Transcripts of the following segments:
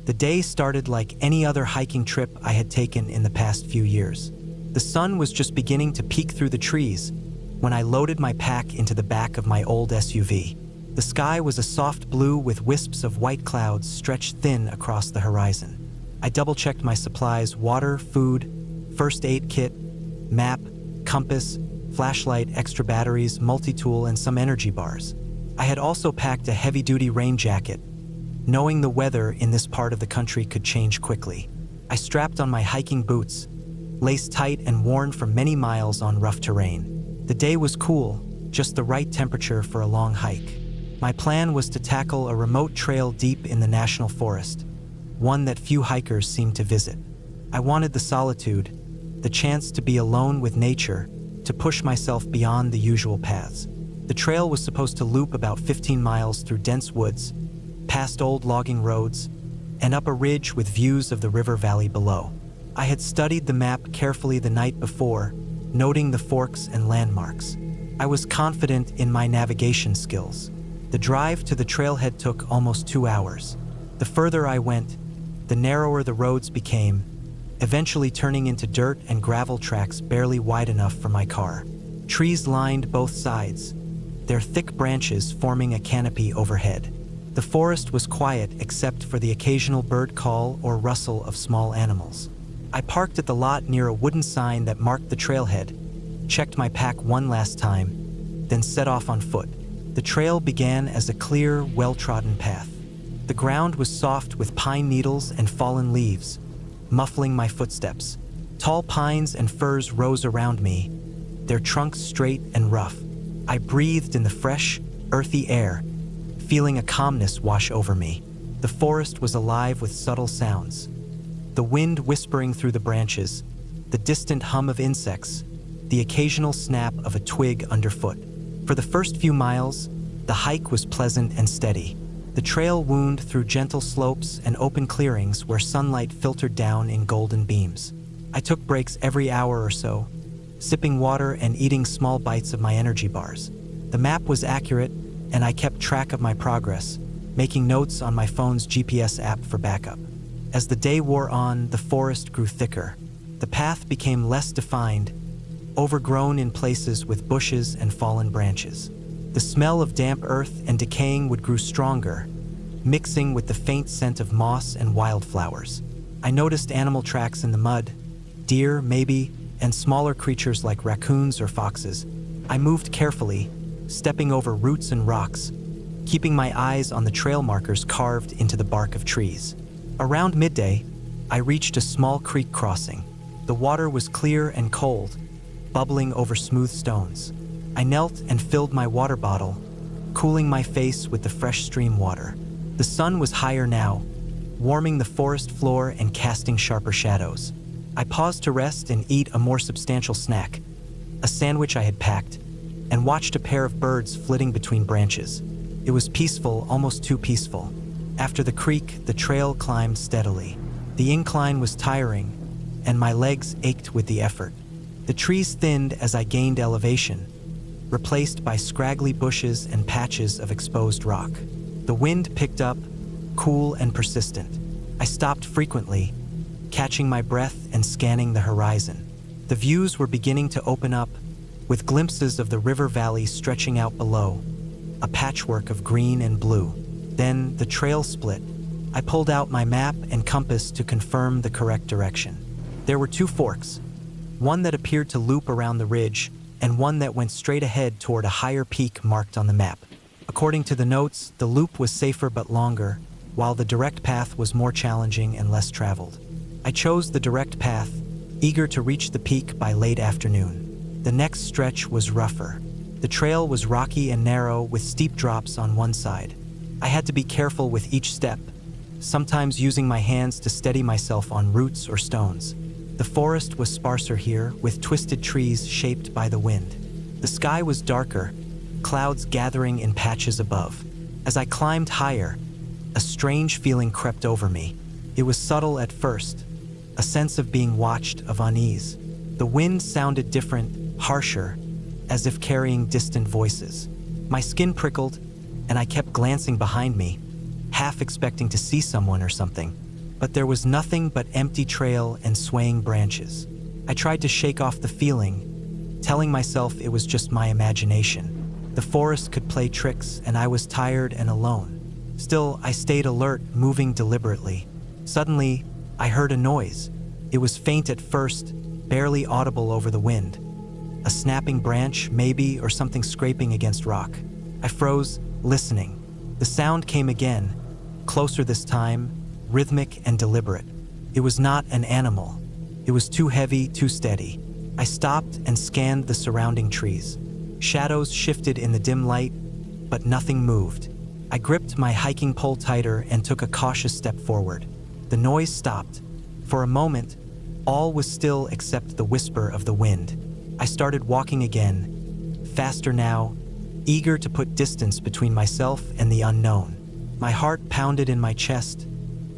The day started like any other hiking trip I had taken in the past few years. The sun was just beginning to peek through the trees when I loaded my pack into the back of my old SUV. The sky was a soft blue with wisps of white clouds stretched thin across the horizon. I double-checked my supplies: water, food, first aid kit, map, compass, flashlight, extra batteries, multi-tool, and some energy bars. I had also packed a heavy-duty rain jacket, knowing the weather in this part of the country could change quickly. I strapped on my hiking boots, laced tight and worn for many miles on rough terrain. The day was cool, just the right temperature for a long hike. My plan was to tackle a remote trail deep in the national forest, one that few hikers seem to visit. I wanted the solitude, the chance to be alone with nature, to push myself beyond the usual paths. The trail was supposed to loop about 15 miles through dense woods, past old logging roads, and up a ridge with views of the river valley below. I had studied the map carefully the night before, noting the forks and landmarks. I was confident in my navigation skills. The drive to the trailhead took almost 2 hours. The further I went, the narrower the roads became, eventually turning into dirt and gravel tracks barely wide enough for my car. Trees lined both sides, their thick branches forming a canopy overhead. The forest was quiet except for the occasional bird call or rustle of small animals. I parked at the lot near a wooden sign that marked the trailhead, checked my pack one last time, then set off on foot. The trail began as a clear, well-trodden path. The ground was soft with pine needles and fallen leaves, muffling my footsteps. Tall pines and firs rose around me, their trunks straight and rough. I breathed in the fresh, earthy air, feeling a calmness wash over me. The forest was alive with subtle sounds. The wind whispering through the branches, the distant hum of insects, the occasional snap of a twig underfoot. For the first few miles, the hike was pleasant and steady. The trail wound through gentle slopes and open clearings where sunlight filtered down in golden beams. I took breaks every hour or so, sipping water and eating small bites of my energy bars. The map was accurate, and I kept track of my progress, making notes on my phone's GPS app for backup. As the day wore on, the forest grew thicker. The path became less defined, overgrown in places with bushes and fallen branches. The smell of damp earth and decaying wood grew stronger, mixing with the faint scent of moss and wildflowers. I noticed animal tracks in the mud, deer, maybe, and smaller creatures like raccoons or foxes. I moved carefully, stepping over roots and rocks, keeping my eyes on the trail markers carved into the bark of trees. Around midday, I reached a small creek crossing. The water was clear and cold, bubbling over smooth stones. I knelt and filled my water bottle, cooling my face with the fresh stream water. The sun was higher now, warming the forest floor and casting sharper shadows. I paused to rest and eat a more substantial snack, a sandwich I had packed, and watched a pair of birds flitting between branches. It was peaceful, almost too peaceful. After the creek, the trail climbed steadily. The incline was tiring, and my legs ached with the effort. The trees thinned as I gained elevation, replaced by scraggly bushes and patches of exposed rock. The wind picked up, cool and persistent. I stopped frequently, catching my breath and scanning the horizon. The views were beginning to open up, with glimpses of the river valley stretching out below, a patchwork of green and blue. Then the trail split. I pulled out my map and compass to confirm the correct direction. There were two forks, one that appeared to loop around the ridge, and one that went straight ahead toward a higher peak marked on the map. According to the notes, the loop was safer but longer, while the direct path was more challenging and less traveled. I chose the direct path, eager to reach the peak by late afternoon. The next stretch was rougher. The trail was rocky and narrow with steep drops on one side. I had to be careful with each step, sometimes using my hands to steady myself on roots or stones. The forest was sparser here, with twisted trees shaped by the wind. The sky was darker, clouds gathering in patches above. As I climbed higher, a strange feeling crept over me. It was subtle at first, a sense of being watched, of unease. The wind sounded different, harsher, as if carrying distant voices. My skin prickled, and I kept glancing behind me, half expecting to see someone or something. but there was nothing but empty trail and swaying branches. I tried to shake off the feeling, telling myself it was just my imagination. The forest could play tricks, and I was tired and alone. Still, I stayed alert, moving deliberately. Suddenly, I heard a noise. It was faint at first, barely audible over the wind. A snapping branch, maybe, or something scraping against rock. I froze, listening. The sound came again, closer this time, rhythmic and deliberate. It was not an animal. It was too heavy, too steady. I stopped and scanned the surrounding trees. Shadows shifted in the dim light, but nothing moved. I gripped my hiking pole tighter and took a cautious step forward. The noise stopped. For a moment, all was still except the whisper of the wind. I started walking again, faster now, eager to put distance between myself and the unknown. My heart pounded in my chest,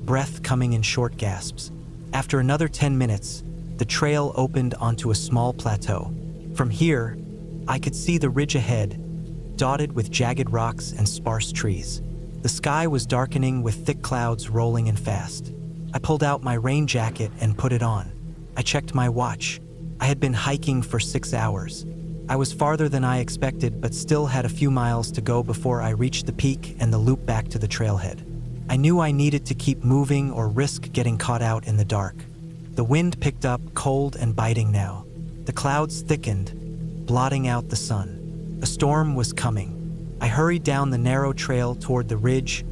breath coming in short gasps. After another 10 minutes, the trail opened onto a small plateau. From here, I could see the ridge ahead, dotted with jagged rocks and sparse trees. The sky was darkening with thick clouds rolling in fast. I pulled out my rain jacket and put it on. I checked my watch. I had been hiking for 6 hours. I was farther than I expected, but still had a few miles to go before I reached the peak and the loop back to the trailhead. I knew I needed to keep moving or risk getting caught out in the dark. The wind picked up, cold and biting now. The clouds thickened, blotting out the sun. A storm was coming. I hurried down the narrow trail toward the ridge,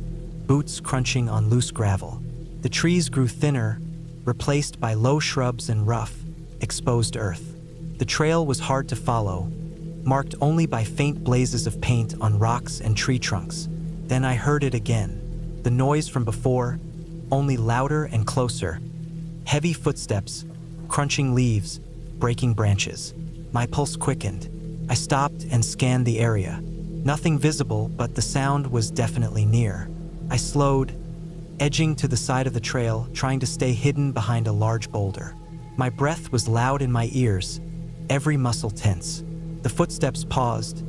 boots crunching on loose gravel. The trees grew thinner, replaced by low shrubs and rough, exposed earth. The trail was hard to follow, marked only by faint blazes of paint on rocks and tree trunks. Then I heard it again. The noise from before, only louder and closer. Heavy footsteps, crunching leaves, breaking branches. My pulse quickened. I stopped and scanned the area. Nothing visible, but the sound was definitely near. I slowed, edging to the side of the trail, trying to stay hidden behind a large boulder. My breath was loud in my ears, every muscle tense. The footsteps paused,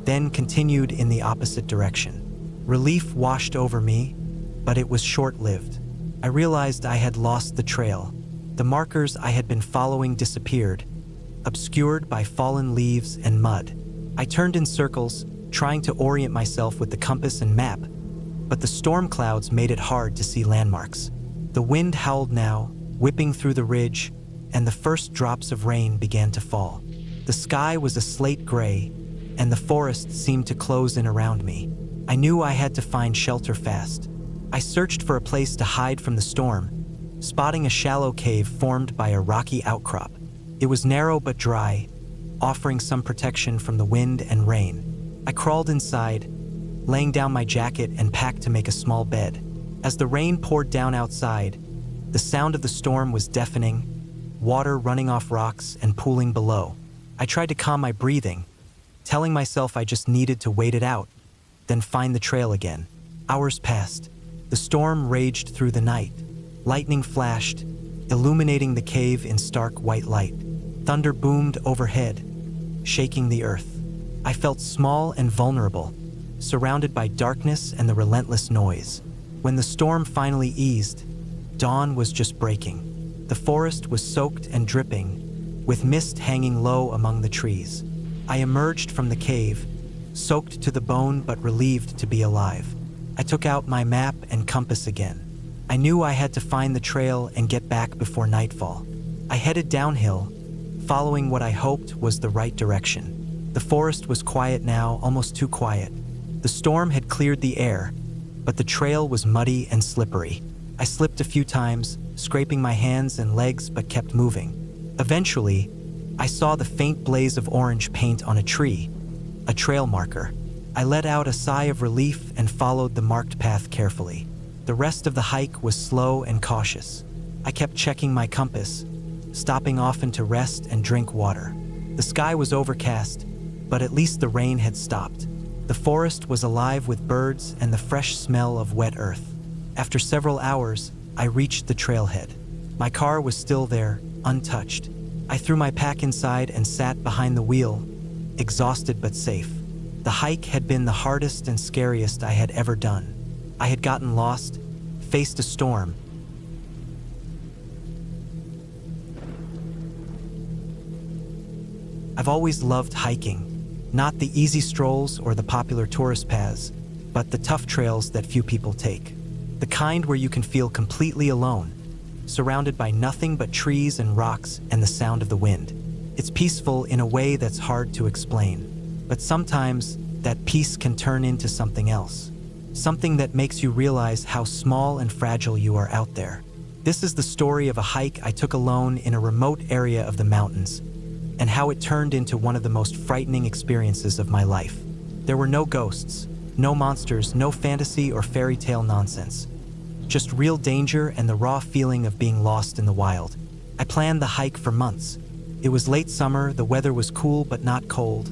then continued in the opposite direction. Relief washed over me, but it was short-lived. I realized I had lost the trail. The markers I had been following disappeared, obscured by fallen leaves and mud. I turned in circles, trying to orient myself with the compass and map, but the storm clouds made it hard to see landmarks. The wind howled now, whipping through the ridge, and the first drops of rain began to fall. The sky was a slate gray, and the forest seemed to close in around me. I knew I had to find shelter fast. I searched for a place to hide from the storm, spotting a shallow cave formed by a rocky outcrop. It was narrow but dry, offering some protection from the wind and rain. I crawled inside, laying down my jacket and packed to make a small bed. As the rain poured down outside, the sound of the storm was deafening, water running off rocks and pooling below. I tried to calm my breathing, telling myself I just needed to wait it out, then find the trail again. Hours passed. The storm raged through the night. Lightning flashed, illuminating the cave in stark white light. Thunder boomed overhead, shaking the earth. I felt small and vulnerable, surrounded by darkness and the relentless noise. When the storm finally eased, dawn was just breaking. The forest was soaked and dripping, with mist hanging low among the trees. I emerged from the cave, soaked to the bone but relieved to be alive. I took out my map and compass again. I knew I had to find the trail and get back before nightfall. I headed downhill, following what I hoped was the right direction. The forest was quiet now, almost too quiet. The storm had cleared the air, but the trail was muddy and slippery. I slipped a few times, scraping my hands and legs, but kept moving. Eventually, I saw the faint blaze of orange paint on a tree, a trail marker. I let out a sigh of relief and followed the marked path carefully. The rest of the hike was slow and cautious. I kept checking my compass, stopping often to rest and drink water. The sky was overcast, but at least the rain had stopped. The forest was alive with birds and the fresh smell of wet earth. After several hours, I reached the trailhead. My car was still there, untouched. I threw my pack inside and sat behind the wheel, exhausted but safe. The hike had been the hardest and scariest I had ever done. I had gotten lost, faced a storm, I've always loved hiking, not the easy strolls or the popular tourist paths, but the tough trails that few people take. The kind where you can feel completely alone, surrounded by nothing but trees and rocks and the sound of the wind. It's peaceful in a way that's hard to explain, but sometimes that peace can turn into something else. Something that makes you realize how small and fragile you are out there. This is the story of a hike I took alone in a remote area of the mountains, and how it turned into one of the most frightening experiences of my life. There were no ghosts, no monsters, no fantasy or fairy tale nonsense. Just real danger and the raw feeling of being lost in the wild. I planned the hike for months. It was late summer, the weather was cool but not cold,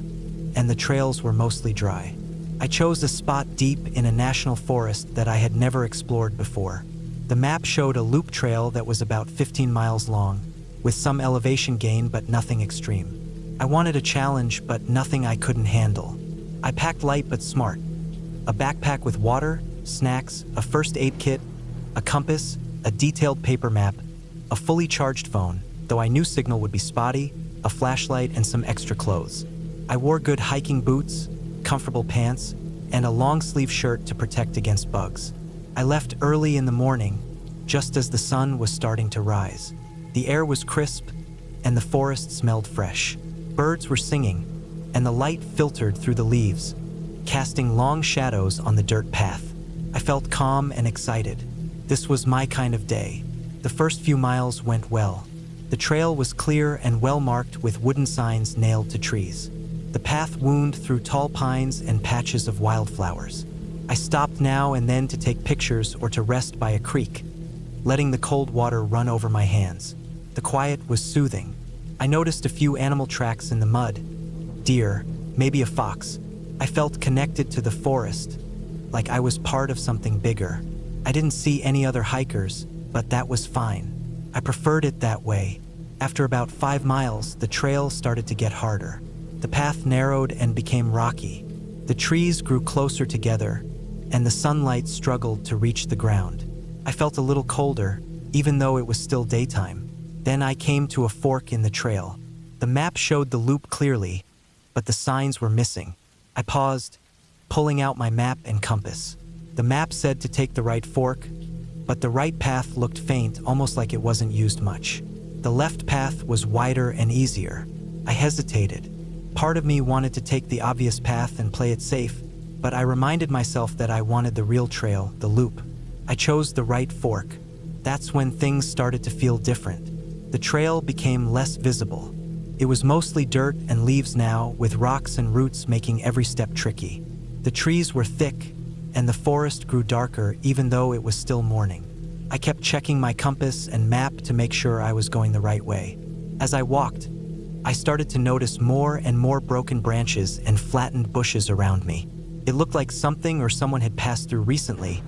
and the trails were mostly dry. I chose a spot deep in a national forest that I had never explored before. The map showed a loop trail that was about 15 miles long, with some elevation gain but nothing extreme. I wanted a challenge but nothing I couldn't handle. I packed light but smart. A backpack with water, snacks, a first aid kit, a compass, a detailed paper map, a fully charged phone, though I knew signal would be spotty, a flashlight, and some extra clothes. I wore good hiking boots, comfortable pants, and a long-sleeve shirt to protect against bugs. I left early in the morning, just as the sun was starting to rise. The air was crisp, and the forest smelled fresh. Birds were singing, and the light filtered through the leaves, casting long shadows on the dirt path. I felt calm and excited. This was my kind of day. The first few miles went well. The trail was clear and well marked with wooden signs nailed to trees. The path wound through tall pines and patches of wildflowers. I stopped now and then to take pictures or to rest by a creek, letting the cold water run over my hands. The quiet was soothing. I noticed a few animal tracks in the mud. Deer, maybe a fox. I felt connected to the forest, like I was part of something bigger. I didn't see any other hikers, but that was fine. I preferred it that way. After about 5 miles, the trail started to get harder. The path narrowed and became rocky. The trees grew closer together, and the sunlight struggled to reach the ground. I felt a little colder, even though it was still daytime. Then I came to a fork in the trail. The map showed the loop clearly, but the signs were missing. I paused, pulling out my map and compass. The map said to take the right fork, but the right path looked faint, almost like it wasn't used much. The left path was wider and easier. I hesitated. Part of me wanted to take the obvious path and play it safe, but I reminded myself that I wanted the real trail, the loop. I chose the right fork. That's when things started to feel different. The trail became less visible. It was mostly dirt and leaves now, with rocks and roots making every step tricky. The trees were thick, and the forest grew darker even though it was still morning. I kept checking my compass and map to make sure I was going the right way. As I walked, I started to notice more and more broken branches and flattened bushes around me. It looked like something or someone had passed through recently,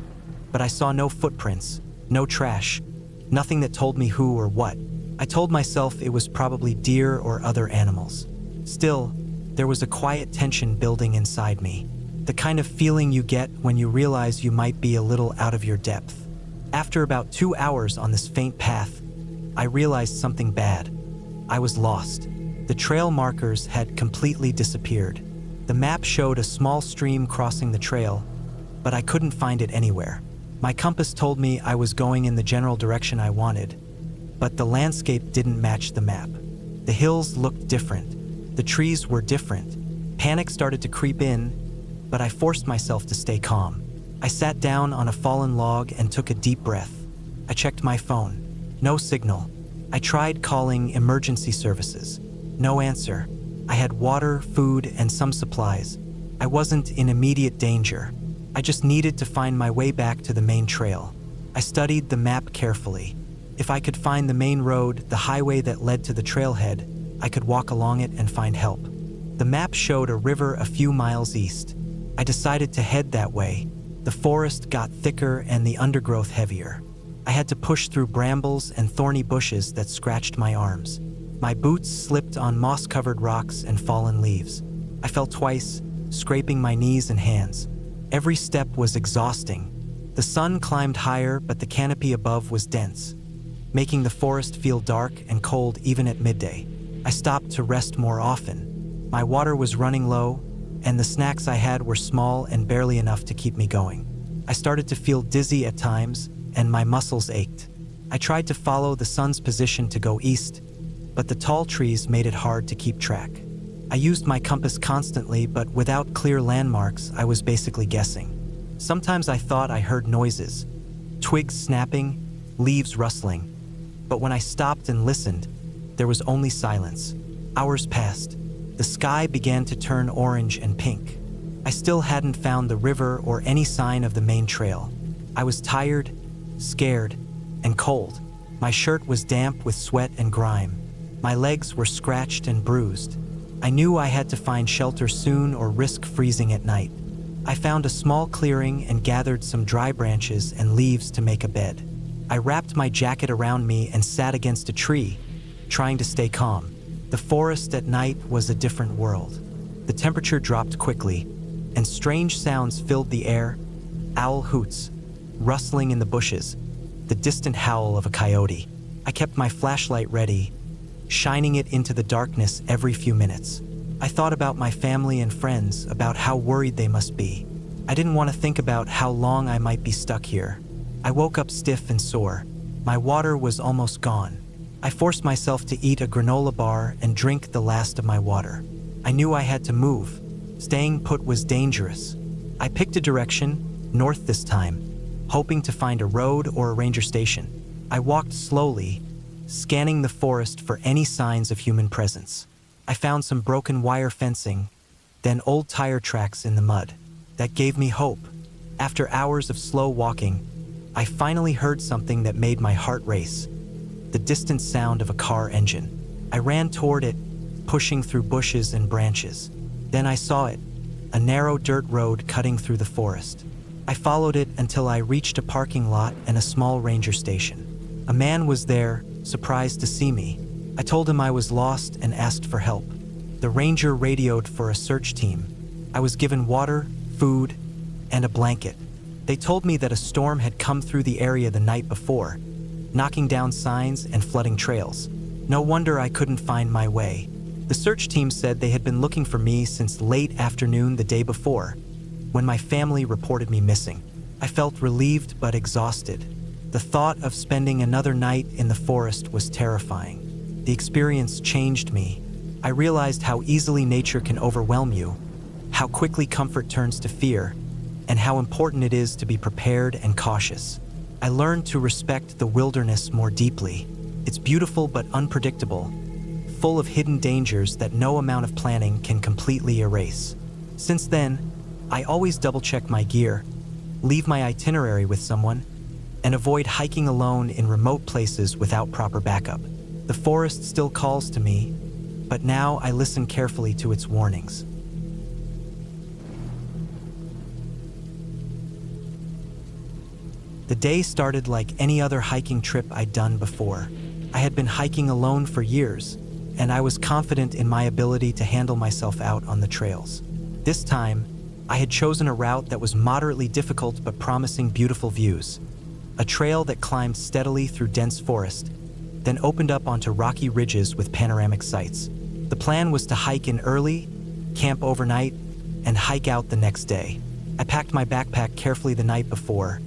but I saw no footprints, no trash, nothing that told me who or what. I told myself it was probably deer or other animals. Still, there was a quiet tension building inside me, the kind of feeling you get when you realize you might be a little out of your depth. After about 2 hours on this faint path, I realized something bad. I was lost. The trail markers had completely disappeared. The map showed a small stream crossing the trail, but I couldn't find it anywhere. My compass told me I was going in the general direction I wanted, but the landscape didn't match the map. The hills looked different. The trees were different. Panic started to creep in, but I forced myself to stay calm. I sat down on a fallen log and took a deep breath. I checked my phone. No signal. I tried calling emergency services. No answer. I had water, food, and some supplies. I wasn't in immediate danger. I just needed to find my way back to the main trail. I studied the map carefully. If I could find the main road, the highway that led to the trailhead, I could walk along it and find help. The map showed a river a few miles east. I decided to head that way. The forest got thicker and the undergrowth heavier. I had to push through brambles and thorny bushes that scratched my arms. My boots slipped on moss-covered rocks and fallen leaves. I fell twice, scraping my knees and hands. Every step was exhausting. The sun climbed higher, but the canopy above was dense, making the forest feel dark and cold even at midday. I stopped to rest more often. My water was running low, and the snacks I had were small and barely enough to keep me going. I started to feel dizzy at times, and my muscles ached. I tried to follow the sun's position to go east, but the tall trees made it hard to keep track. I used my compass constantly, but without clear landmarks, I was basically guessing. Sometimes I thought I heard noises, twigs snapping, leaves rustling. But when I stopped and listened, there was only silence. Hours passed. The sky began to turn orange and pink. I still hadn't found the river or any sign of the main trail. I was tired, scared, and cold. My shirt was damp with sweat and grime. My legs were scratched and bruised. I knew I had to find shelter soon or risk freezing at night. I found a small clearing and gathered some dry branches and leaves to make a bed. I wrapped my jacket around me and sat against a tree, trying to stay calm. The forest at night was a different world. The temperature dropped quickly, and strange sounds filled the air. Owl hoots, rustling in the bushes, the distant howl of a coyote. I kept my flashlight ready, shining it into the darkness every few minutes. I thought about my family and friends, about how worried they must be. I didn't want to think about how long I might be stuck here. I woke up stiff and sore. My water was almost gone. I forced myself to eat a granola bar and drink the last of my water. I knew I had to move. Staying put was dangerous. I picked a direction, north this time, hoping to find a road or a ranger station. I walked slowly, scanning the forest for any signs of human presence. I found some broken wire fencing, then old tire tracks in the mud. That gave me hope. After hours of slow walking, I finally heard something that made my heart race. The distant sound of a car engine. I ran toward it, pushing through bushes and branches. Then I saw it, a narrow dirt road cutting through the forest. I followed it until I reached a parking lot and a small ranger station. A man was there, surprised to see me. I told him I was lost and asked for help. The ranger radioed for a search team. I was given water, food, and a blanket. They told me that a storm had come through the area the night before, knocking down signs and flooding trails. No wonder I couldn't find my way. The search team said they had been looking for me since late afternoon the day before, when my family reported me missing. I felt relieved but exhausted. The thought of spending another night in the forest was terrifying. The experience changed me. I realized how easily nature can overwhelm you, how quickly comfort turns to fear, and how important it is to be prepared and cautious. I learned to respect the wilderness more deeply. It's beautiful but unpredictable, full of hidden dangers that no amount of planning can completely erase. Since then, I always double-check my gear, leave my itinerary with someone, and avoid hiking alone in remote places without proper backup. The forest still calls to me, but now I listen carefully to its warnings. The day started like any other hiking trip I'd done before. I had been hiking alone for years, and I was confident in my ability to handle myself out on the trails. This time, I had chosen a route that was moderately difficult but promising beautiful views. A trail that climbed steadily through dense forest, then opened up onto rocky ridges with panoramic sights. The plan was to hike in early, camp overnight, and hike out the next day. I packed my backpack carefully the night before,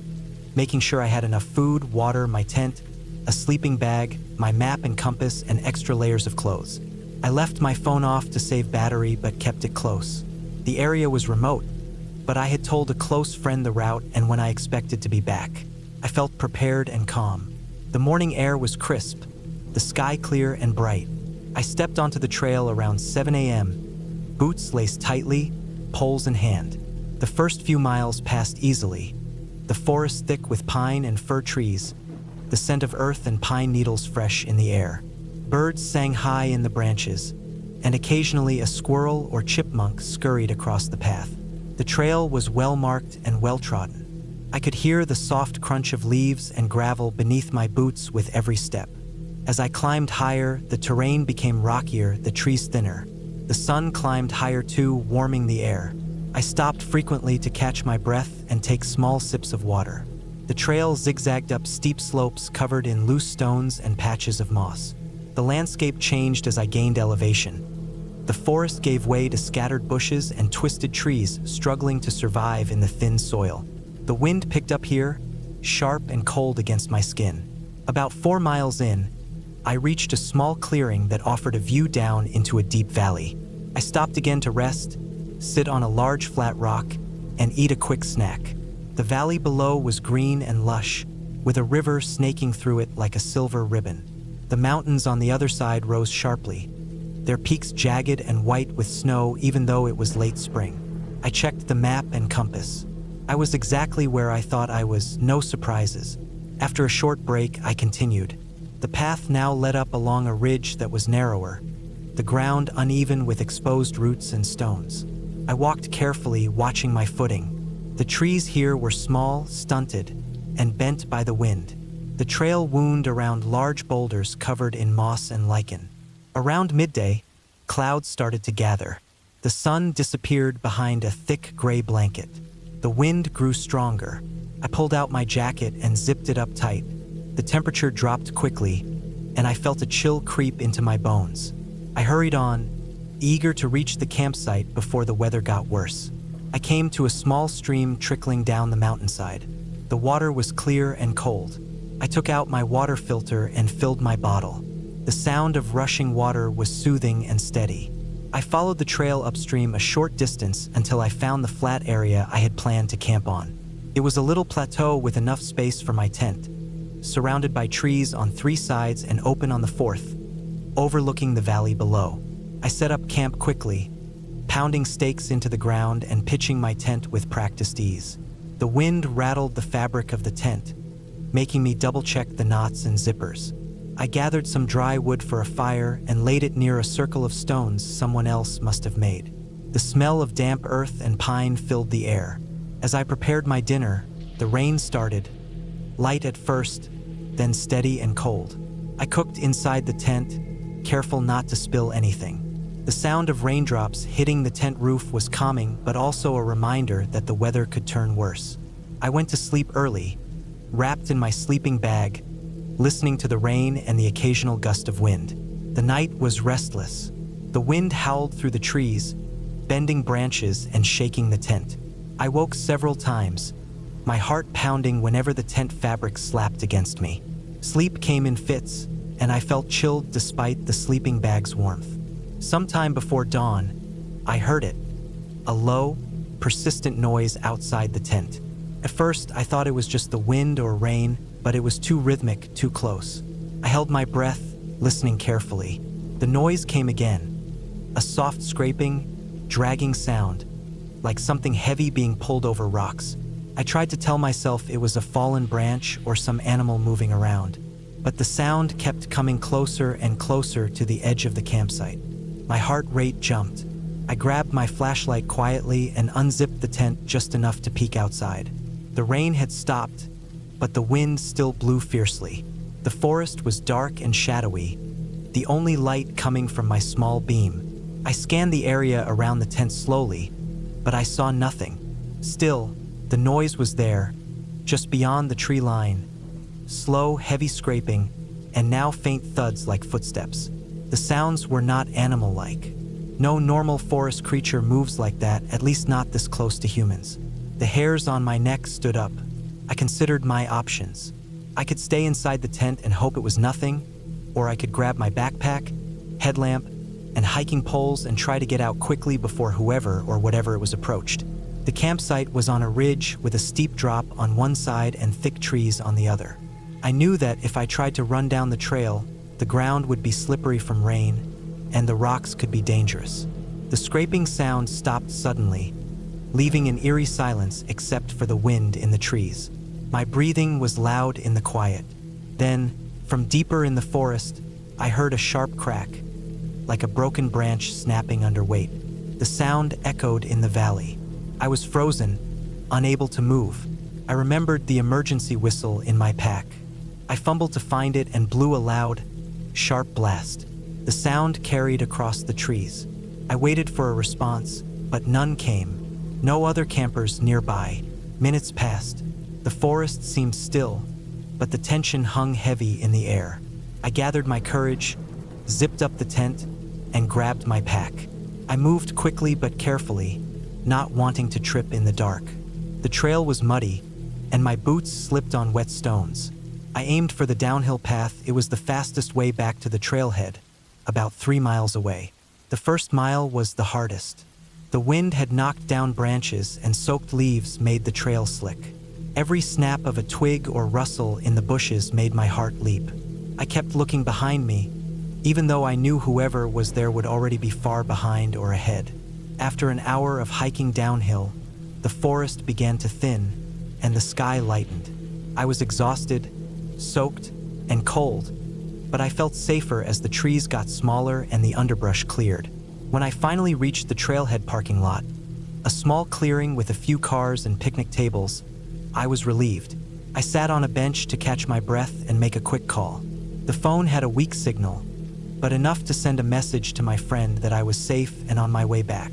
making sure I had enough food, water, my tent, a sleeping bag, my map and compass, and extra layers of clothes. I left my phone off to save battery but kept it close. The area was remote, but I had told a close friend the route and when I expected to be back. I felt prepared and calm. The morning air was crisp, the sky clear and bright. I stepped onto the trail around 7 a.m., boots laced tightly, poles in hand. The first few miles passed easily, the forest thick with pine and fir trees, the scent of earth and pine needles fresh in the air. Birds sang high in the branches, and occasionally a squirrel or chipmunk scurried across the path. The trail was well-marked and well-trodden. I could hear the soft crunch of leaves and gravel beneath my boots with every step. As I climbed higher, the terrain became rockier, the trees thinner. The sun climbed higher too, warming the air. I stopped frequently to catch my breath and take small sips of water. The trail zigzagged up steep slopes covered in loose stones and patches of moss. The The landscape changed as I gained elevation. The forest gave way to scattered bushes and twisted trees struggling to survive in the thin soil. The wind picked up here, sharp and cold against my skin. About 4 miles in, I reached a small clearing that offered a view down into a deep valley. I stopped again to rest, sit on a large flat rock, and eat a quick snack. The valley below was green and lush, with a river snaking through it like a silver ribbon. The mountains on the other side rose sharply, their peaks jagged and white with snow even though it was late spring. I checked the map and compass. I was exactly where I thought I was, no surprises. After a short break, I continued. The path now led up along a ridge that was narrower, the ground uneven with exposed roots and stones. I walked carefully, watching my footing. The trees here were small, stunted, and bent by the wind. The trail wound around large boulders covered in moss and lichen. Around midday, clouds started to gather. The sun disappeared behind a thick gray blanket. The wind grew stronger. I pulled out my jacket and zipped it up tight. The temperature dropped quickly, and I felt a chill creep into my bones. I hurried on, eager to reach the campsite before the weather got worse. I came to a small stream trickling down the mountainside. The water was clear and cold. I took out my water filter and filled my bottle. The sound of rushing water was soothing and steady. I followed the trail upstream a short distance until I found the flat area I had planned to camp on. It was a little plateau with enough space for my tent, surrounded by trees on 3 sides and open on the 4th, overlooking the valley below. I set up camp quickly, pounding stakes into the ground and pitching my tent with practiced ease. The wind rattled the fabric of the tent, making me double-check the knots and zippers. I gathered some dry wood for a fire and laid it near a circle of stones someone else must have made. The smell of damp earth and pine filled the air. As I prepared my dinner, the rain started, light at first, then steady and cold. I cooked inside the tent, careful not to spill anything. The sound of raindrops hitting the tent roof was calming, but also a reminder that the weather could turn worse. I went to sleep early, wrapped in my sleeping bag, listening to the rain and the occasional gust of wind. The night was restless. The wind howled through the trees, bending branches and shaking the tent. I woke several times, my heart pounding whenever the tent fabric slapped against me. Sleep came in fits, and I felt chilled despite the sleeping bag's warmth. Sometime before dawn, I heard it, a low, persistent noise outside the tent. At first, I thought it was just the wind or rain, but it was too rhythmic, too close. I held my breath, listening carefully. The noise came again, a soft scraping, dragging sound, like something heavy being pulled over rocks. I tried to tell myself it was a fallen branch or some animal moving around, but the sound kept coming closer and closer to the edge of the campsite. My heart rate jumped. I grabbed my flashlight quietly and unzipped the tent just enough to peek outside. The rain had stopped, but the wind still blew fiercely. The forest was dark and shadowy, the only light coming from my small beam. I scanned the area around the tent slowly, but I saw nothing. Still, the noise was there, just beyond the tree line. Slow, heavy scraping, and now faint thuds like footsteps. The sounds were not animal-like. No normal forest creature moves like that, at least not this close to humans. The hairs on my neck stood up. I considered my options. I could stay inside the tent and hope it was nothing, or I could grab my backpack, headlamp, and hiking poles and try to get out quickly before whoever or whatever it was approached. The campsite was on a ridge with a steep drop on one side and thick trees on the other. I knew that if I tried to run down the trail, the ground would be slippery from rain, and the rocks could be dangerous. The scraping sound stopped suddenly, leaving an eerie silence except for the wind in the trees. My breathing was loud in the quiet. Then, from deeper in the forest, I heard a sharp crack, like a broken branch snapping under weight. The sound echoed in the valley. I was frozen, unable to move. I remembered the emergency whistle in my pack. I fumbled to find it and blew a loud, sharp blast. The sound carried across the trees. I waited for a response, but none came. No other campers nearby. Minutes passed. The forest seemed still, but the tension hung heavy in the air. I gathered my courage, zipped up the tent, and grabbed my pack. I moved quickly but carefully, not wanting to trip in the dark. The trail was muddy, and my boots slipped on wet stones. I aimed for the downhill path. It was the fastest way back to the trailhead, about 3 miles away. The first mile was the hardest. The wind had knocked down branches and soaked leaves made the trail slick. Every snap of a twig or rustle in the bushes made my heart leap. I kept looking behind me, even though I knew whoever was there would already be far behind or ahead. After an hour of hiking downhill, the forest began to thin, and the sky lightened. I was exhausted, soaked, and cold, but I felt safer as the trees got smaller and the underbrush cleared. When I finally reached the trailhead parking lot, a small clearing with a few cars and picnic tables, I was relieved. I sat on a bench to catch my breath and make a quick call. The phone had a weak signal, but enough to send a message to my friend that I was safe and on my way back.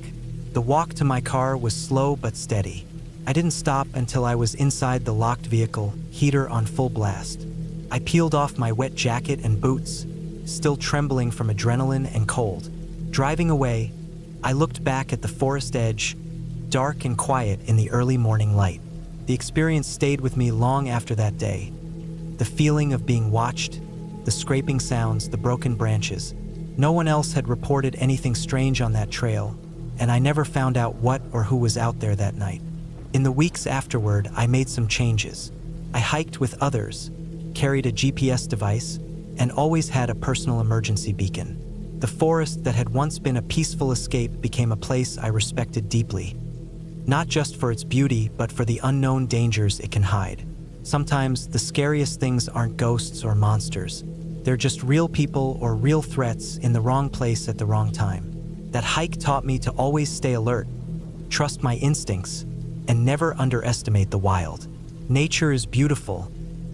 The walk to my car was slow but steady. I didn't stop until I was inside the locked vehicle, heater on full blast. I peeled off my wet jacket and boots, still trembling from adrenaline and cold. Driving away, I looked back at the forest edge, dark and quiet in the early morning light. The experience stayed with me long after that day. The feeling of being watched, the scraping sounds, the broken branches. No one else had reported anything strange on that trail, and I never found out what or who was out there that night. In the weeks afterward, I made some changes. I hiked with others, carried a GPS device, and always had a personal emergency beacon. The forest that had once been a peaceful escape became a place I respected deeply, not just for its beauty, but for the unknown dangers it can hide. Sometimes the scariest things aren't ghosts or monsters. They're just real people or real threats in the wrong place at the wrong time. That hike taught me to always stay alert, trust my instincts, and never underestimate the wild. Nature is beautiful,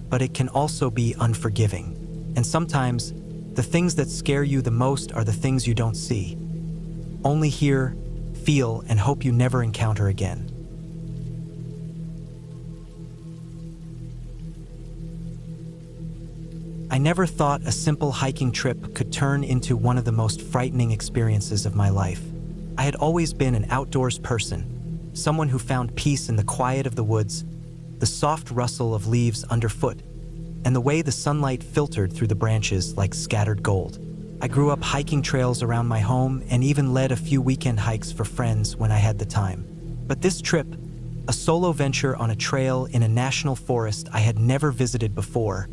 but it can also be unforgiving. And sometimes, the things that scare you the most are the things you don't see. Only hear, feel, and hope you never encounter again. I never thought a simple hiking trip could turn into one of the most frightening experiences of my life. I had always been an outdoors person, someone who found peace in the quiet of the woods, the soft rustle of leaves underfoot, and the way the sunlight filtered through the branches like scattered gold. I grew up hiking trails around my home and even led a few weekend hikes for friends when I had the time. But this trip, a solo venture on a trail in a national forest I had never visited before,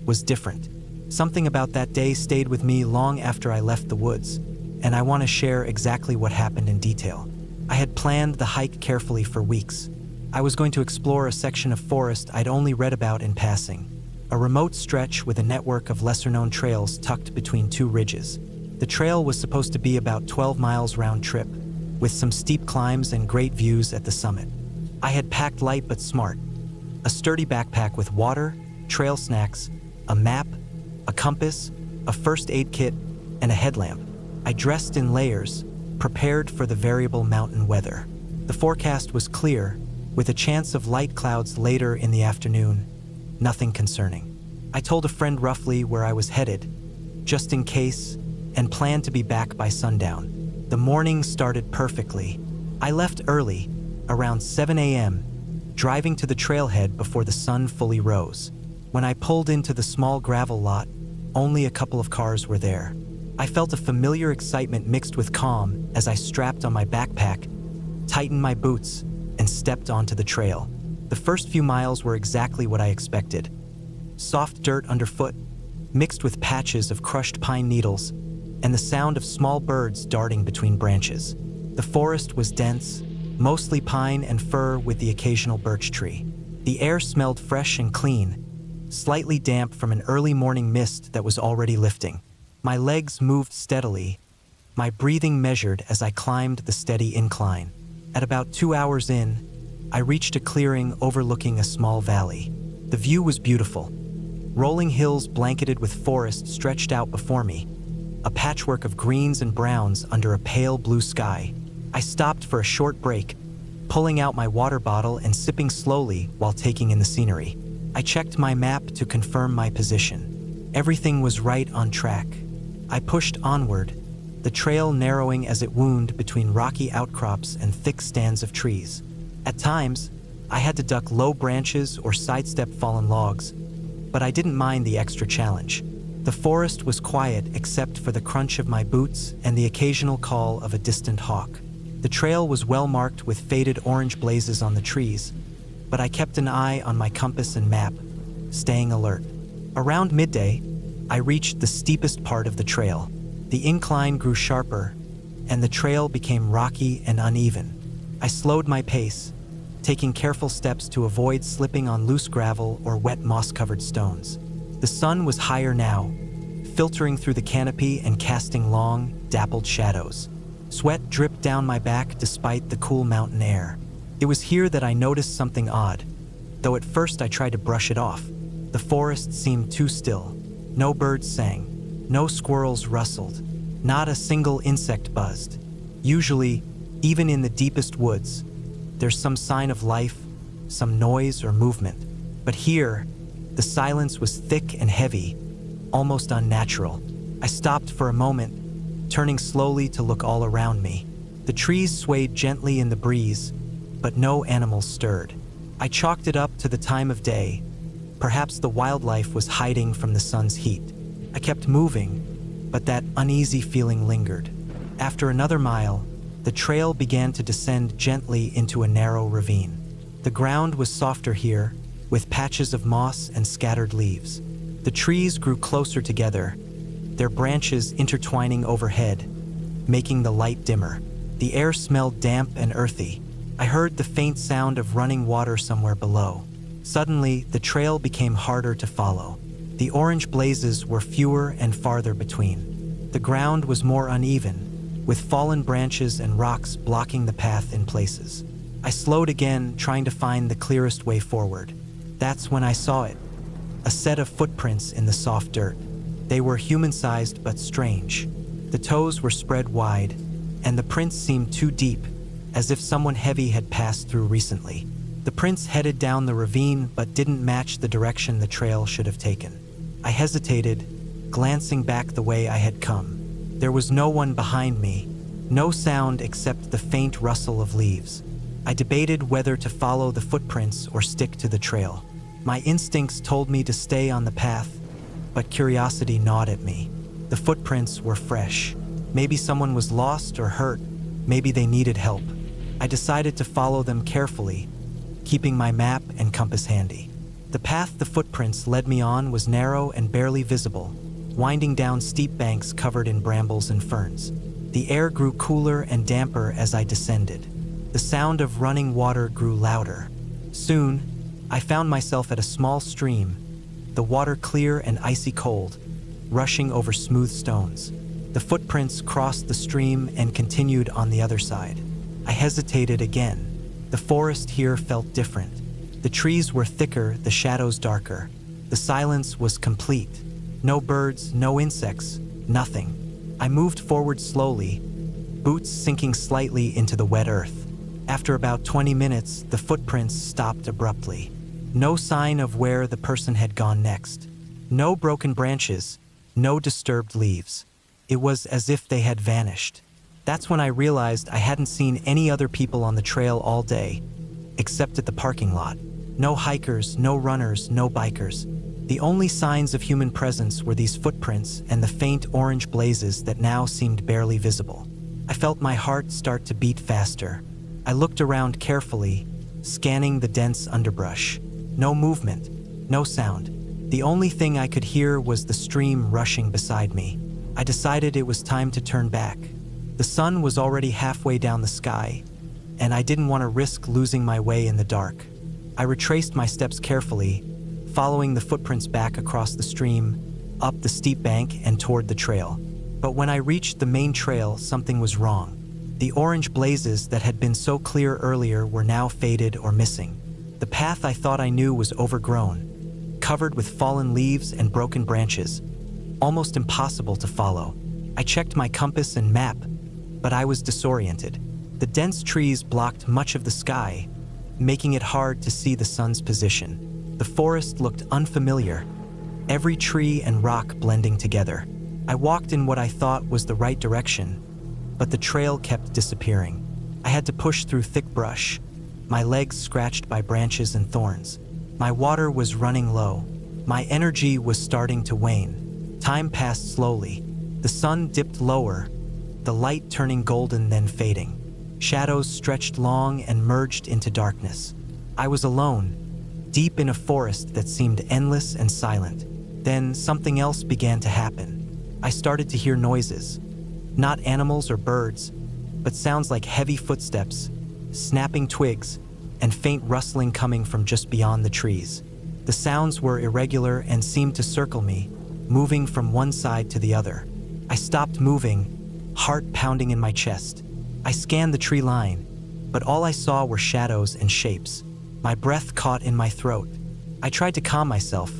was different. Something about that day stayed with me long after I left the woods, and I want to share exactly what happened in detail. I had planned the hike carefully for weeks. I was going to explore a section of forest I'd only read about in passing, a remote stretch with a network of lesser-known trails tucked between two ridges. The trail was supposed to be about 12 miles round trip, with some steep climbs and great views at the summit. I had packed light but smart, a sturdy backpack with water, trail snacks, a map, a compass, a first aid kit, and a headlamp. I dressed in layers, prepared for the variable mountain weather. The forecast was clear, with a chance of light clouds later in the afternoon. Nothing concerning. I told a friend roughly where I was headed, just in case, and planned to be back by sundown. The morning started perfectly. I left early, around 7 a.m., driving to the trailhead before the sun fully rose. When I pulled into the small gravel lot, only a couple of cars were there. I felt a familiar excitement mixed with calm as I strapped on my backpack, tightened my boots, and stepped onto the trail. The first few miles were exactly what I expected. Soft dirt underfoot, mixed with patches of crushed pine needles, and the sound of small birds darting between branches. The forest was dense, mostly pine and fir with the occasional birch tree. The air smelled fresh and clean, slightly damp from an early morning mist that was already lifting. My legs moved steadily, my breathing measured as I climbed the steady incline. At about 2 hours in, I reached a clearing overlooking a small valley. The view was beautiful. Rolling hills blanketed with forest stretched out before me, a patchwork of greens and browns under a pale blue sky. I stopped for a short break, pulling out my water bottle and sipping slowly while taking in the scenery. I checked my map to confirm my position. Everything was right on track. I pushed onward, the trail narrowing as it wound between rocky outcrops and thick stands of trees. At times, I had to duck low branches or sidestep fallen logs, but I didn't mind the extra challenge. The forest was quiet except for the crunch of my boots and the occasional call of a distant hawk. The trail was well marked with faded orange blazes on the trees, but I kept an eye on my compass and map, staying alert. Around midday, I reached the steepest part of the trail. The incline grew sharper, and the trail became rocky and uneven. I slowed my pace, taking careful steps to avoid slipping on loose gravel or wet moss-covered stones. The sun was higher now, filtering through the canopy and casting long, dappled shadows. Sweat dripped down my back despite the cool mountain air. It was here that I noticed something odd, though at first I tried to brush it off. The forest seemed too still. No birds sang, no squirrels rustled, not a single insect buzzed. Usually, even in the deepest woods, there's some sign of life, some noise or movement. But here, the silence was thick and heavy, almost unnatural. I stopped for a moment, turning slowly to look all around me. The trees swayed gently in the breeze, but no animals stirred. I chalked it up to the time of day. Perhaps the wildlife was hiding from the sun's heat. I kept moving, but that uneasy feeling lingered. After another mile, the trail began to descend gently into a narrow ravine. The ground was softer here, with patches of moss and scattered leaves. The trees grew closer together, their branches intertwining overhead, making the light dimmer. The air smelled damp and earthy. I heard the faint sound of running water somewhere below. Suddenly, the trail became harder to follow. The orange blazes were fewer and farther between. The ground was more uneven, with fallen branches and rocks blocking the path in places. I slowed again, trying to find the clearest way forward. That's when I saw it. A set of footprints in the soft dirt. They were human-sized but strange. The toes were spread wide, and the prints seemed too deep, as if someone heavy had passed through recently. The prints headed down the ravine but didn't match the direction the trail should have taken. I hesitated, glancing back the way I had come. There was no one behind me, no sound except the faint rustle of leaves. I debated whether to follow the footprints or stick to the trail. My instincts told me to stay on the path, but curiosity gnawed at me. The footprints were fresh. Maybe someone was lost or hurt. Maybe they needed help. I decided to follow them carefully, keeping my map and compass handy. The path the footprints led me on was narrow and barely visible, winding down steep banks covered in brambles and ferns. The air grew cooler and damper as I descended. The sound of running water grew louder. Soon, I found myself at a small stream, the water clear and icy cold, rushing over smooth stones. The footprints crossed the stream and continued on the other side. I hesitated again. The forest here felt different. The trees were thicker, the shadows darker. The silence was complete. No birds, no insects, nothing. I moved forward slowly, boots sinking slightly into the wet earth. After about 20 minutes, the footprints stopped abruptly. No sign of where the person had gone next. No broken branches, no disturbed leaves. It was as if they had vanished. That's when I realized I hadn't seen any other people on the trail all day, except at the parking lot. No hikers, no runners, no bikers. The only signs of human presence were these footprints and the faint orange blazes that now seemed barely visible. I felt my heart start to beat faster. I looked around carefully, scanning the dense underbrush. No movement, no sound. The only thing I could hear was the stream rushing beside me. I decided it was time to turn back. The sun was already halfway down the sky, and I didn't want to risk losing my way in the dark. I retraced my steps carefully, following the footprints back across the stream, up the steep bank and toward the trail. But when I reached the main trail, something was wrong. The orange blazes that had been so clear earlier were now faded or missing. The path I thought I knew was overgrown, covered with fallen leaves and broken branches, almost impossible to follow. I checked my compass and map, but I was disoriented. The dense trees blocked much of the sky, making it hard to see the sun's position. The forest looked unfamiliar, every tree and rock blending together. I walked in what I thought was the right direction, but the trail kept disappearing. I had to push through thick brush, my legs scratched by branches and thorns. My water was running low. My energy was starting to wane. Time passed slowly. The sun dipped lower, the light turning golden then fading. Shadows stretched long and merged into darkness. I was alone, deep in a forest that seemed endless and silent. Then something else began to happen. I started to hear noises. Not animals or birds, but sounds like heavy footsteps, snapping twigs, and faint rustling coming from just beyond the trees. The sounds were irregular and seemed to circle me, moving from one side to the other. I stopped moving, heart pounding in my chest. I scanned the tree line, but all I saw were shadows and shapes. My breath caught in my throat. I tried to calm myself,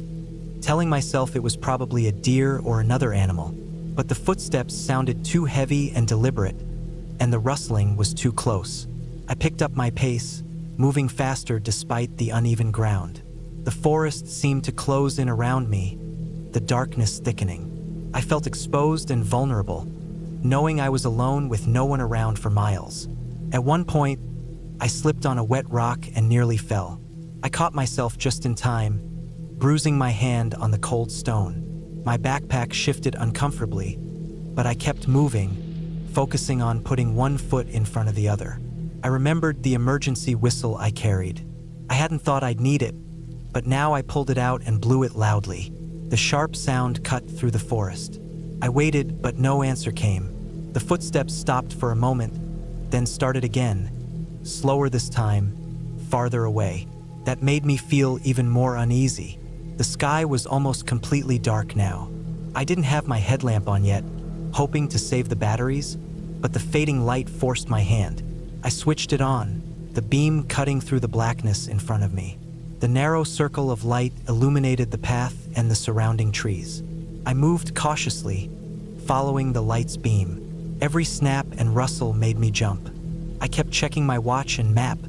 telling myself it was probably a deer or another animal, but the footsteps sounded too heavy and deliberate, and the rustling was too close. I picked up my pace, moving faster despite the uneven ground. The forest seemed to close in around me, the darkness thickening. I felt exposed and vulnerable, knowing I was alone with no one around for miles. At one point, I slipped on a wet rock and nearly fell. I caught myself just in time, bruising my hand on the cold stone. My backpack shifted uncomfortably, but I kept moving, focusing on putting one foot in front of the other. I remembered the emergency whistle I carried. I hadn't thought I'd need it, but now I pulled it out and blew it loudly. The sharp sound cut through the forest. I waited, but no answer came. The footsteps stopped for a moment, then started again, slower this time, farther away. That made me feel even more uneasy. The sky was almost completely dark now. I didn't have my headlamp on yet, hoping to save the batteries, but the fading light forced my hand. I switched it on, the beam cutting through the blackness in front of me. The narrow circle of light illuminated the path and the surrounding trees. I moved cautiously, following the light's beam. Every snap and rustle made me jump. I kept checking my watch and map,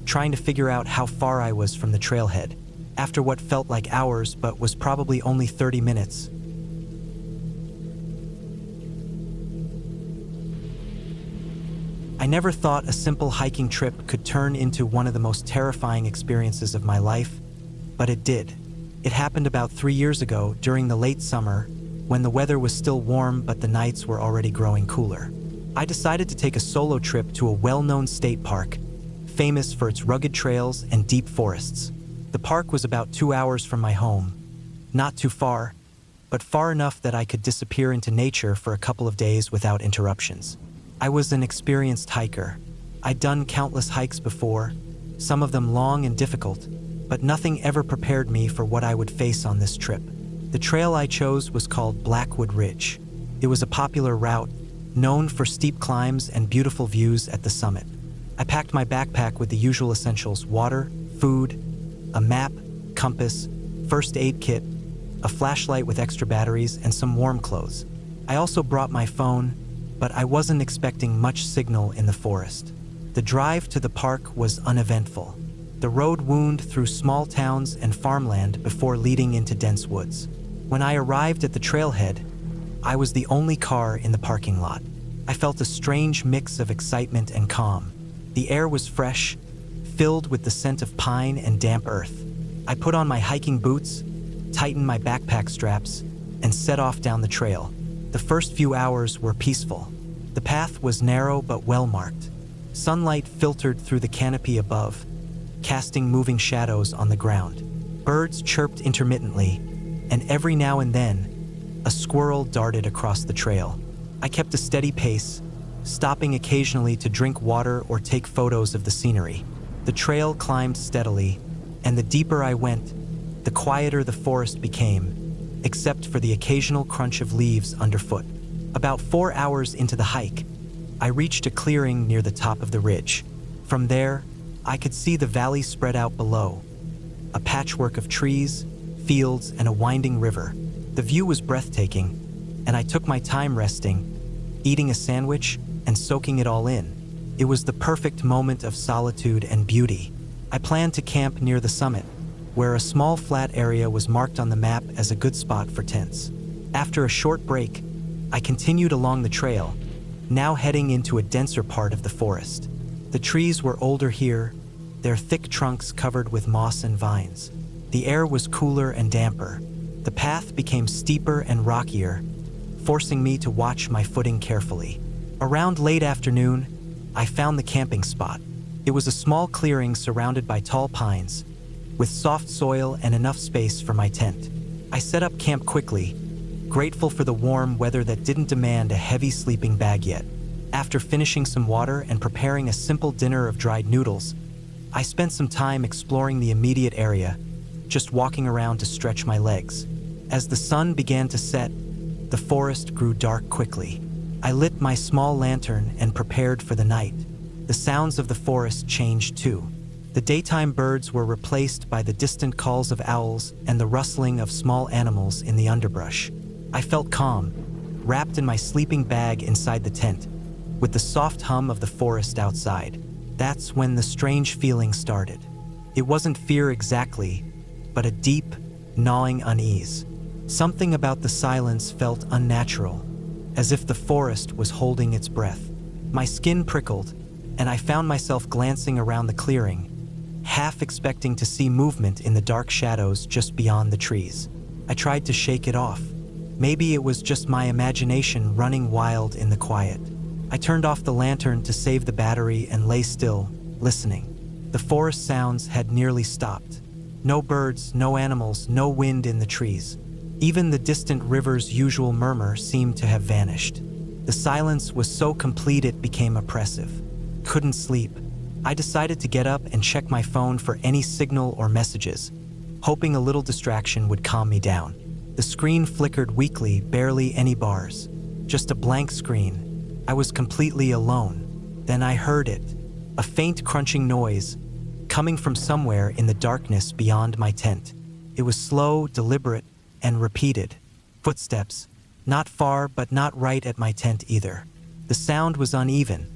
trying to figure out how far I was from the trailhead. After what felt like hours but was probably only 30 minutes, I never thought a simple hiking trip could turn into one of the most terrifying experiences of my life, but it did. It happened about 3 years ago during the late summer, when the weather was still warm but the nights were already growing cooler. I decided to take a solo trip to a well-known state park, famous for its rugged trails and deep forests. The park was about 2 hours from my home, not too far, but far enough that I could disappear into nature for a couple of days without interruptions. I was an experienced hiker. I'd done countless hikes before, some of them long and difficult, but nothing ever prepared me for what I would face on this trip. The trail I chose was called Blackwood Ridge. It was a popular route, known for steep climbs and beautiful views at the summit. I packed my backpack with the usual essentials: water, food, a map, compass, first aid kit, a flashlight with extra batteries, and some warm clothes. I also brought my phone, but I wasn't expecting much signal in the forest. The drive to the park was uneventful. The road wound through small towns and farmland before leading into dense woods. When I arrived at the trailhead, I was the only car in the parking lot. I felt a strange mix of excitement and calm. The air was fresh, filled with the scent of pine and damp earth. I put on my hiking boots, tightened my backpack straps, and set off down the trail. The first few hours were peaceful. The path was narrow but well-marked. Sunlight filtered through the canopy above, casting moving shadows on the ground. Birds chirped intermittently, and every now and then, a squirrel darted across the trail. I kept a steady pace, stopping occasionally to drink water or take photos of the scenery. The trail climbed steadily, and the deeper I went, the quieter the forest became, except for the occasional crunch of leaves underfoot. About 4 hours into the hike, I reached a clearing near the top of the ridge. From there, I could see the valley spread out below, a patchwork of trees, fields, and a winding river. The view was breathtaking, and I took my time resting, eating a sandwich, and soaking it all in. It was the perfect moment of solitude and beauty. I planned to camp near the summit, where a small flat area was marked on the map as a good spot for tents. After a short break, I continued along the trail, now heading into a denser part of the forest. The trees were older here, their thick trunks covered with moss and vines. The air was cooler and damper. The path became steeper and rockier, forcing me to watch my footing carefully. Around late afternoon, I found the camping spot. It was a small clearing surrounded by tall pines, with soft soil and enough space for my tent. I set up camp quickly, grateful for the warm weather that didn't demand a heavy sleeping bag yet. After finishing some water and preparing a simple dinner of dried noodles, I spent some time exploring the immediate area, just walking around to stretch my legs. As the sun began to set, the forest grew dark quickly. I lit my small lantern and prepared for the night. The sounds of the forest changed too. The daytime birds were replaced by the distant calls of owls and the rustling of small animals in the underbrush. I felt calm, wrapped in my sleeping bag inside the tent, with the soft hum of the forest outside. That's when the strange feeling started. It wasn't fear exactly, but a deep, gnawing unease. Something about the silence felt unnatural, as if the forest was holding its breath. My skin prickled, and I found myself glancing around the clearing, half expecting to see movement in the dark shadows just beyond the trees. I tried to shake it off. Maybe it was just my imagination running wild in the quiet. I turned off the lantern to save the battery and lay still, listening. The forest sounds had nearly stopped. No birds, no animals, no wind in the trees. Even the distant river's usual murmur seemed to have vanished. The silence was so complete it became oppressive. Couldn't sleep. I decided to get up and check my phone for any signal or messages, hoping a little distraction would calm me down. The screen flickered weakly, barely any bars. Just a blank screen. I was completely alone. Then I heard it, a faint crunching noise, coming from somewhere in the darkness beyond my tent. It was slow, deliberate, and repeated. Footsteps, not far but not right at my tent either. The sound was uneven,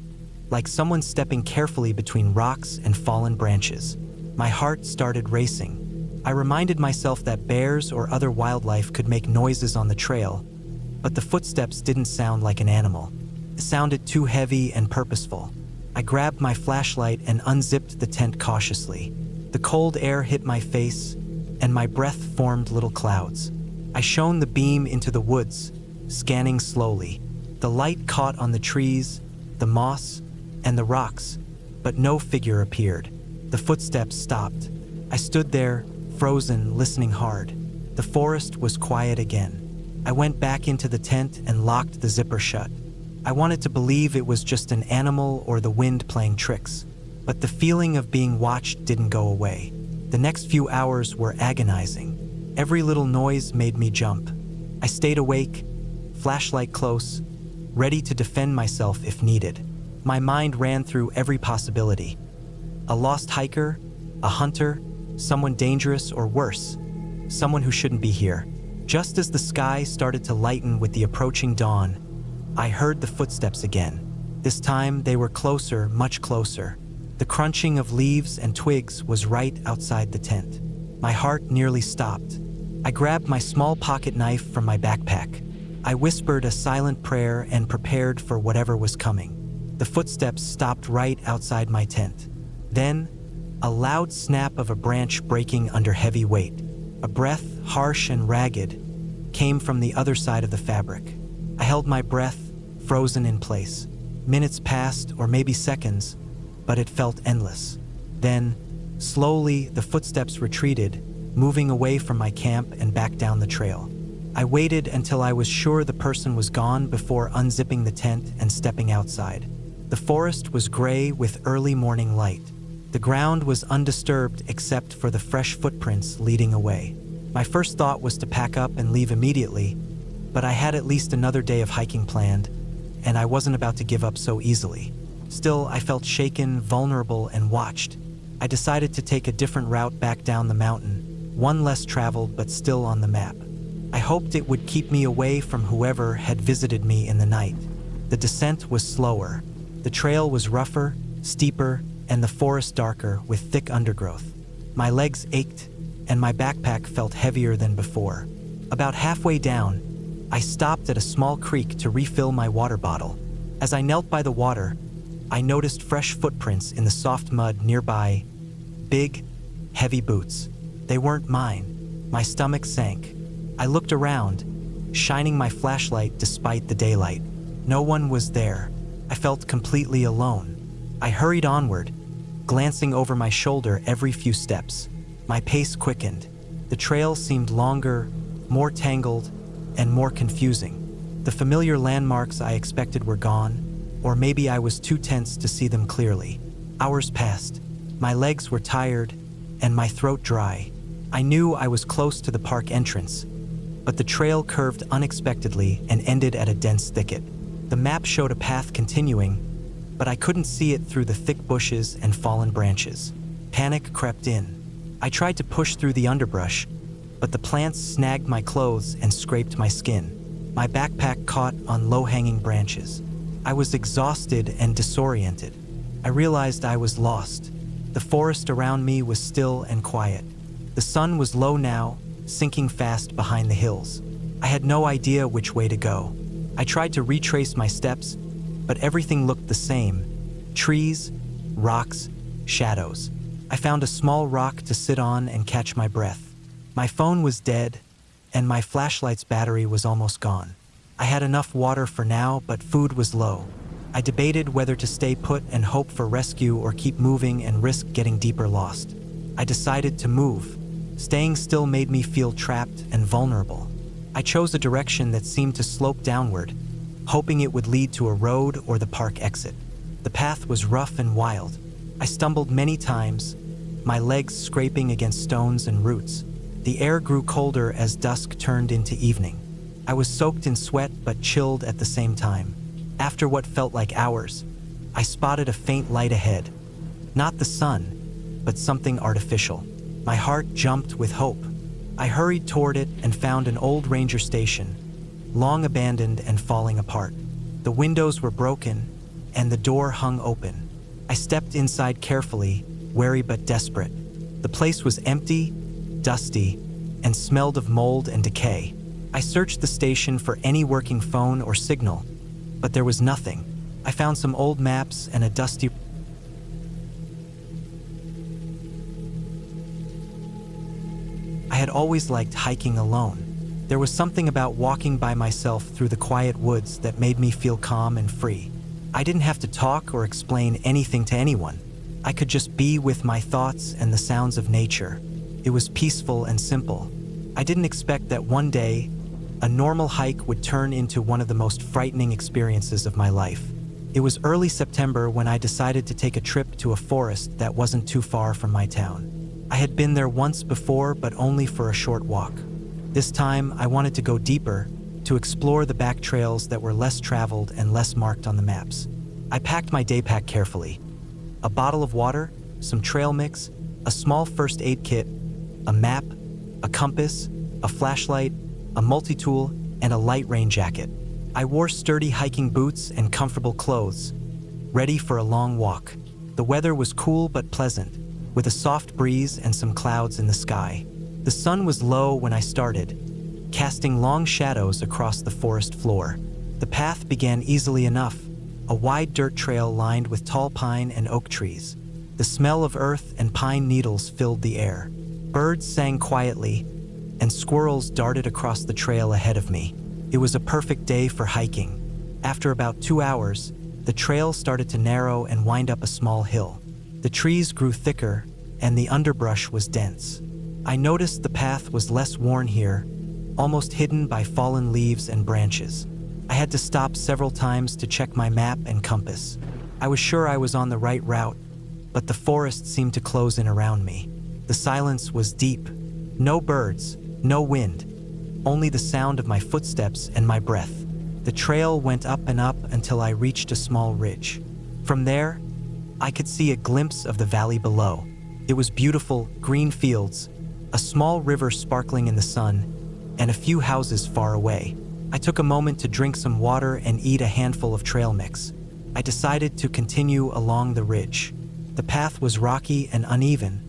like someone stepping carefully between rocks and fallen branches. My heart started racing. I reminded myself that bears or other wildlife could make noises on the trail, but the footsteps didn't sound like an animal. It sounded too heavy and purposeful. I grabbed my flashlight and unzipped the tent cautiously. The cold air hit my face, and my breath formed little clouds. I shone the beam into the woods, scanning slowly. The light caught on the trees, the moss, and the rocks, but no figure appeared. The footsteps stopped. I stood there, frozen, listening hard. The forest was quiet again. I went back into the tent and locked the zipper shut. I wanted to believe it was just an animal or the wind playing tricks, but the feeling of being watched didn't go away. The next few hours were agonizing. Every little noise made me jump. I stayed awake, flashlight close, ready to defend myself if needed. My mind ran through every possibility. A lost hiker, a hunter, someone dangerous or worse, someone who shouldn't be here. Just as the sky started to lighten with the approaching dawn, I heard the footsteps again. This time they were closer, much closer. The crunching of leaves and twigs was right outside the tent. My heart nearly stopped. I grabbed my small pocket knife from my backpack. I whispered a silent prayer and prepared for whatever was coming. The footsteps stopped right outside my tent. Then, a loud snap of a branch breaking under heavy weight. A breath, harsh and ragged, came from the other side of the fabric. I held my breath, frozen in place. Minutes passed, or maybe seconds, but it felt endless. Then, slowly, the footsteps retreated, moving away from my camp and back down the trail. I waited until I was sure the person was gone before unzipping the tent and stepping outside. The forest was gray with early morning light. The ground was undisturbed except for the fresh footprints leading away. My first thought was to pack up and leave immediately, but I had at least another day of hiking planned, and I wasn't about to give up so easily. Still, I felt shaken, vulnerable, and watched. I decided to take a different route back down the mountain, one less traveled but still on the map. I hoped it would keep me away from whoever had visited me in the night. The descent was slower. The trail was rougher, steeper, and the forest darker with thick undergrowth. My legs ached, and my backpack felt heavier than before. About halfway down, I stopped at a small creek to refill my water bottle. As I knelt by the water, I noticed fresh footprints in the soft mud nearby. Big, heavy boots. They weren't mine. My stomach sank. I looked around, shining my flashlight despite the daylight. No one was there. I felt completely alone. I hurried onward, glancing over my shoulder every few steps. My pace quickened. The trail seemed longer, more tangled, and more confusing. The familiar landmarks I expected were gone, or maybe I was too tense to see them clearly. Hours passed. My legs were tired, and my throat dry. I knew I was close to the park entrance, but the trail curved unexpectedly and ended at a dense thicket. The map showed a path continuing, but I couldn't see it through the thick bushes and fallen branches. Panic crept in. I tried to push through the underbrush, but the plants snagged my clothes and scraped my skin. My backpack caught on low-hanging branches. I was exhausted and disoriented. I realized I was lost. The forest around me was still and quiet. The sun was low now, sinking fast behind the hills. I had no idea which way to go. I tried to retrace my steps, but everything looked the same. Trees, rocks, shadows. I found a small rock to sit on and catch my breath. My phone was dead, and my flashlight's battery was almost gone. I had enough water for now, but food was low. I debated whether to stay put and hope for rescue or keep moving and risk getting deeper lost. I decided to move. Staying still made me feel trapped and vulnerable. I chose a direction that seemed to slope downward, hoping it would lead to a road or the park exit. The path was rough and wild. I stumbled many times, my legs scraping against stones and roots. The air grew colder as dusk turned into evening. I was soaked in sweat but chilled at the same time. After what felt like hours, I spotted a faint light ahead. Not the sun, but something artificial. My heart jumped with hope. I hurried toward it and found an old ranger station, long abandoned and falling apart. The windows were broken, and the door hung open. I stepped inside carefully, wary but desperate. The place was empty, dusty, and smelled of mold and decay. I searched the station for any working phone or signal, but there was nothing. I found some old maps and a dusty... I had always liked hiking alone. There was something about walking by myself through the quiet woods that made me feel calm and free. I didn't have to talk or explain anything to anyone. I could just be with my thoughts and the sounds of nature. It was peaceful and simple. I didn't expect that one day, a normal hike would turn into one of the most frightening experiences of my life. It was early September when I decided to take a trip to a forest that wasn't too far from my town. I had been there once before, but only for a short walk. This time, I wanted to go deeper, to explore the back trails that were less traveled and less marked on the maps. I packed my day pack carefully. A bottle of water, some trail mix, a small first aid kit, a map, a compass, a flashlight, a multi-tool, and a light rain jacket. I wore sturdy hiking boots and comfortable clothes, ready for a long walk. The weather was cool but pleasant, with a soft breeze and some clouds in the sky. The sun was low when I started, casting long shadows across the forest floor. The path began easily enough, a wide dirt trail lined with tall pine and oak trees. The smell of earth and pine needles filled the air. Birds sang quietly, and squirrels darted across the trail ahead of me. It was a perfect day for hiking. After about 2 hours, the trail started to narrow and wind up a small hill. The trees grew thicker, and the underbrush was dense. I noticed the path was less worn here, almost hidden by fallen leaves and branches. I had to stop several times to check my map and compass. I was sure I was on the right route, but the forest seemed to close in around me. The silence was deep. No birds, no wind, only the sound of my footsteps and my breath. The trail went up and up until I reached a small ridge. From there, I could see a glimpse of the valley below. It was beautiful, green fields, a small river sparkling in the sun, and a few houses far away. I took a moment to drink some water and eat a handful of trail mix. I decided to continue along the ridge. The path was rocky and uneven,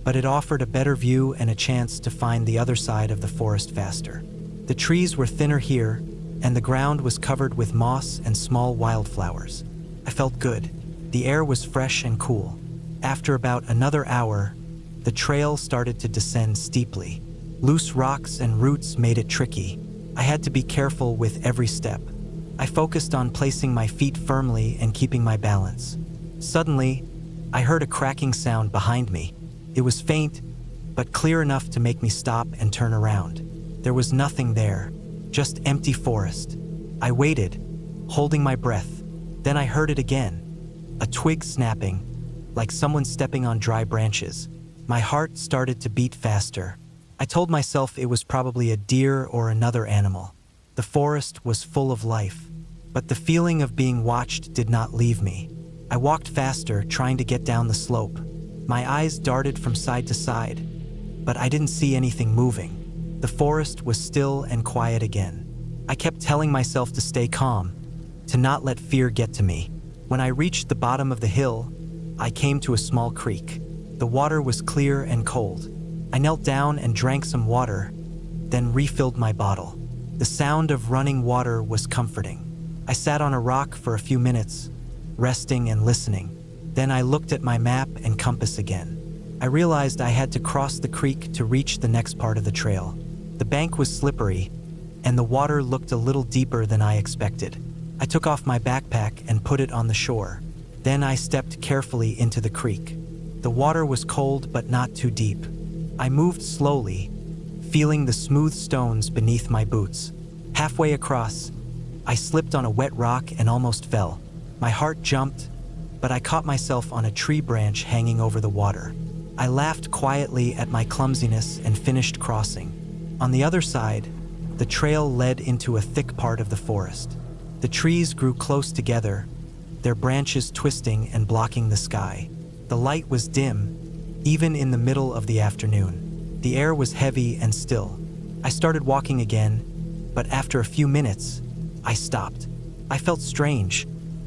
but it offered a better view and a chance to find the other side of the forest faster. The trees were thinner here, and the ground was covered with moss and small wildflowers. I felt good. The air was fresh and cool. After about another hour, the trail started to descend steeply. Loose rocks and roots made it tricky. I had to be careful with every step. I focused on placing my feet firmly and keeping my balance. Suddenly, I heard a cracking sound behind me. It was faint, but clear enough to make me stop and turn around. There was nothing there, just empty forest. I waited, holding my breath. Then I heard it again, a twig snapping, like someone stepping on dry branches. My heart started to beat faster. I told myself it was probably a deer or another animal. The forest was full of life, but the feeling of being watched did not leave me. I walked faster, trying to get down the slope. My eyes darted from side to side, but I didn't see anything moving. The forest was still and quiet again. I kept telling myself to stay calm, to not let fear get to me. When I reached the bottom of the hill, I came to a small creek. The water was clear and cold. I knelt down and drank some water, then refilled my bottle. The sound of running water was comforting. I sat on a rock for a few minutes, resting and listening. Then I looked at my map and compass again. I realized I had to cross the creek to reach the next part of the trail. The bank was slippery, and the water looked a little deeper than I expected. I took off my backpack and put it on the shore. Then I stepped carefully into the creek. The water was cold but not too deep. I moved slowly, feeling the smooth stones beneath my boots. Halfway across, I slipped on a wet rock and almost fell. My heart jumped, but I caught myself on a tree branch hanging over the water. I laughed quietly at my clumsiness and finished crossing. On the other side, the trail led into a thick part of the forest. The trees grew close together, their branches twisting and blocking the sky. The light was dim, even in the middle of the afternoon. The air was heavy and still. I started walking again, but after a few minutes, I stopped. I felt strange,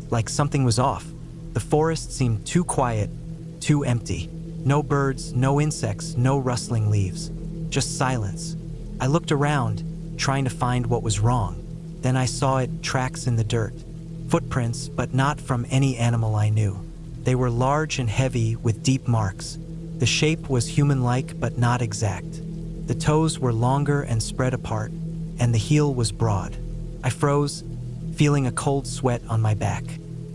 like something was off. The forest seemed too quiet, too empty. No birds, no insects, no rustling leaves. Just silence. I looked around, trying to find what was wrong. Then I saw it, tracks in the dirt. Footprints, but not from any animal I knew. They were large and heavy with deep marks. The shape was human-like but not exact. The toes were longer and spread apart, and the heel was broad. I froze, feeling a cold sweat on my back.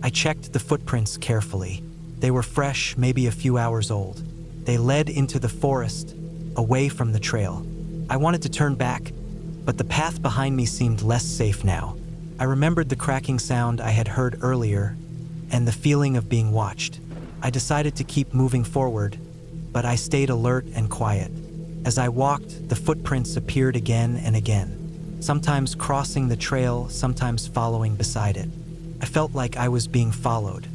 I checked the footprints carefully. They were fresh, maybe a few hours old. They led into the forest, away from the trail. I wanted to turn back, but the path behind me seemed less safe now. I remembered the cracking sound I had heard earlier and the feeling of being watched. I decided to keep moving forward, but I stayed alert and quiet. As I walked, the footprints appeared again and again, sometimes crossing the trail, sometimes following beside it. I felt like I was being followed.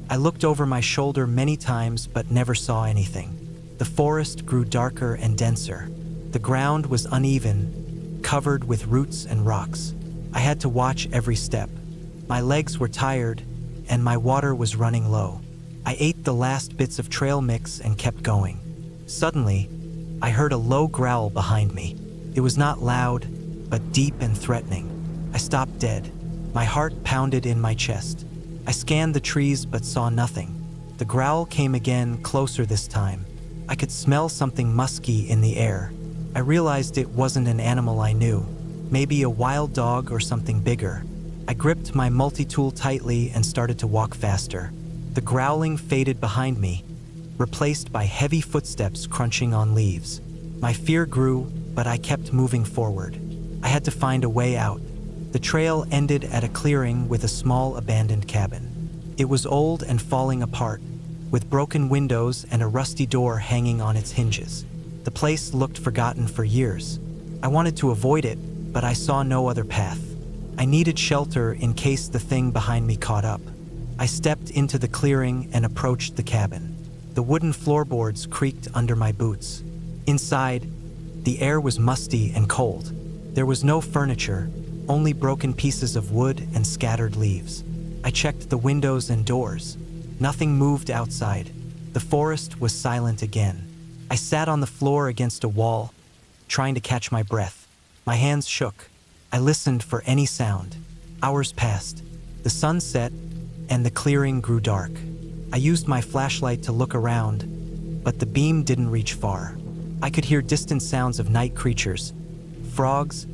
I looked over my shoulder many times but never saw anything. The forest grew darker and denser. The ground was uneven, covered with roots and rocks. I had to watch every step. My legs were tired, and my water was running low. I ate the last bits of trail mix and kept going. Suddenly, I heard a low growl behind me. It was not loud, but deep and threatening. I stopped dead. My heart pounded in my chest. I scanned the trees but saw nothing. The growl came again, closer this time. I could smell something musky in the air. I realized it wasn't an animal I knew, maybe a wild dog or something bigger. I gripped my multi-tool tightly and started to walk faster. The growling faded behind me, replaced by heavy footsteps crunching on leaves. My fear grew, but I kept moving forward. I had to find a way out. The trail ended at a clearing with a small abandoned cabin. It was old and falling apart, with broken windows and a rusty door hanging on its hinges. The place looked forgotten for years. I wanted to avoid it, but I saw no other path. I needed shelter in case the thing behind me caught up. I stepped into the clearing and approached the cabin. The wooden floorboards creaked under my boots. Inside, the air was musty and cold. There was no furniture, only broken pieces of wood and scattered leaves. I checked the windows and doors. Nothing moved outside. The forest was silent again. I sat on the floor against a wall, trying to catch my breath. My hands shook. I listened for any sound. Hours passed. The sun set, and the clearing grew dark. I used my flashlight to look around, but the beam didn't reach far. I could hear distant sounds of night creatures, frogs,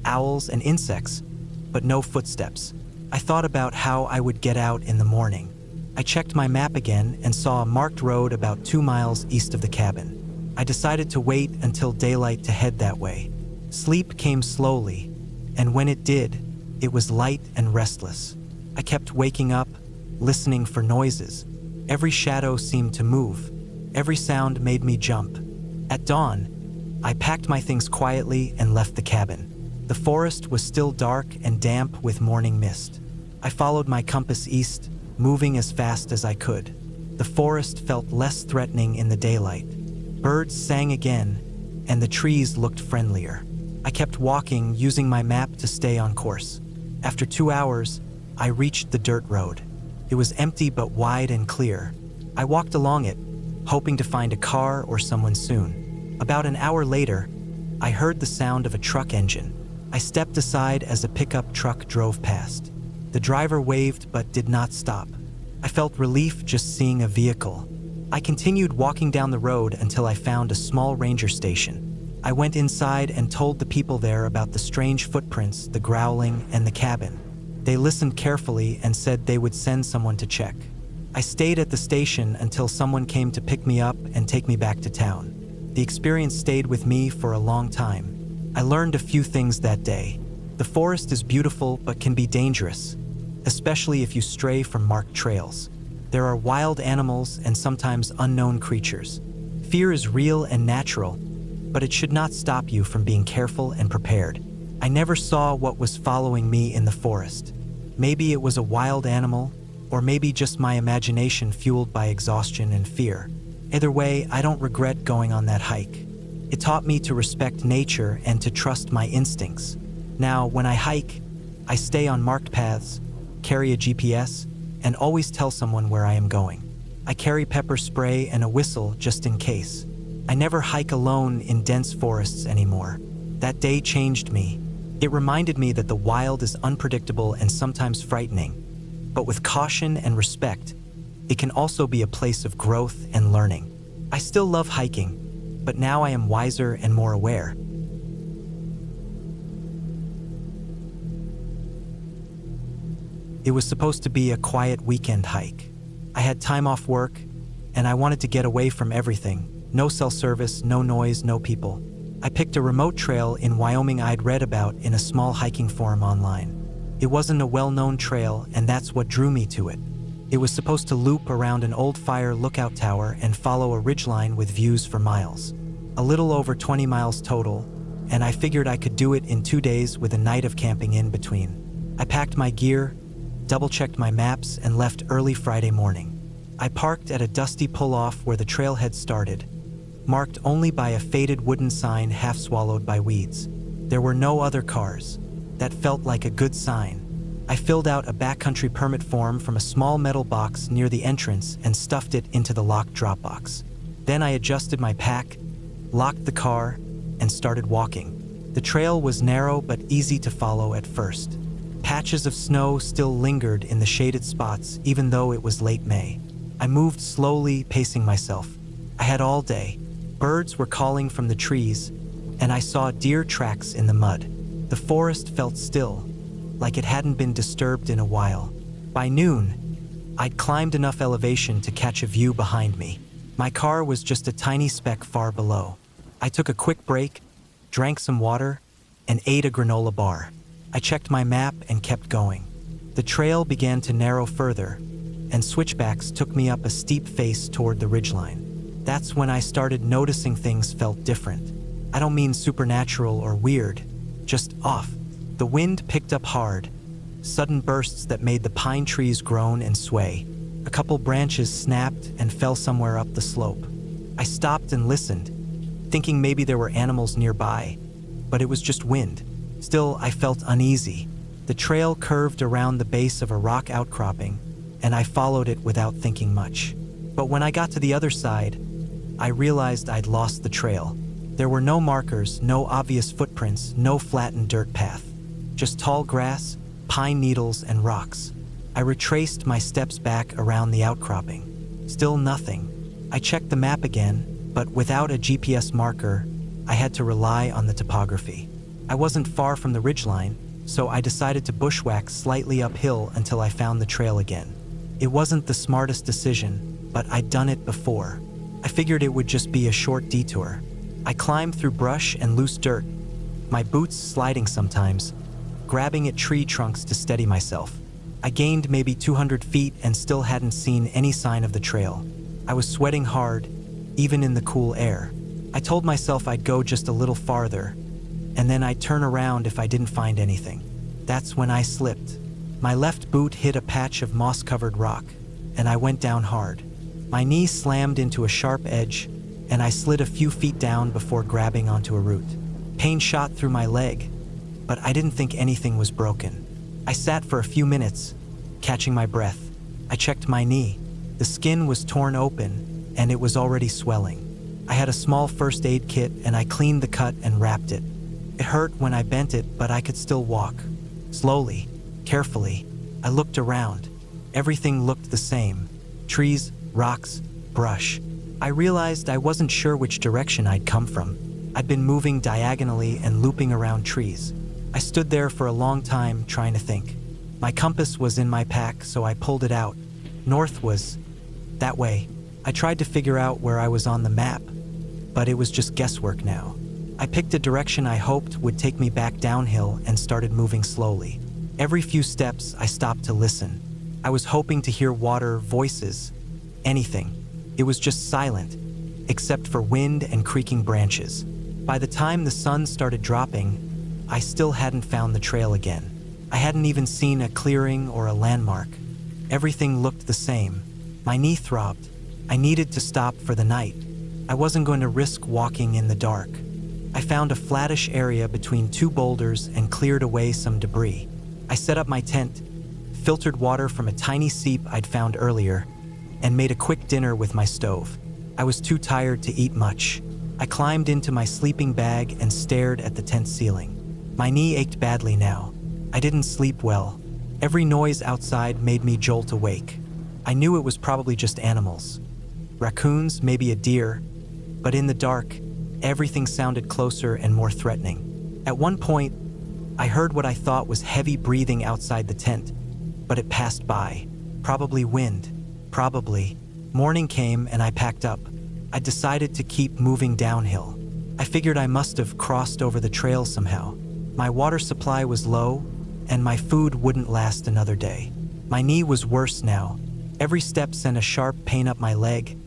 owls, and insects, but no footsteps. I thought about how I would get out in the morning. I checked my map again and saw a marked road about 2 miles east of the cabin. I decided to wait until daylight to head that way. Sleep came slowly, and when it did, it was light and restless. I kept waking up, listening for noises. Every shadow seemed to move. Every sound made me jump. At dawn, I packed my things quietly and left the cabin. The forest was still dark and damp with morning mist. I followed my compass east, moving as fast as I could. The forest felt less threatening in the daylight. Birds sang again, and the trees looked friendlier. I kept walking, using my map to stay on course. After 2 hours, I reached the dirt road. It was empty but wide and clear. I walked along it, hoping to find a car or someone soon. About an hour later, I heard the sound of a truck engine. I stepped aside as a pickup truck drove past. The driver waved but did not stop. I felt relief just seeing a vehicle. I continued walking down the road until I found a small ranger station. I went inside and told the people there about the strange footprints, the growling, and the cabin. They listened carefully and said they would send someone to check. I stayed at the station until someone came to pick me up and take me back to town. The experience stayed with me for a long time. I learned a few things that day. The forest is beautiful but can be dangerous, especially if you stray from marked trails. There are wild animals and sometimes unknown creatures. Fear is real and natural, but it should not stop you from being careful and prepared. I never saw what was following me in the forest. Maybe it was a wild animal, or maybe just my imagination fueled by exhaustion and fear. Either way, I don't regret going on that hike. It taught me to respect nature and to trust my instincts. Now, when I hike, I stay on marked paths, carry a GPS, and always tell someone where I am going. I carry pepper spray and a whistle just in case. I never hike alone in dense forests anymore. That day changed me. It reminded me that the wild is unpredictable and sometimes frightening, but with caution and respect, it can also be a place of growth and learning. I still love hiking, but now I am wiser and more aware. It was supposed to be a quiet weekend hike. I had time off work, and I wanted to get away from everything. No cell service, no noise, no people. I picked a remote trail in Wyoming I'd read about in a small hiking forum online. It wasn't a well-known trail, and that's what drew me to it. It was supposed to loop around an old fire lookout tower and follow a ridgeline with views for miles. A little over 20 miles total, and I figured I could do it in 2 days with a night of camping in between. I packed my gear, double-checked my maps, and left early Friday morning. I parked at a dusty pull-off where the trailhead started, marked only by a faded wooden sign half swallowed by weeds. There were no other cars. That felt like a good sign. I filled out a backcountry permit form from a small metal box near the entrance and stuffed it into the locked drop box. Then I adjusted my pack, locked the car, and started walking. The trail was narrow but easy to follow at first. Patches of snow still lingered in the shaded spots even though it was late May. I moved slowly, pacing myself. I had all day. Birds were calling from the trees, and I saw deer tracks in the mud. The forest felt still, like it hadn't been disturbed in a while. By noon, I'd climbed enough elevation to catch a view behind me. My car was just a tiny speck far below. I took a quick break, drank some water, and ate a granola bar. I checked my map and kept going. The trail began to narrow further, and switchbacks took me up a steep face toward the ridgeline. That's when I started noticing things felt different. I don't mean supernatural or weird, just off. The wind picked up hard, sudden bursts that made the pine trees groan and sway. A couple branches snapped and fell somewhere up the slope. I stopped and listened, thinking maybe there were animals nearby, but it was just wind. Still, I felt uneasy. The trail curved around the base of a rock outcropping, and I followed it without thinking much. But when I got to the other side, I realized I'd lost the trail. There were no markers, no obvious footprints, no flattened dirt path. just tall grass, pine needles, and rocks. I retraced my steps back around the outcropping. Still nothing. I checked the map again, but without a GPS marker, I had to rely on the topography. I wasn't far from the ridgeline, so I decided to bushwhack slightly uphill until I found the trail again. It wasn't the smartest decision, but I'd done it before. I figured it would just be a short detour. I climbed through brush and loose dirt, my boots sliding sometimes, grabbing at tree trunks to steady myself. I gained maybe 200 feet and still hadn't seen any sign of the trail. I was sweating hard, even in the cool air. I told myself I'd go just a little farther, and then I'd turn around if I didn't find anything. That's when I slipped. My left boot hit a patch of moss-covered rock, and I went down hard. My knee slammed into a sharp edge, and I slid a few feet down before grabbing onto a root. Pain shot through my leg, but I didn't think anything was broken. I sat for a few minutes, catching my breath. I checked my knee. The skin was torn open, and it was already swelling. I had a small first aid kit, and I cleaned the cut and wrapped it. It hurt when I bent it, but I could still walk. Slowly, carefully, I looked around. Everything looked the same. Trees, rocks, brush. I realized I wasn't sure which direction I'd come from. I'd been moving diagonally and looping around trees. I stood there for a long time trying to think. My compass was in my pack, so I pulled it out. North was that way. I tried to figure out where I was on the map, but it was just guesswork now. I picked a direction I hoped would take me back downhill and started moving slowly. Every few steps, I stopped to listen. I was hoping to hear water, voices, anything. It was just silent, except for wind and creaking branches. By the time the sun started dropping, I still hadn't found the trail again. I hadn't even seen a clearing or a landmark. Everything looked the same. My knee throbbed. I needed to stop for the night. I wasn't going to risk walking in the dark. I found a flattish area between two boulders and cleared away some debris. I set up my tent, filtered water from a tiny seep I'd found earlier, and made a quick dinner with my stove. I was too tired to eat much. I climbed into my sleeping bag and stared at the tent ceiling. My knee ached badly now. I didn't sleep well. Every noise outside made me jolt awake. I knew it was probably just animals. Raccoons, maybe a deer, but in the dark, everything sounded closer and more threatening. At one point, I heard what I thought was heavy breathing outside the tent, but it passed by. Probably wind. Probably. Morning came and I packed up. I decided to keep moving downhill. I figured I must have crossed over the trail somehow. My water supply was low, and my food wouldn't last another day. My knee was worse now. Every step sent a sharp pain up my leg,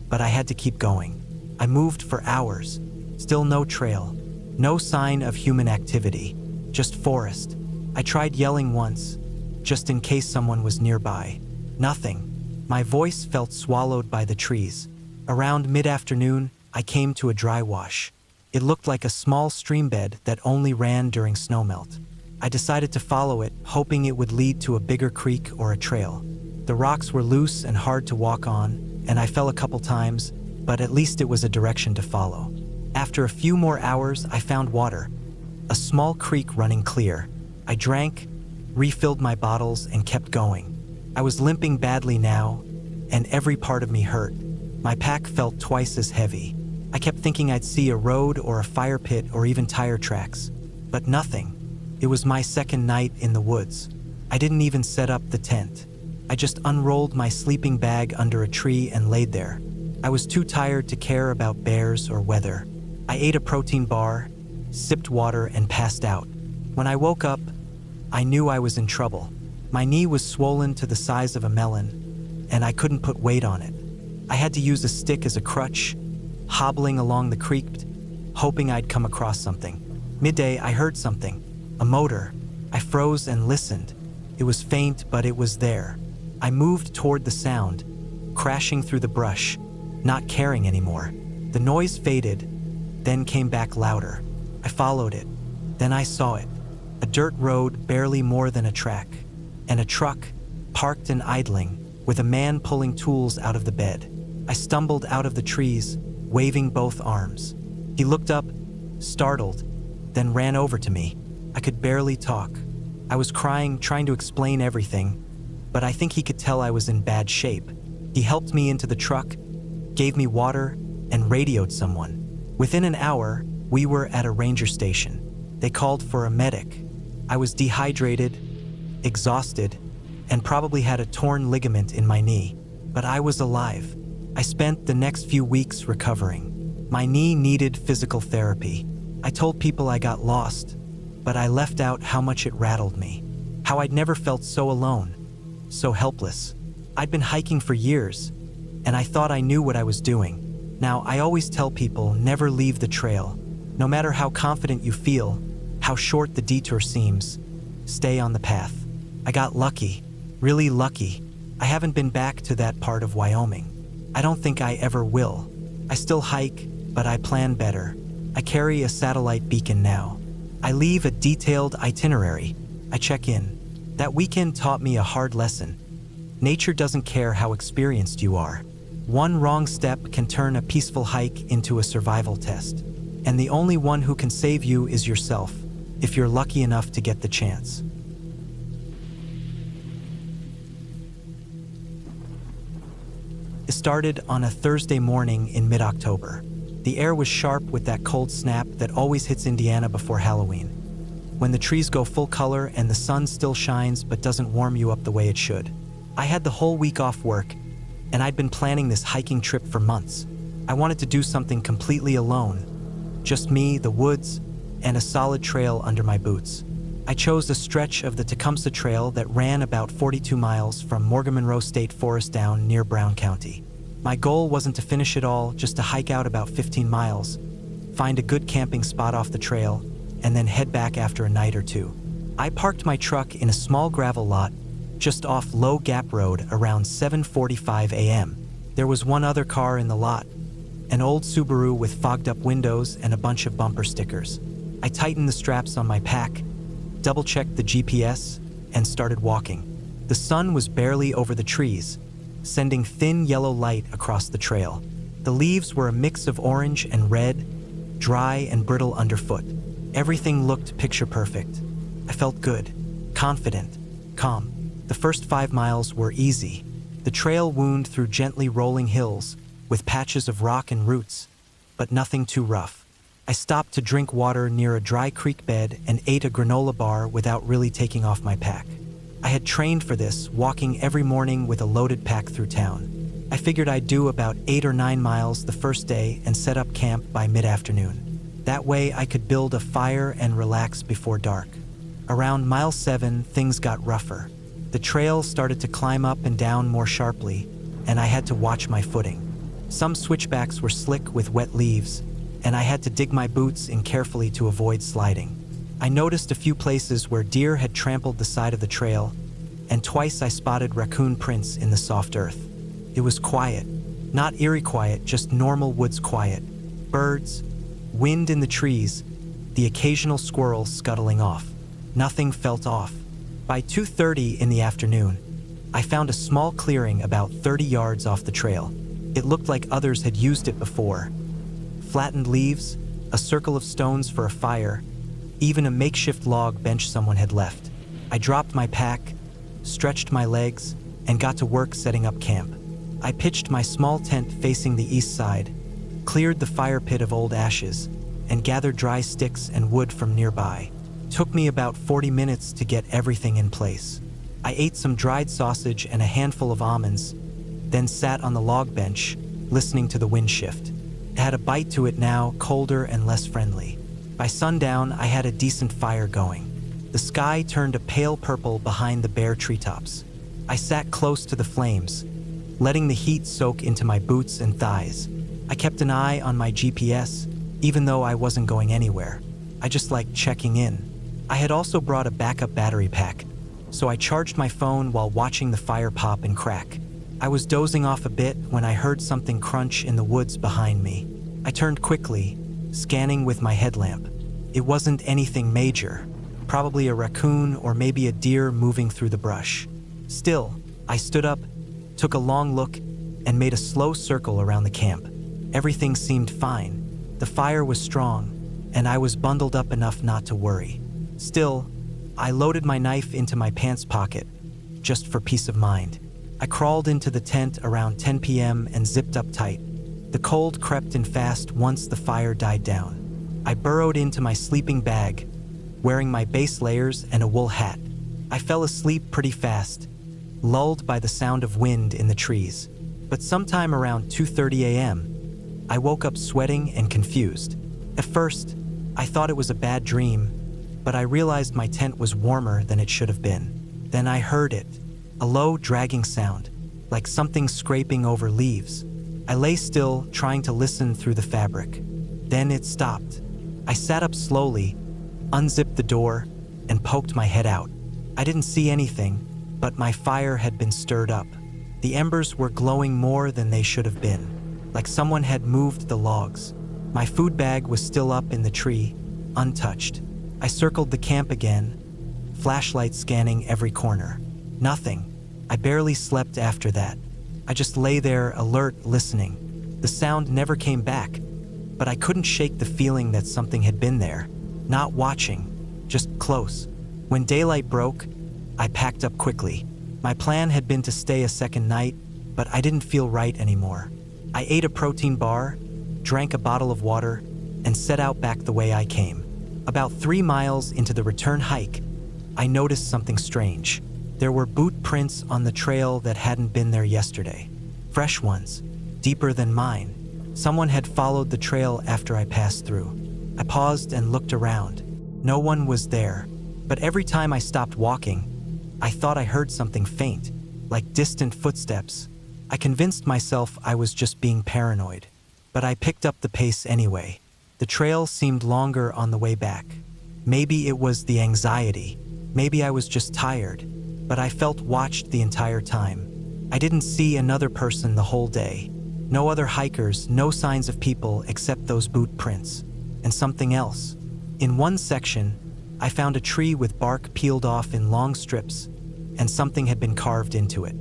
but I had to keep going. I moved for hours. Still no trail. No sign of human activity. Just forest. I tried yelling once, just in case someone was nearby. Nothing. My voice felt swallowed by the trees. Around mid-afternoon, I came to a dry wash. It looked like a small stream bed that only ran during snowmelt. I decided to follow it, hoping it would lead to a bigger creek or a trail. The rocks were loose and hard to walk on, and I fell a couple times, but at least it was a direction to follow. After a few more hours, I found water. A small creek running clear. I drank, refilled my bottles, and kept going. I was limping badly now, and every part of me hurt. My pack felt twice as heavy. I kept thinking I'd see a road or a fire pit or even tire tracks, but nothing. It was my second night in the woods. I didn't even set up the tent. I just unrolled my sleeping bag under a tree and laid there. I was too tired to care about bears or weather. I ate a protein bar, sipped water, and passed out. When I woke up, I knew I was in trouble. My knee was swollen to the size of a melon, and I couldn't put weight on it. I had to use a stick as a crutch, hobbling along the creek, hoping I'd come across something. Midday, I heard something. A motor. I froze and listened. It was faint, but it was there. I moved toward the sound, crashing through the brush, not caring anymore. The noise faded, then came back louder. I followed it. Then I saw it. A dirt road barely more than a track, and a truck, parked and idling, with a man pulling tools out of the bed. I stumbled out of the trees, waving both arms. He looked up, startled, then ran over to me. I could barely talk. I was crying, trying to explain everything, but I think he could tell I was in bad shape. He helped me into the truck, gave me water, and radioed someone. Within an hour, we were at a ranger station. They called for a medic. I was dehydrated, exhausted, and probably had a torn ligament in my knee, but I was alive. I spent the next few weeks recovering. My knee needed physical therapy. I told people I got lost, but I left out how much it rattled me, how I'd never felt so alone, so helpless. I'd been hiking for years, and I thought I knew what I was doing. Now, I always tell people never leave the trail. No matter how confident you feel, how short the detour seems, stay on the path. I got lucky, really lucky. I haven't been back to that part of Wyoming. I don't think I ever will. I still hike, but I plan better. I carry a satellite beacon now. I leave a detailed itinerary. I check in. That weekend taught me a hard lesson. Nature doesn't care how experienced you are. One wrong step can turn a peaceful hike into a survival test. And the only one who can save you is yourself, if you're lucky enough to get the chance. It started on a Thursday morning in mid-October. The air was sharp with that cold snap that always hits Indiana before Halloween, when the trees go full color and the sun still shines but doesn't warm you up the way it should. I had the whole week off work, and I'd been planning this hiking trip for months. I wanted to do something completely alone, just me, the woods, and a solid trail under my boots. I chose a stretch of the Tecumseh Trail that ran about 42 miles from Morgan Monroe State Forest down near Brown County. My goal wasn't to finish it all, just to hike out about 15 miles, find a good camping spot off the trail, and then head back after a night or two. I parked my truck in a small gravel lot just off Low Gap Road around 7:45 a.m. There was one other car in the lot, an old Subaru with fogged-up windows and a bunch of bumper stickers. I tightened the straps on my pack, double-checked the GPS, and started walking. The sun was barely over the trees, sending thin yellow light across the trail. The leaves were a mix of orange and red, dry and brittle underfoot. Everything looked picture-perfect. I felt good, confident, calm. The first 5 miles were easy. The trail wound through gently rolling hills, with patches of rock and roots, but nothing too rough. I stopped to drink water near a dry creek bed and ate a granola bar without really taking off my pack. I had trained for this, walking every morning with a loaded pack through town. I figured I'd do about 8 or 9 miles the first day and set up camp by mid-afternoon. That way I could build a fire and relax before dark. Around mile 7, things got rougher. The trail started to climb up and down more sharply, and I had to watch my footing. Some switchbacks were slick with wet leaves, and I had to dig my boots in carefully to avoid sliding. I noticed a few places where deer had trampled the side of the trail, and twice I spotted raccoon prints in the soft earth. It was quiet, not eerie quiet, just normal woods quiet. Birds, wind in the trees, the occasional squirrel scuttling off. Nothing felt off. By 2:30 in the afternoon, I found a small clearing about 30 yards off the trail. It looked like others had used it before. Flattened leaves, a circle of stones for a fire, even a makeshift log bench someone had left. I dropped my pack, stretched my legs, and got to work setting up camp. I pitched my small tent facing the east side, cleared the fire pit of old ashes, and gathered dry sticks and wood from nearby. Took me about 40 minutes to get everything in place. I ate some dried sausage and a handful of almonds, then sat on the log bench, listening to the wind shift. It had a bite to it now, colder and less friendly. By sundown, I had a decent fire going. The sky turned a pale purple behind the bare treetops. I sat close to the flames, letting the heat soak into my boots and thighs. I kept an eye on my GPS, even though I wasn't going anywhere. I just liked checking in. I had also brought a backup battery pack, so I charged my phone while watching the fire pop and crack. I was dozing off a bit when I heard something crunch in the woods behind me. I turned quickly, scanning with my headlamp. It wasn't anything major, probably a raccoon or maybe a deer moving through the brush. Still, I stood up, took a long look, and made a slow circle around the camp. Everything seemed fine. The fire was strong, and I was bundled up enough not to worry. Still, I loaded my knife into my pants pocket, just for peace of mind. I crawled into the tent around 10 p.m. and zipped up tight. The cold crept in fast once the fire died down. I burrowed into my sleeping bag, wearing my base layers and a wool hat. I fell asleep pretty fast, lulled by the sound of wind in the trees. But sometime around 2:30 a.m., I woke up sweating and confused. At first, I thought it was a bad dream, but I realized my tent was warmer than it should have been. Then I heard it, a low, dragging sound, like something scraping over leaves. I lay still, trying to listen through the fabric. Then it stopped. I sat up slowly, unzipped the door, and poked my head out. I didn't see anything, but my fire had been stirred up. The embers were glowing more than they should have been, like someone had moved the logs. My food bag was still up in the tree, untouched. I circled the camp again, flashlight scanning every corner. Nothing. I barely slept after that. I just lay there, alert, listening. The sound never came back, but I couldn't shake the feeling that something had been there. Not watching, just close. When daylight broke, I packed up quickly. My plan had been to stay a second night, but I didn't feel right anymore. I ate a protein bar, drank a bottle of water, and set out back the way I came. About 3 miles into the return hike, I noticed something strange. There were boot prints on the trail that hadn't been there yesterday. Fresh ones, deeper than mine. Someone had followed the trail after I passed through. I paused and looked around. No one was there, but every time I stopped walking, I thought I heard something faint, like distant footsteps. I convinced myself I was just being paranoid, but I picked up the pace anyway. The trail seemed longer on the way back. Maybe it was the anxiety. Maybe I was just tired, but I felt watched the entire time. I didn't see another person the whole day. No other hikers, no signs of people except those boot prints. And something else. In one section, I found a tree with bark peeled off in long strips, and something had been carved into it.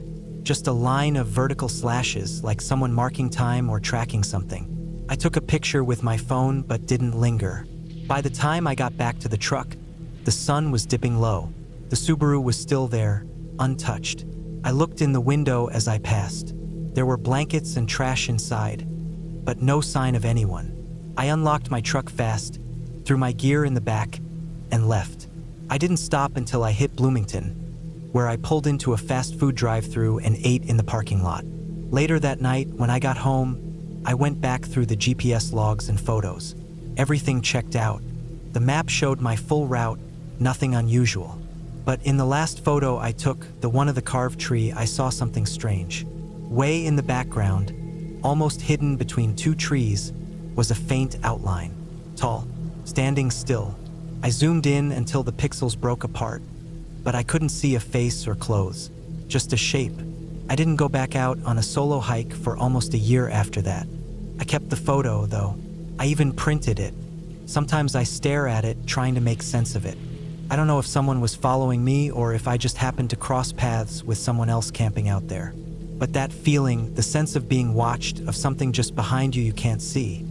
Just a line of vertical slashes, like someone marking time or tracking something. I took a picture with my phone, but didn't linger. By the time I got back to the truck, the sun was dipping low. The Subaru was still there, untouched. I looked in the window as I passed. There were blankets and trash inside, but no sign of anyone. I unlocked my truck fast, threw my gear in the back, and left. I didn't stop until I hit Bloomington, where I pulled into a fast food drive-thru and ate in the parking lot. Later that night, when I got home, I went back through the GPS logs and photos. Everything checked out. The map showed my full route, nothing unusual. But in the last photo I took, the one of the carved tree, I saw something strange. Way in the background, almost hidden between 2 trees, was a faint outline. Tall, standing still. I zoomed in until the pixels broke apart, but I couldn't see a face or clothes, just a shape. I didn't go back out on a solo hike for almost a year after that. I kept the photo, though. I even printed it. Sometimes I stare at it, trying to make sense of it. I don't know if someone was following me or if I just happened to cross paths with someone else camping out there. But that feeling, the sense of being watched, of something just behind you can't see,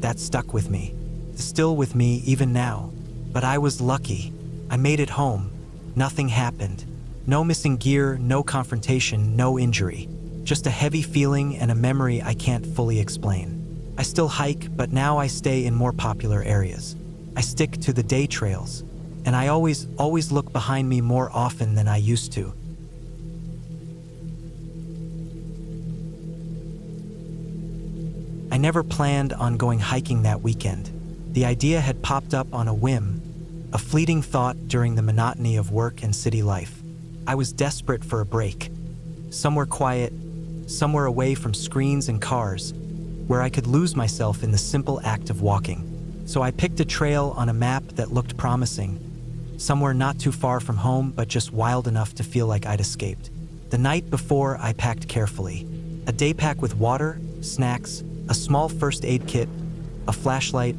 that stuck with me. It's still with me even now. But I was lucky. I made it home. Nothing happened. No missing gear, no confrontation, no injury. Just a heavy feeling and a memory I can't fully explain. I still hike, but now I stay in more popular areas. I stick to the day trails, and I always look behind me more often than I used to. I never planned on going hiking that weekend. The idea had popped up on a whim, a fleeting thought during the monotony of work and city life. I was desperate for a break. Somewhere quiet, somewhere away from screens and cars, where I could lose myself in the simple act of walking. So I picked a trail on a map that looked promising, somewhere not too far from home, but just wild enough to feel like I'd escaped. The night before, I packed carefully. A day pack with water, snacks, a small first aid kit, a flashlight,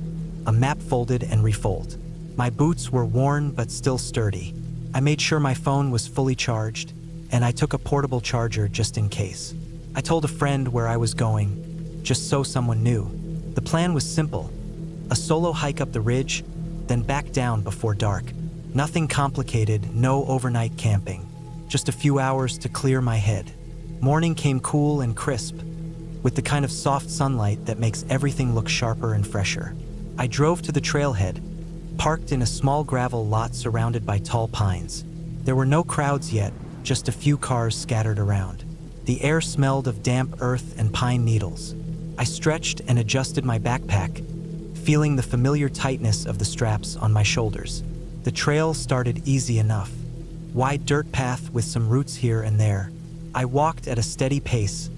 a map folded and refolded. My boots were worn but still sturdy. I made sure my phone was fully charged, and I took a portable charger just in case. I told a friend where I was going, just so someone knew. The plan was simple: a solo hike up the ridge, then back down before dark. Nothing complicated, no overnight camping. Just a few hours to clear my head. Morning came cool and crisp, with the kind of soft sunlight that makes everything look sharper and fresher. I drove to the trailhead, parked in a small gravel lot surrounded by tall pines. There were no crowds yet, just a few cars scattered around. The air smelled of damp earth and pine needles. I stretched and adjusted my backpack, feeling the familiar tightness of the straps on my shoulders. The trail started easy enough. Wide dirt path with some roots here and there. I walked at a steady pace,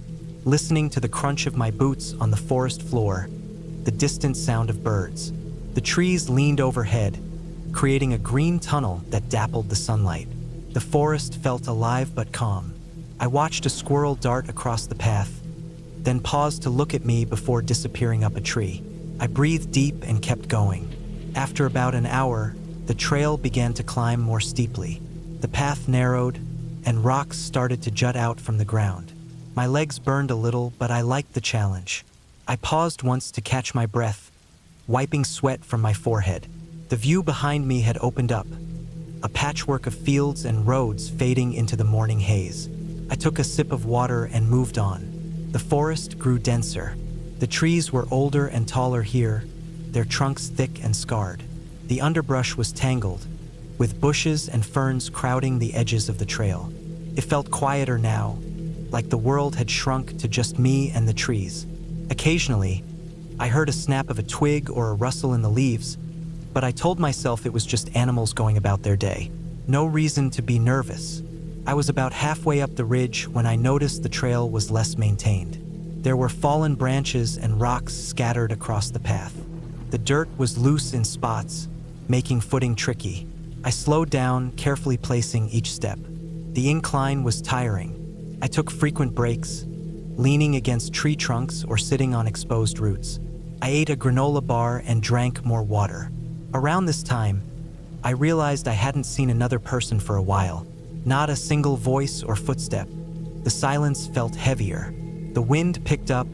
listening to the crunch of my boots on the forest floor, the distant sound of birds. The trees leaned overhead, creating a green tunnel that dappled the sunlight. The forest felt alive but calm. I watched a squirrel dart across the path, then paused to look at me before disappearing up a tree. I breathed deep and kept going. After about an hour, the trail began to climb more steeply. The path narrowed, and rocks started to jut out from the ground. My legs burned a little, but I liked the challenge. I paused once to catch my breath, wiping sweat from my forehead. The view behind me had opened up, a patchwork of fields and roads fading into the morning haze. I took a sip of water and moved on. The forest grew denser. The trees were older and taller here, their trunks thick and scarred. The underbrush was tangled, with bushes and ferns crowding the edges of the trail. It felt quieter now, like the world had shrunk to just me and the trees. Occasionally, I heard a snap of a twig or a rustle in the leaves, but I told myself it was just animals going about their day. No reason to be nervous. I was about halfway up the ridge when I noticed the trail was less maintained. There were fallen branches and rocks scattered across the path. The dirt was loose in spots, making footing tricky. I slowed down, carefully placing each step. The incline was tiring. I took frequent breaks, leaning against tree trunks or sitting on exposed roots. I ate a granola bar and drank more water. Around this time, I realized I hadn't seen another person for a while. Not a single voice or footstep. The silence felt heavier. The wind picked up,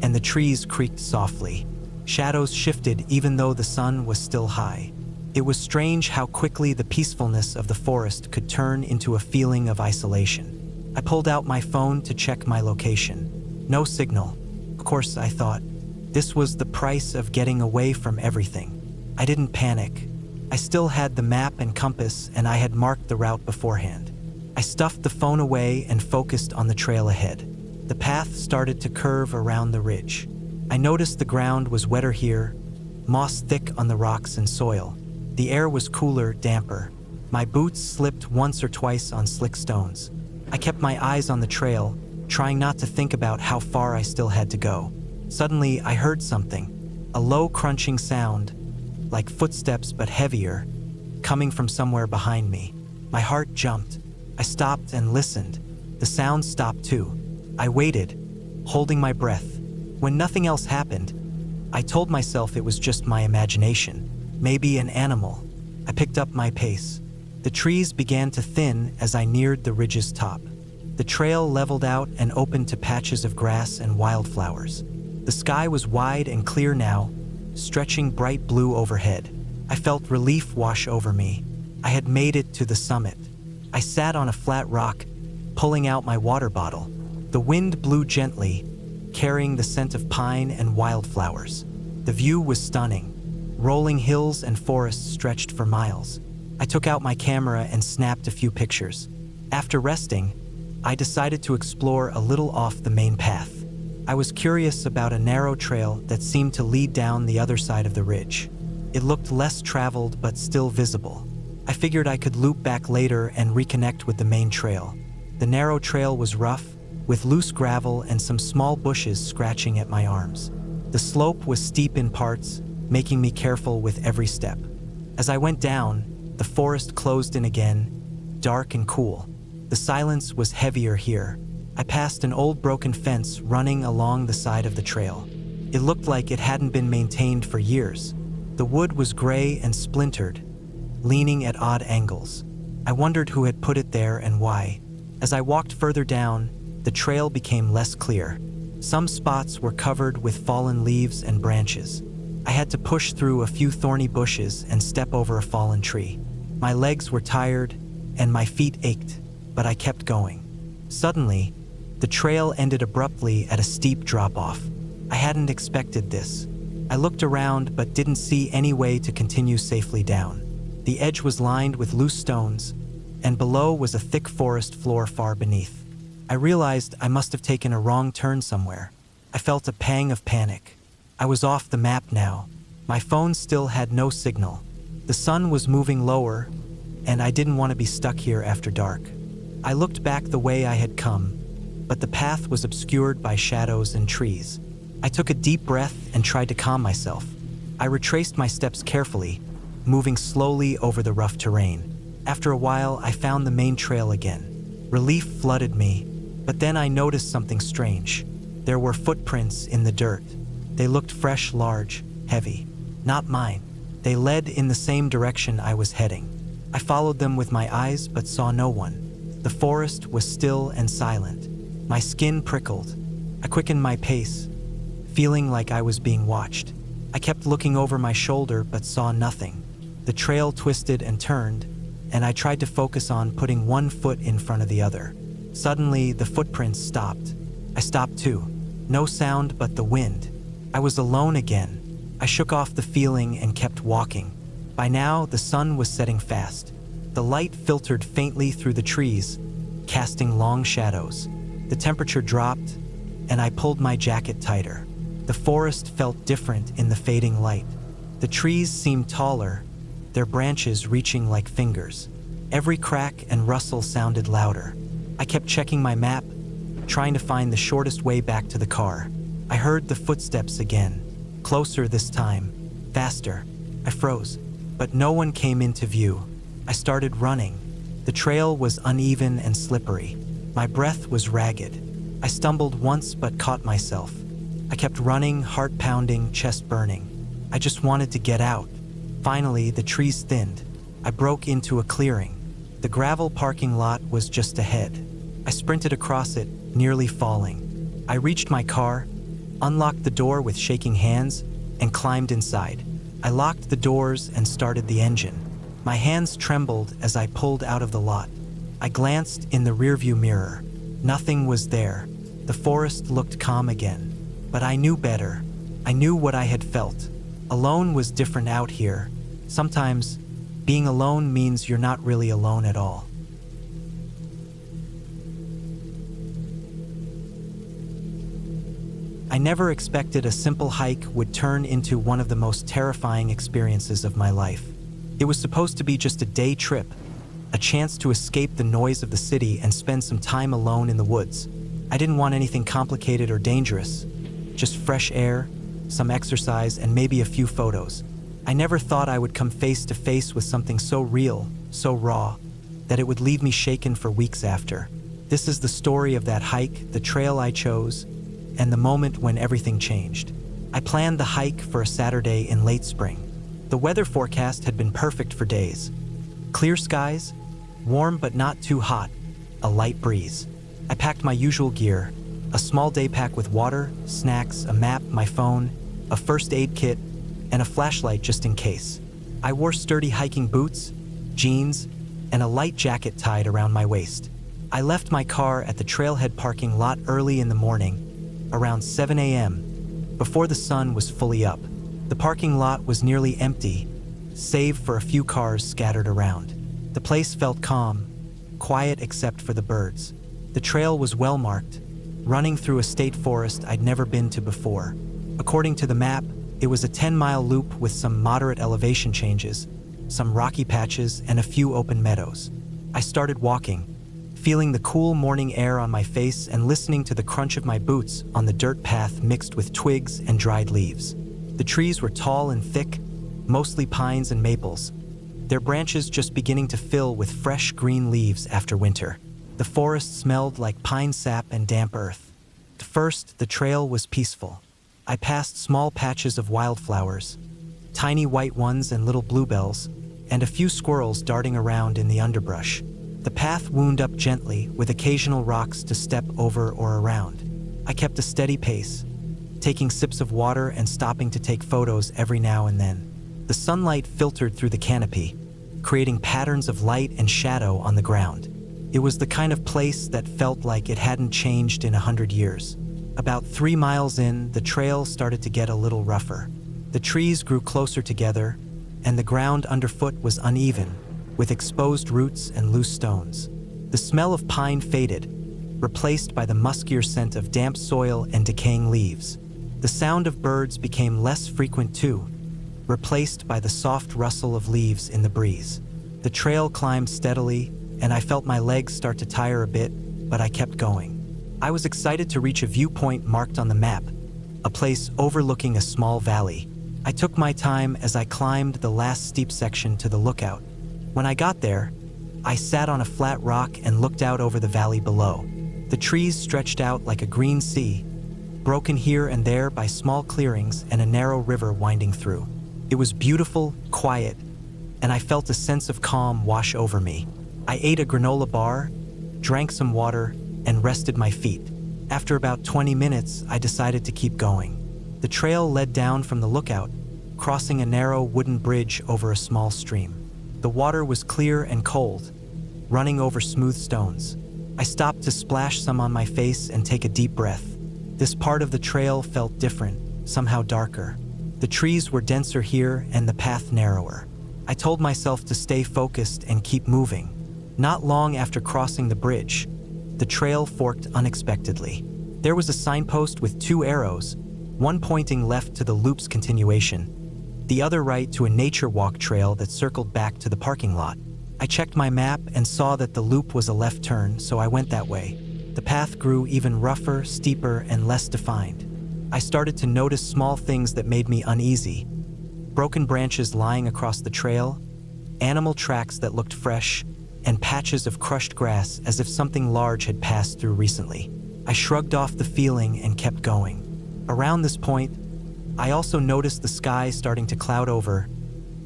and the trees creaked softly. Shadows shifted even though the sun was still high. It was strange how quickly the peacefulness of the forest could turn into a feeling of isolation. I pulled out my phone to check my location. No signal. Of course, I thought, this was the price of getting away from everything. I didn't panic. I still had the map and compass, and I had marked the route beforehand. I stuffed the phone away and focused on the trail ahead. The path started to curve around the ridge. I noticed the ground was wetter here, moss thick on the rocks and soil. The air was cooler, damper. My boots slipped once or twice on slick stones. I kept my eyes on the trail, trying not to think about how far I still had to go. Suddenly, I heard something, a low crunching sound, like footsteps but heavier, coming from somewhere behind me. My heart jumped. I stopped and listened. The sound stopped too. I waited, holding my breath. When nothing else happened, I told myself it was just my imagination, maybe an animal. I picked up my pace. The trees began to thin as I neared the ridge's top. The trail leveled out and opened to patches of grass and wildflowers. The sky was wide and clear now, stretching bright blue overhead. I felt relief wash over me. I had made it to the summit. I sat on a flat rock, pulling out my water bottle. The wind blew gently, carrying the scent of pine and wildflowers. The view was stunning. Rolling hills and forests stretched for miles. I took out my camera and snapped a few pictures. After resting, I decided to explore a little off the main path. I was curious about a narrow trail that seemed to lead down the other side of the ridge. It looked less traveled but still visible. I figured I could loop back later and reconnect with the main trail. The narrow trail was rough, with loose gravel and some small bushes scratching at my arms. The slope was steep in parts, making me careful with every step. As I went down, the forest closed in again, dark and cool. The silence was heavier here. I passed an old broken fence running along the side of the trail. It looked like it hadn't been maintained for years. The wood was gray and splintered, leaning at odd angles. I wondered who had put it there and why. As I walked further down, the trail became less clear. Some spots were covered with fallen leaves and branches. I had to push through a few thorny bushes and step over a fallen tree. My legs were tired, and my feet ached, but I kept going. Suddenly, the trail ended abruptly at a steep drop-off. I hadn't expected this. I looked around but didn't see any way to continue safely down. The edge was lined with loose stones, and below was a thick forest floor far beneath. I realized I must have taken a wrong turn somewhere. I felt a pang of panic. I was off the map now. My phone still had no signal. The sun was moving lower, and I didn't want to be stuck here after dark. I looked back the way I had come, but the path was obscured by shadows and trees. I took a deep breath and tried to calm myself. I retraced my steps carefully, moving slowly over the rough terrain. After a while, I found the main trail again. Relief flooded me, but then I noticed something strange. There were footprints in the dirt. They looked fresh, large, heavy. Not mine. They led in the same direction I was heading. I followed them with my eyes but saw no one. The forest was still and silent. My skin prickled. I quickened my pace, feeling like I was being watched. I kept looking over my shoulder but saw nothing. The trail twisted and turned, and I tried to focus on putting one foot in front of the other. Suddenly, the footprints stopped. I stopped too. No sound but the wind. I was alone again. I shook off the feeling and kept walking. By now, the sun was setting fast. The light filtered faintly through the trees, casting long shadows. The temperature dropped, and I pulled my jacket tighter. The forest felt different in the fading light. The trees seemed taller, their branches reaching like fingers. Every crack and rustle sounded louder. I kept checking my map, trying to find the shortest way back to the car. I heard the footsteps again, closer this time, faster. I froze, but no one came into view. I started running. The trail was uneven and slippery. My breath was ragged. I stumbled once but caught myself. I kept running, heart pounding, chest burning. I just wanted to get out. Finally, the trees thinned. I broke into a clearing. The gravel parking lot was just ahead. I sprinted across it, nearly falling. I reached my car, unlocked the door with shaking hands, and climbed inside. I locked the doors and started the engine. My hands trembled as I pulled out of the lot. I glanced in the rearview mirror. Nothing was there. The forest looked calm again. But I knew better. I knew what I had felt. Alone was different out here. Sometimes, being alone means you're not really alone at all. I never expected a simple hike would turn into one of the most terrifying experiences of my life. It was supposed to be just a day trip, a chance to escape the noise of the city and spend some time alone in the woods. I didn't want anything complicated or dangerous, just fresh air, some exercise, and maybe a few photos. I never thought I would come face to face with something so real, so raw, that it would leave me shaken for weeks after. This is the story of that hike, the trail I chose, and the moment when everything changed. I planned the hike for a Saturday in late spring. The weather forecast had been perfect for days. Clear skies, warm but not too hot, a light breeze. I packed my usual gear, a small day pack with water, snacks, a map, my phone, a first aid kit, and a flashlight just in case. I wore sturdy hiking boots, jeans, and a light jacket tied around my waist. I left my car at the trailhead parking lot early in the morning, around 7 a.m., before the sun was fully up. The parking lot was nearly empty, save for a few cars scattered around. The place felt calm, quiet except for the birds. The trail was well marked, running through a state forest I'd never been to before. According to the map, it was a 10-mile loop with some moderate elevation changes, some rocky patches, and a few open meadows. I started walking, feeling the cool morning air on my face and listening to the crunch of my boots on the dirt path mixed with twigs and dried leaves. The trees were tall and thick, mostly pines and maples, their branches just beginning to fill with fresh green leaves after winter. The forest smelled like pine sap and damp earth. At first, the trail was peaceful. I passed small patches of wildflowers, tiny white ones and little bluebells, and a few squirrels darting around in the underbrush. The path wound up gently, with occasional rocks to step over or around. I kept a steady pace, taking sips of water and stopping to take photos every now and then. The sunlight filtered through the canopy, creating patterns of light and shadow on the ground. It was the kind of place that felt like it hadn't changed in 100 years. About 3 miles in, the trail started to get a little rougher. The trees grew closer together, and the ground underfoot was uneven, with exposed roots and loose stones. The smell of pine faded, replaced by the muskier scent of damp soil and decaying leaves. The sound of birds became less frequent too, replaced by the soft rustle of leaves in the breeze. The trail climbed steadily, and I felt my legs start to tire a bit, but I kept going. I was excited to reach a viewpoint marked on the map, a place overlooking a small valley. I took my time as I climbed the last steep section to the lookout. When I got there, I sat on a flat rock and looked out over the valley below. The trees stretched out like a green sea, broken here and there by small clearings and a narrow river winding through. It was beautiful, quiet, and I felt a sense of calm wash over me. I ate a granola bar, drank some water, and rested my feet. After about 20 minutes, I decided to keep going. The trail led down from the lookout, crossing a narrow wooden bridge over a small stream. The water was clear and cold, running over smooth stones. I stopped to splash some on my face and take a deep breath. This part of the trail felt different, somehow darker. The trees were denser here and the path narrower. I told myself to stay focused and keep moving. Not long after crossing the bridge, the trail forked unexpectedly. There was a signpost with 2 arrows, one pointing left to the loop's continuation, the other right to a nature walk trail that circled back to the parking lot. I checked my map and saw that the loop was a left turn, so I went that way. The path grew even rougher, steeper, and less defined. I started to notice small things that made me uneasy. Broken branches lying across the trail, animal tracks that looked fresh, and patches of crushed grass as if something large had passed through recently. I shrugged off the feeling and kept going. Around this point, I also noticed the sky starting to cloud over,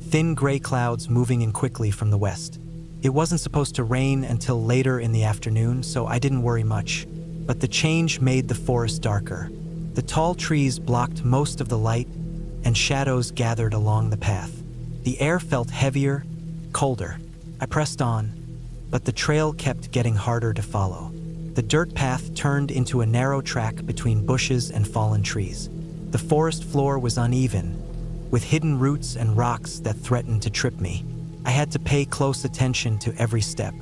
thin gray clouds moving in quickly from the west. It wasn't supposed to rain until later in the afternoon, so I didn't worry much. But the change made the forest darker. The tall trees blocked most of the light, and shadows gathered along the path. The air felt heavier, colder. I pressed on, but the trail kept getting harder to follow. The dirt path turned into a narrow track between bushes and fallen trees. The forest floor was uneven, with hidden roots and rocks that threatened to trip me. I had to pay close attention to every step.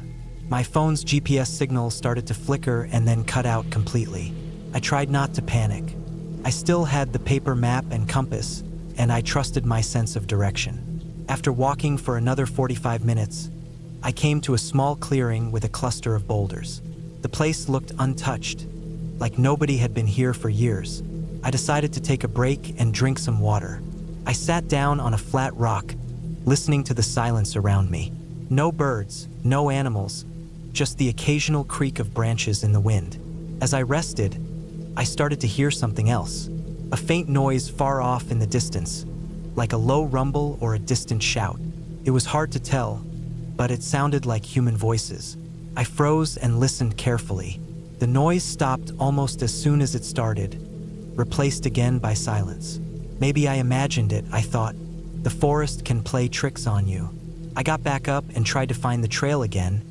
My phone's GPS signal started to flicker and then cut out completely. I tried not to panic. I still had the paper map and compass, and I trusted my sense of direction. After walking for another 45 minutes, I came to a small clearing with a cluster of boulders. The place looked untouched, like nobody had been here for years. I decided to take a break and drink some water. I sat down on a flat rock, listening to the silence around me. No birds, no animals, just the occasional creak of branches in the wind. As I rested, I started to hear something else, a faint noise far off in the distance, like a low rumble or a distant shout. It was hard to tell, but it sounded like human voices. I froze and listened carefully. The noise stopped almost as soon as it started, replaced again by silence. Maybe I imagined it, I thought. The forest can play tricks on you. I got back up and tried to find the trail again,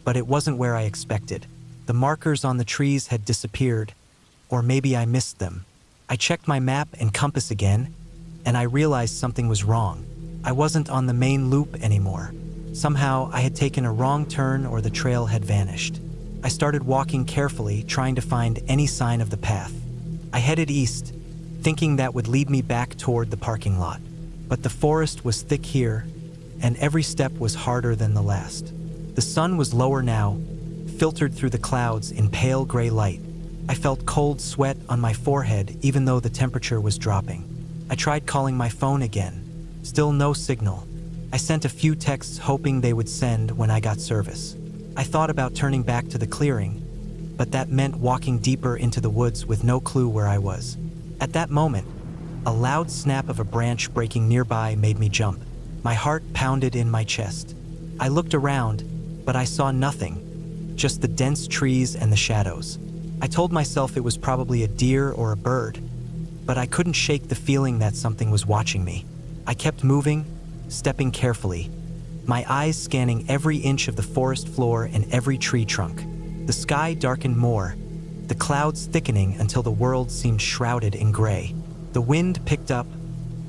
but it wasn't where I expected. The markers on the trees had disappeared, or maybe I missed them. I checked my map and compass again, and I realized something was wrong. I wasn't on the main loop anymore. Somehow I had taken a wrong turn or the trail had vanished. I started walking carefully, trying to find any sign of the path. I headed east, thinking that would lead me back toward the parking lot. But the forest was thick here, and every step was harder than the last. The sun was lower now, filtered through the clouds in pale gray light. I felt cold sweat on my forehead even though the temperature was dropping. I tried calling my phone again. Still no signal. I sent a few texts hoping they would send when I got service. I thought about turning back to the clearing, but that meant walking deeper into the woods with no clue where I was. At that moment, a loud snap of a branch breaking nearby made me jump. My heart pounded in my chest. I looked around, but I saw nothing, just the dense trees and the shadows. I told myself it was probably a deer or a bird, but I couldn't shake the feeling that something was watching me. I kept moving, stepping carefully, my eyes scanning every inch of the forest floor and every tree trunk. The sky darkened more, the clouds thickening until the world seemed shrouded in gray. The wind picked up,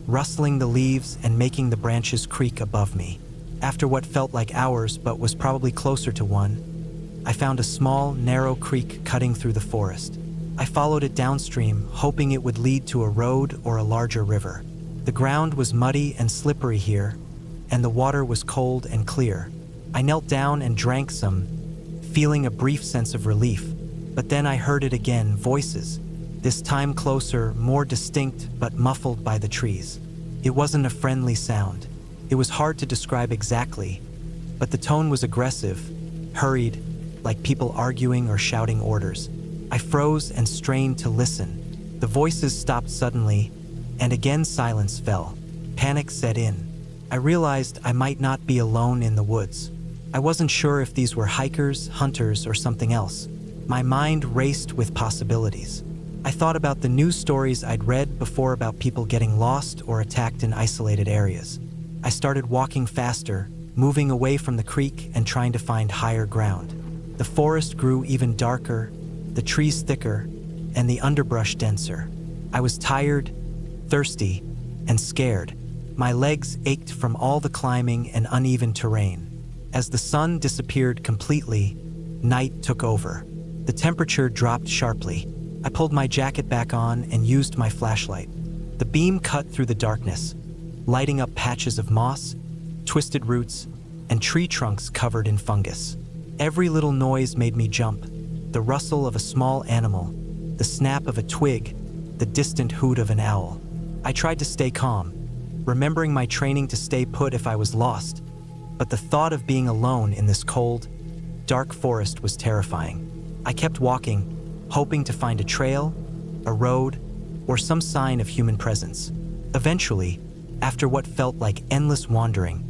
rustling the leaves and making the branches creak above me. After what felt like hours but was probably closer to one, I found a small, narrow creek cutting through the forest. I followed it downstream, hoping it would lead to a road or a larger river. The ground was muddy and slippery here, and the water was cold and clear. I knelt down and drank some, feeling a brief sense of relief. But then I heard it again, voices. This time closer, more distinct, but muffled by the trees. It wasn't a friendly sound. It was hard to describe exactly, but the tone was aggressive, hurried, like people arguing or shouting orders. I froze and strained to listen. The voices stopped suddenly, and again silence fell. Panic set in. I realized I might not be alone in the woods. I wasn't sure if these were hikers, hunters, or something else. My mind raced with possibilities. I thought about the news stories I'd read before about people getting lost or attacked in isolated areas. I started walking faster, moving away from the creek and trying to find higher ground. The forest grew even darker, the trees thicker, and the underbrush denser. I was tired, thirsty, and scared. My legs ached from all the climbing and uneven terrain. As the sun disappeared completely, night took over. The temperature dropped sharply. I pulled my jacket back on and used my flashlight. The beam cut through the darkness, lighting up patches of moss, twisted roots, and tree trunks covered in fungus. Every little noise made me jump. The rustle of a small animal, the snap of a twig, the distant hoot of an owl. I tried to stay calm, remembering my training to stay put if I was lost, but the thought of being alone in this cold, dark forest was terrifying. I kept walking, hoping to find a trail, a road, or some sign of human presence. Eventually, after what felt like endless wandering,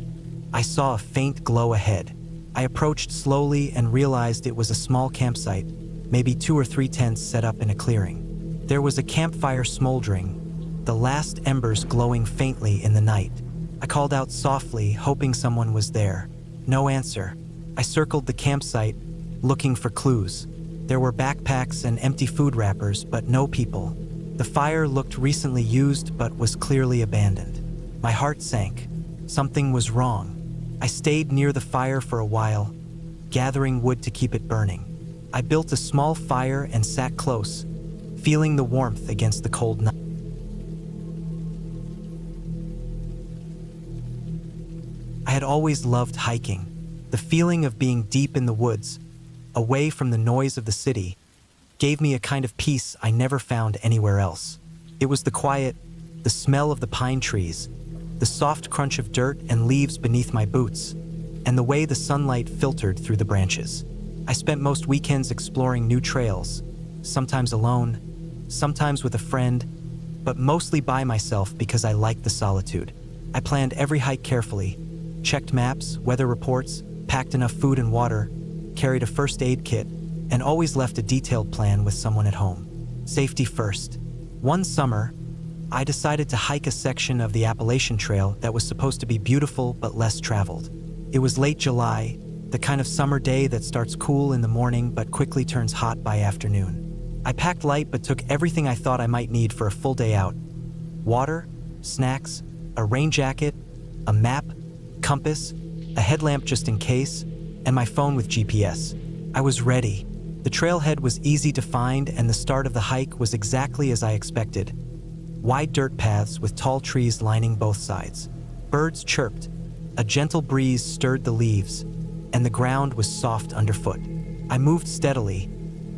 I saw a faint glow ahead. I approached slowly and realized it was a small campsite, maybe 2 or 3 tents set up in a clearing. There was a campfire smoldering, the last embers glowing faintly in the night. I called out softly, hoping someone was there. No answer. I circled the campsite, looking for clues. There were backpacks and empty food wrappers, but no people. The fire looked recently used, but was clearly abandoned. My heart sank. Something was wrong. I stayed near the fire for a while, gathering wood to keep it burning. I built a small fire and sat close, feeling the warmth against the cold night. I had always loved hiking. The feeling of being deep in the woods, away from the noise of the city, gave me a kind of peace I never found anywhere else. It was the quiet, the smell of the pine trees, the soft crunch of dirt and leaves beneath my boots, and the way the sunlight filtered through the branches. I spent most weekends exploring new trails, sometimes alone, sometimes with a friend, but mostly by myself because I liked the solitude. I planned every hike carefully, checked maps, weather reports, packed enough food and water, carried a first aid kit, and always left a detailed plan with someone at home. Safety first. One summer, I decided to hike a section of the Appalachian Trail that was supposed to be beautiful but less traveled. It was late July, the kind of summer day that starts cool in the morning but quickly turns hot by afternoon. I packed light but took everything I thought I might need for a full day out. Water, snacks, a rain jacket, a map, compass, a headlamp just in case, and my phone with GPS. I was ready. The trailhead was easy to find and the start of the hike was exactly as I expected. Wide dirt paths with tall trees lining both sides. Birds chirped, a gentle breeze stirred the leaves, and the ground was soft underfoot. I moved steadily,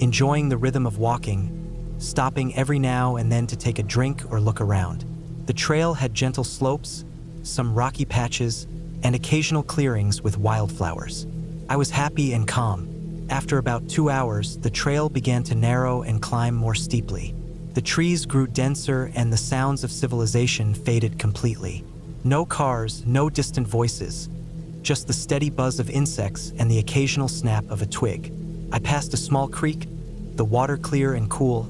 enjoying the rhythm of walking, stopping every now and then to take a drink or look around. The trail had gentle slopes, some rocky patches, and occasional clearings with wildflowers. I was happy and calm. After about 2 hours, the trail began to narrow and climb more steeply. The trees grew denser and the sounds of civilization faded completely. No cars, no distant voices, just the steady buzz of insects and the occasional snap of a twig. I passed a small creek, the water clear and cool,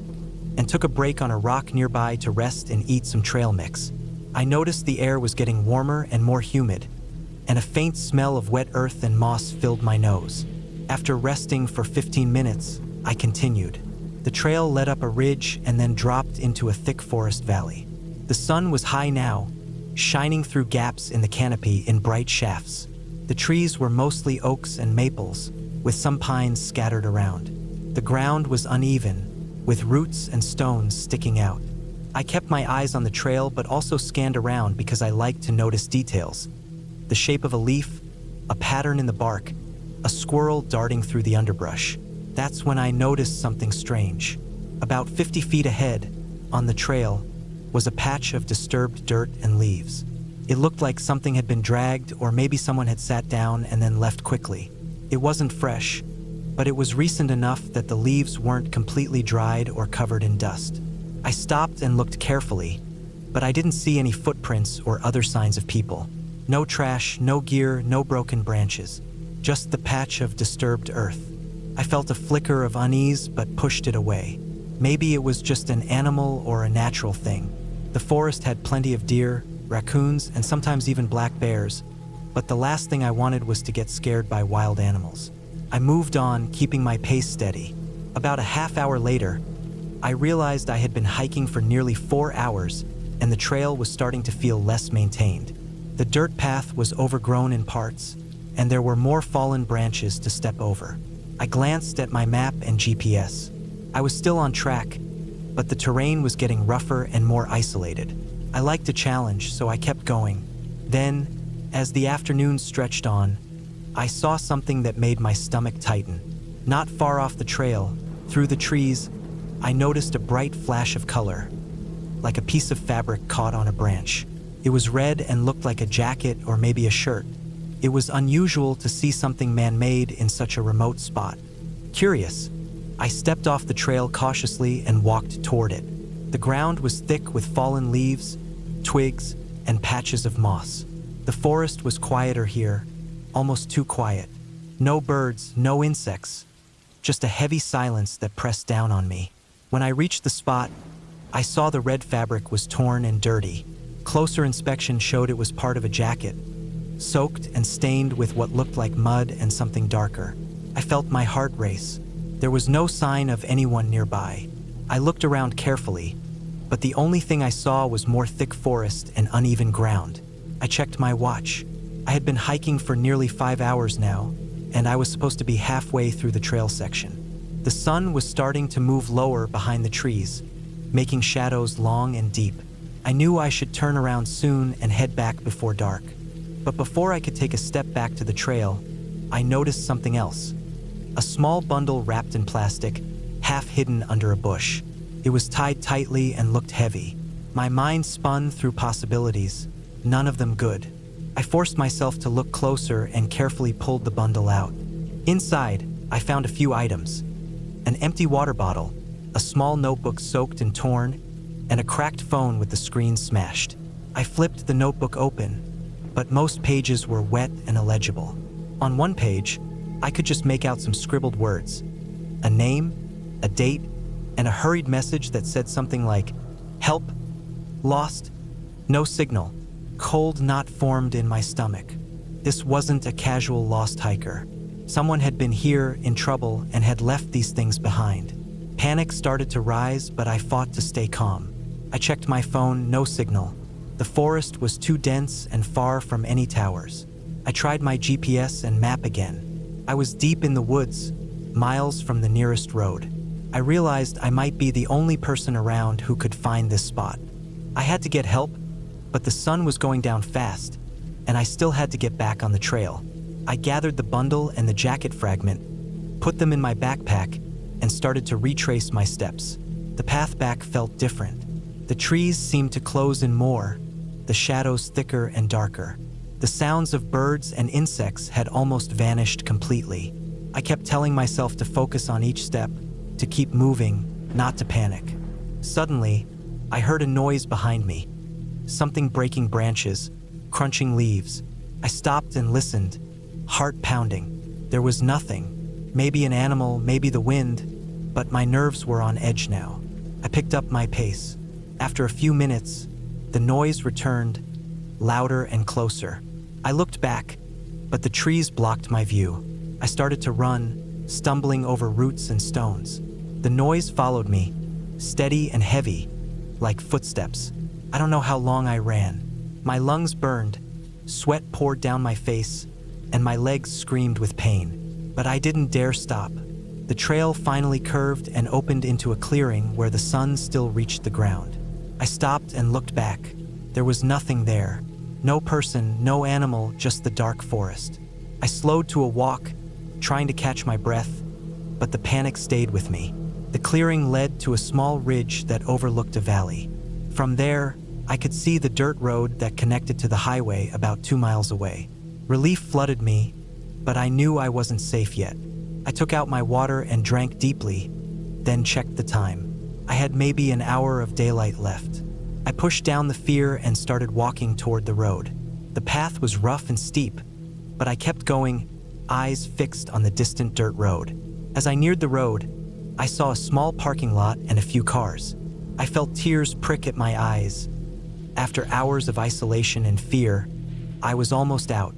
and took a break on a rock nearby to rest and eat some trail mix. I noticed the air was getting warmer and more humid, and a faint smell of wet earth and moss filled my nose. After resting for 15 minutes, I continued. The trail led up a ridge and then dropped into a thick forest valley. The sun was high now, shining through gaps in the canopy in bright shafts. The trees were mostly oaks and maples, with some pines scattered around. The ground was uneven, with roots and stones sticking out. I kept my eyes on the trail but also scanned around because I liked to notice details. The shape of a leaf, a pattern in the bark, a squirrel darting through the underbrush. That's when I noticed something strange. About 50 feet ahead, on the trail, was a patch of disturbed dirt and leaves. It looked like something had been dragged, or maybe someone had sat down and then left quickly. It wasn't fresh, but it was recent enough that the leaves weren't completely dried or covered in dust. I stopped and looked carefully, but I didn't see any footprints or other signs of people. No trash, no gear, no broken branches. Just the patch of disturbed earth. I felt a flicker of unease but pushed it away. Maybe it was just an animal or a natural thing. The forest had plenty of deer, raccoons, and sometimes even black bears, but the last thing I wanted was to get scared by wild animals. I moved on, keeping my pace steady. About a half hour later, I realized I had been hiking for nearly 4 hours, and the trail was starting to feel less maintained. The dirt path was overgrown in parts, and there were more fallen branches to step over. I glanced at my map and GPS. I was still on track, but the terrain was getting rougher and more isolated. I liked a challenge, so I kept going. Then, as the afternoon stretched on, I saw something that made my stomach tighten. Not far off the trail, through the trees, I noticed a bright flash of color, like a piece of fabric caught on a branch. It was red and looked like a jacket or maybe a shirt. It was unusual to see something man-made in such a remote spot. Curious, I stepped off the trail cautiously and walked toward it. The ground was thick with fallen leaves, twigs, and patches of moss. The forest was quieter here, almost too quiet. No birds, no insects, just a heavy silence that pressed down on me. When I reached the spot, I saw the red fabric was torn and dirty. Closer inspection showed it was part of a jacket, soaked and stained with what looked like mud and something darker. I felt my heart race. There was no sign of anyone nearby. I looked around carefully, but the only thing I saw was more thick forest and uneven ground. I checked my watch. I had been hiking for nearly 5 hours now, and I was supposed to be halfway through the trail section. The sun was starting to move lower behind the trees, making shadows long and deep. I knew I should turn around soon and head back before dark. But before I could take a step back to the trail, I noticed something else. A small bundle wrapped in plastic, half hidden under a bush. It was tied tightly and looked heavy. My mind spun through possibilities, none of them good. I forced myself to look closer and carefully pulled the bundle out. Inside, I found a few items. An empty water bottle, a small notebook soaked and torn, and a cracked phone with the screen smashed. I flipped the notebook open, but most pages were wet and illegible. On one page, I could just make out some scribbled words. A name, a date, and a hurried message that said something like, "Help, lost, no signal." Cold knot formed in my stomach. This wasn't a casual lost hiker. Someone had been here in trouble and had left these things behind. Panic started to rise, but I fought to stay calm. I checked my phone, no signal. The forest was too dense and far from any towers. I tried my GPS and map again. I was deep in the woods, miles from the nearest road. I realized I might be the only person around who could find this spot. I had to get help, but the sun was going down fast, and I still had to get back on the trail. I gathered the bundle and the jacket fragment, put them in my backpack, and started to retrace my steps. The path back felt different. The trees seemed to close in more, the shadows thicker and darker. The sounds of birds and insects had almost vanished completely. I kept telling myself to focus on each step, to keep moving, not to panic. Suddenly, I heard a noise behind me. Something breaking branches, crunching leaves. I stopped and listened, heart pounding. There was nothing. Maybe an animal, maybe the wind, but my nerves were on edge now. I picked up my pace. After a few minutes, the noise returned, louder and closer. I looked back, but the trees blocked my view. I started to run, stumbling over roots and stones. The noise followed me, steady and heavy, like footsteps. I don't know how long I ran. My lungs burned, sweat poured down my face, and my legs screamed with pain. But I didn't dare stop. The trail finally curved and opened into a clearing where the sun still reached the ground. I stopped and looked back. There was nothing there. No person, no animal, just the dark forest. I slowed to a walk, trying to catch my breath, but the panic stayed with me. The clearing led to a small ridge that overlooked a valley. From there, I could see the dirt road that connected to the highway about 2 miles away. Relief flooded me, but I knew I wasn't safe yet. I took out my water and drank deeply, then checked the time. I had maybe an hour of daylight left. I pushed down the fear and started walking toward the road. The path was rough and steep, but I kept going, eyes fixed on the distant dirt road. As I neared the road, I saw a small parking lot and a few cars. I felt tears prick at my eyes. After hours of isolation and fear, I was almost out.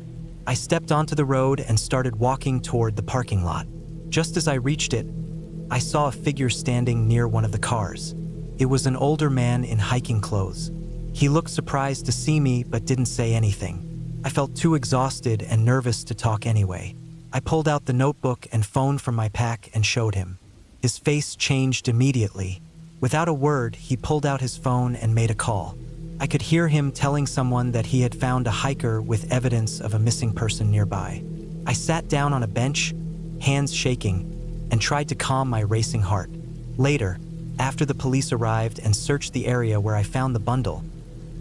I stepped onto the road and started walking toward the parking lot. Just as I reached it, I saw a figure standing near one of the cars. It was an older man in hiking clothes. He looked surprised to see me but didn't say anything. I felt too exhausted and nervous to talk anyway. I pulled out the notebook and phone from my pack and showed him. His face changed immediately. Without a word, he pulled out his phone and made a call. I could hear him telling someone that he had found a hiker with evidence of a missing person nearby. I sat down on a bench, hands shaking, and tried to calm my racing heart. Later, after the police arrived and searched the area where I found the bundle,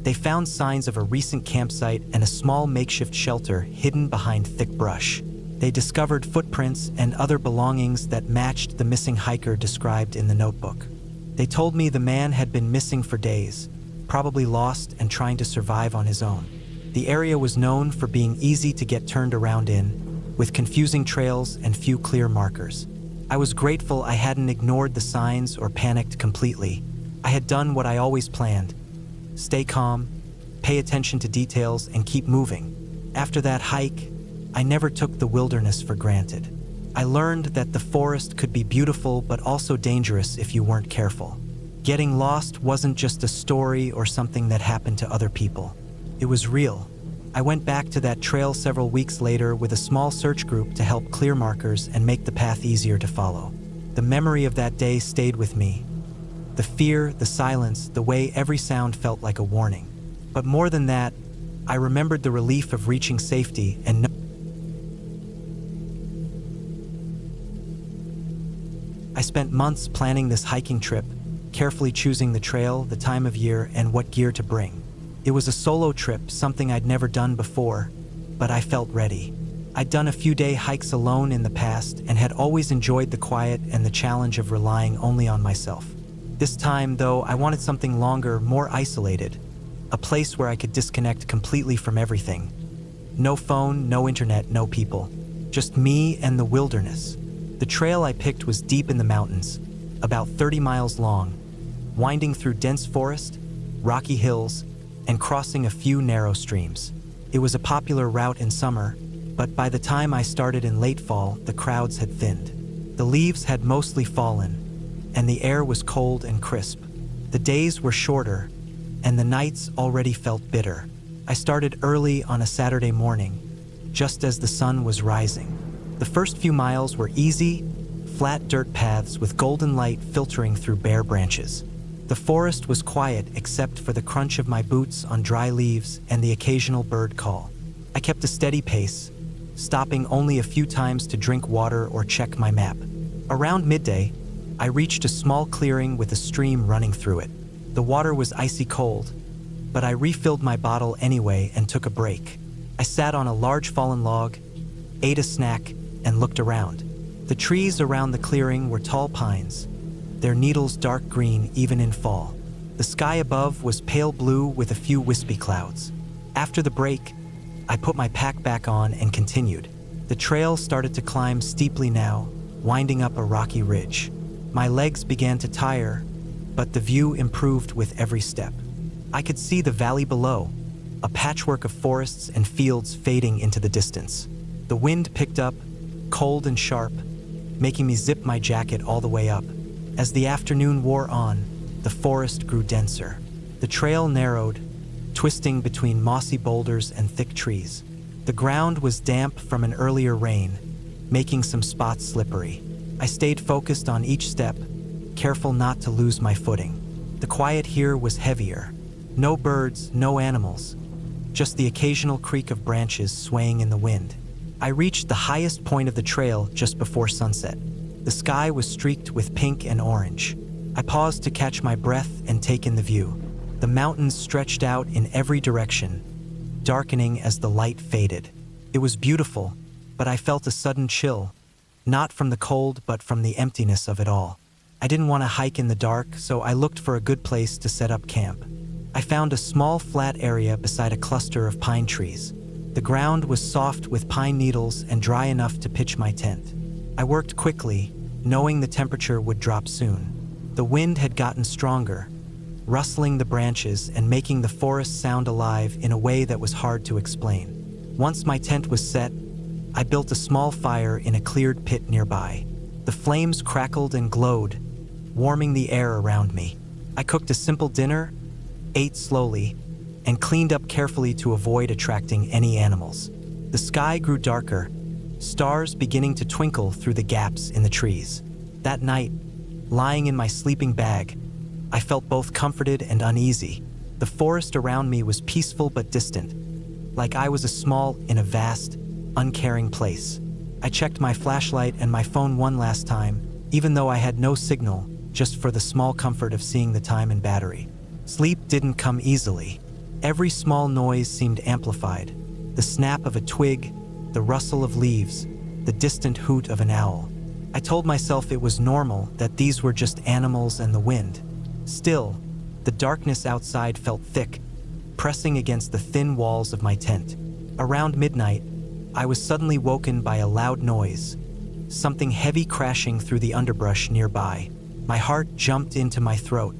they found signs of a recent campsite and a small makeshift shelter hidden behind thick brush. They discovered footprints and other belongings that matched the missing hiker described in the notebook. They told me the man had been missing for days, probably lost and trying to survive on his own. The area was known for being easy to get turned around in, with confusing trails and few clear markers. I was grateful I hadn't ignored the signs or panicked completely. I had done what I always planned: stay calm, pay attention to details, and keep moving. After that hike, I never took the wilderness for granted. I learned that the forest could be beautiful but also dangerous if you weren't careful. Getting lost wasn't just a story or something that happened to other people. It was real. I went back to that trail several weeks later with a small search group to help clear markers and make the path easier to follow. The memory of that day stayed with me. The fear, the silence, the way every sound felt like a warning. But more than that, I remembered the relief of reaching safety and I spent months planning this hiking trip, carefully choosing the trail, the time of year, and what gear to bring. It was a solo trip, something I'd never done before, but I felt ready. I'd done a few day hikes alone in the past and had always enjoyed the quiet and the challenge of relying only on myself. This time, though, I wanted something longer, more isolated, a place where I could disconnect completely from everything. No phone, no internet, no people. Just me and the wilderness. The trail I picked was deep in the mountains, about 30 miles long, winding through dense forest, rocky hills, and crossing a few narrow streams. It was a popular route in summer, but by the time I started in late fall, the crowds had thinned. The leaves had mostly fallen, and the air was cold and crisp. The days were shorter, and the nights already felt bitter. I started early on a Saturday morning, just as the sun was rising. The first few miles were easy, flat dirt paths with golden light filtering through bare branches. The forest was quiet except for the crunch of my boots on dry leaves and the occasional bird call. I kept a steady pace, stopping only a few times to drink water or check my map. Around midday, I reached a small clearing with a stream running through it. The water was icy cold, but I refilled my bottle anyway and took a break. I sat on a large fallen log, ate a snack, and looked around. The trees around the clearing were tall pines, their needles dark green even in fall. The sky above was pale blue with a few wispy clouds. After the break, I put my pack back on and continued. The trail started to climb steeply now, winding up a rocky ridge. My legs began to tire, but the view improved with every step. I could see the valley below, a patchwork of forests and fields fading into the distance. The wind picked up, cold and sharp, making me zip my jacket all the way up. As the afternoon wore on, the forest grew denser. The trail narrowed, twisting between mossy boulders and thick trees. The ground was damp from an earlier rain, making some spots slippery. I stayed focused on each step, careful not to lose my footing. The quiet here was heavier. No birds, no animals, just the occasional creak of branches swaying in the wind. I reached the highest point of the trail just before sunset. The sky was streaked with pink and orange. I paused to catch my breath and take in the view. The mountains stretched out in every direction, darkening as the light faded. It was beautiful, but I felt a sudden chill, not from the cold but from the emptiness of it all. I didn't want to hike in the dark, so I looked for a good place to set up camp. I found a small flat area beside a cluster of pine trees. The ground was soft with pine needles and dry enough to pitch my tent. I worked quickly, knowing the temperature would drop soon. The wind had gotten stronger, rustling the branches and making the forest sound alive in a way that was hard to explain. Once my tent was set, I built a small fire in a cleared pit nearby. The flames crackled and glowed, warming the air around me. I cooked a simple dinner, ate slowly, and cleaned up carefully to avoid attracting any animals. The sky grew darker, stars beginning to twinkle through the gaps in the trees. That night, lying in my sleeping bag, I felt both comforted and uneasy. The forest around me was peaceful but distant, like I was a small in a vast, uncaring place. I checked my flashlight and my phone one last time, even though I had no signal, just for the small comfort of seeing the time and battery. Sleep didn't come easily. Every small noise seemed amplified. The snap of a twig, the rustle of leaves, the distant hoot of an owl. I told myself it was normal, that these were just animals and the wind. Still, the darkness outside felt thick, pressing against the thin walls of my tent. Around midnight, I was suddenly woken by a loud noise, something heavy crashing through the underbrush nearby. My heart jumped into my throat.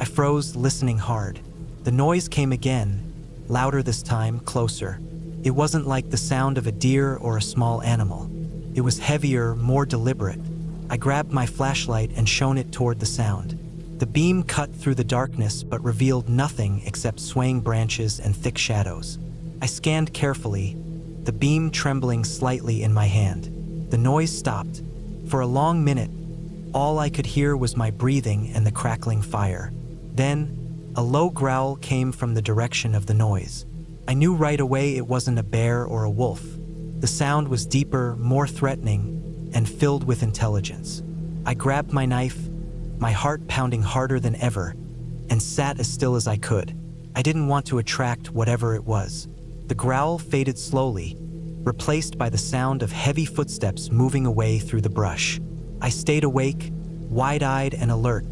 I froze, listening hard. The noise came again, louder this time, closer. It wasn't like the sound of a deer or a small animal. It was heavier, more deliberate. I grabbed my flashlight and shone it toward the sound. The beam cut through the darkness but revealed nothing except swaying branches and thick shadows. I scanned carefully, the beam trembling slightly in my hand. The noise stopped. For a long minute, all I could hear was my breathing and the crackling fire. Then, a low growl came from the direction of the noise. I knew right away it wasn't a bear or a wolf. The sound was deeper, more threatening, and filled with intelligence. I grabbed my knife, my heart pounding harder than ever, and sat as still as I could. I didn't want to attract whatever it was. The growl faded slowly, replaced by the sound of heavy footsteps moving away through the brush. I stayed awake, wide-eyed and alert,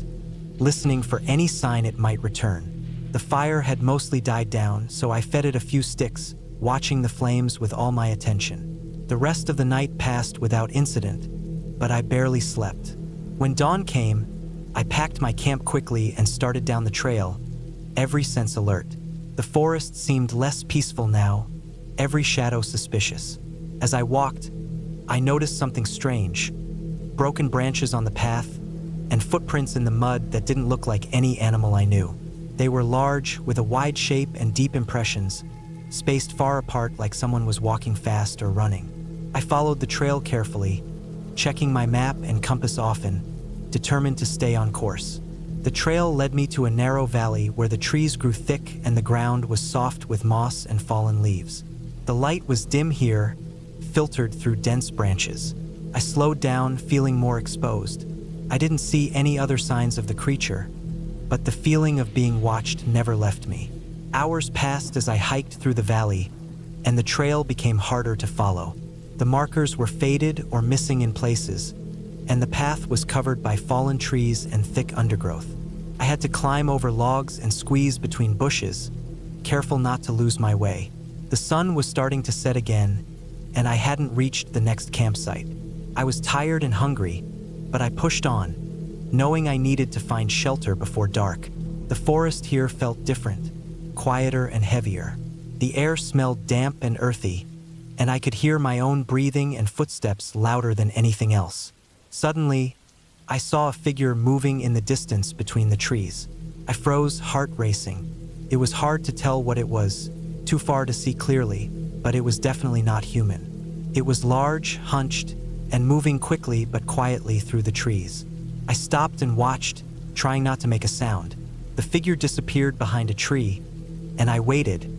listening for any sign it might return. The fire had mostly died down, so I fed it a few sticks, watching the flames with all my attention. The rest of the night passed without incident, but I barely slept. When dawn came, I packed my camp quickly and started down the trail, every sense alert. The forest seemed less peaceful now, every shadow suspicious. As I walked, I noticed something strange. Broken branches on the path, and footprints in the mud that didn't look like any animal I knew. They were large, with a wide shape and deep impressions, spaced far apart like someone was walking fast or running. I followed the trail carefully, checking my map and compass often, determined to stay on course. The trail led me to a narrow valley where the trees grew thick and the ground was soft with moss and fallen leaves. The light was dim here, filtered through dense branches. I slowed down, feeling more exposed. I didn't see any other signs of the creature, but the feeling of being watched never left me. Hours passed as I hiked through the valley, and the trail became harder to follow. The markers were faded or missing in places, and the path was covered by fallen trees and thick undergrowth. I had to climb over logs and squeeze between bushes, careful not to lose my way. The sun was starting to set again, and I hadn't reached the next campsite. I was tired and hungry, but I pushed on, knowing I needed to find shelter before dark. The forest here felt different, quieter and heavier. The air smelled damp and earthy, and I could hear my own breathing and footsteps louder than anything else. Suddenly, I saw a figure moving in the distance between the trees. I froze, heart racing. It was hard to tell what it was, too far to see clearly, but it was definitely not human. It was large, hunched, and moving quickly but quietly through the trees. I stopped and watched, trying not to make a sound. The figure disappeared behind a tree, and I waited,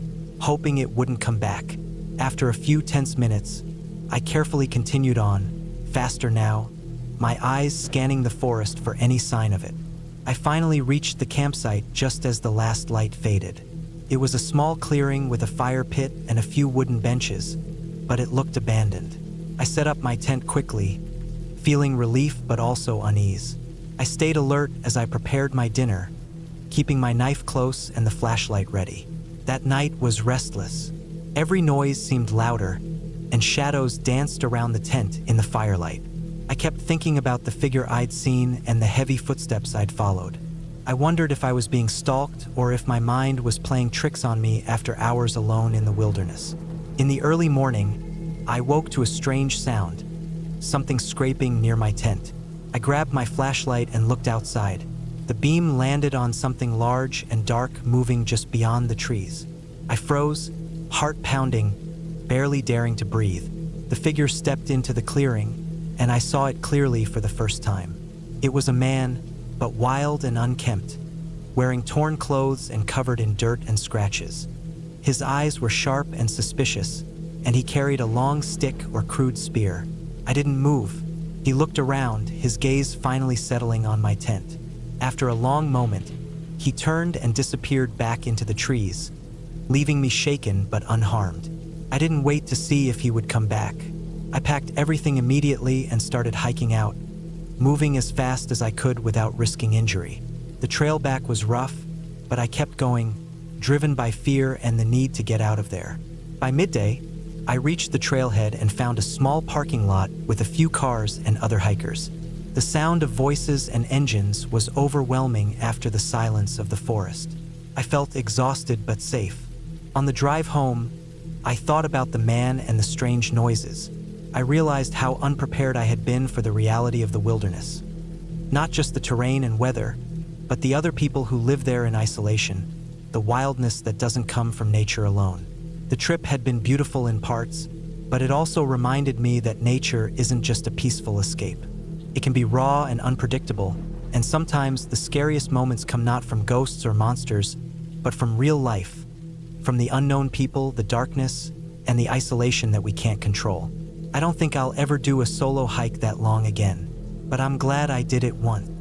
hoping it wouldn't come back. After a few tense minutes, I carefully continued on, faster now, my eyes scanning the forest for any sign of it. I finally reached the campsite just as the last light faded. It was a small clearing with a fire pit and a few wooden benches, but it looked abandoned. I set up my tent quickly, feeling relief but also unease. I stayed alert as I prepared my dinner, keeping my knife close and the flashlight ready. That night was restless. Every noise seemed louder, and shadows danced around the tent in the firelight. I kept thinking about the figure I'd seen and the heavy footsteps I'd followed. I wondered if I was being stalked or if my mind was playing tricks on me after hours alone in the wilderness. In the early morning, I woke to a strange sound, something scraping near my tent. I grabbed my flashlight and looked outside. The beam landed on something large and dark moving just beyond the trees. I froze, heart pounding, barely daring to breathe. The figure stepped into the clearing, and I saw it clearly for the first time. It was a man, but wild and unkempt, wearing torn clothes and covered in dirt and scratches. His eyes were sharp and suspicious, and he carried a long stick or crude spear. I didn't move. He looked around, his gaze finally settling on my tent. After a long moment, he turned and disappeared back into the trees, leaving me shaken but unharmed. I didn't wait to see if he would come back. I packed everything immediately and started hiking out, moving as fast as I could without risking injury. The trail back was rough, but I kept going, driven by fear and the need to get out of there. By midday, I reached the trailhead and found a small parking lot with a few cars and other hikers. The sound of voices and engines was overwhelming after the silence of the forest. I felt exhausted but safe. On the drive home, I thought about the man and the strange noises. I realized how unprepared I had been for the reality of the wilderness. Not just the terrain and weather, but the other people who live there in isolation, the wildness that doesn't come from nature alone. The trip had been beautiful in parts, but it also reminded me that nature isn't just a peaceful escape. It can be raw and unpredictable, and sometimes the scariest moments come not from ghosts or monsters, but from real life, from the unknown people, the darkness, and the isolation that we can't control. I don't think I'll ever do a solo hike that long again, but I'm glad I did it once.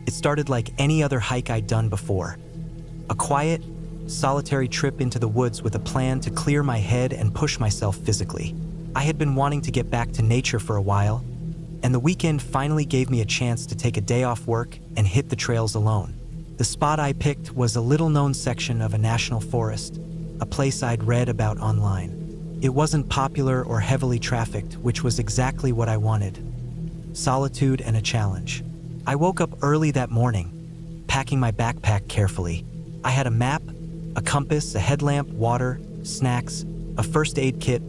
It started like any other hike I'd done before. A quiet, solitary trip into the woods with a plan to clear my head and push myself physically. I had been wanting to get back to nature for a while, and the weekend finally gave me a chance to take a day off work and hit the trails alone. The spot I picked was a little-known section of a national forest, a place I'd read about online. It wasn't popular or heavily trafficked, which was exactly what I wanted. Solitude and a challenge. I woke up early that morning, packing my backpack carefully. I had a map, a compass, a headlamp, water, snacks, a first aid kit,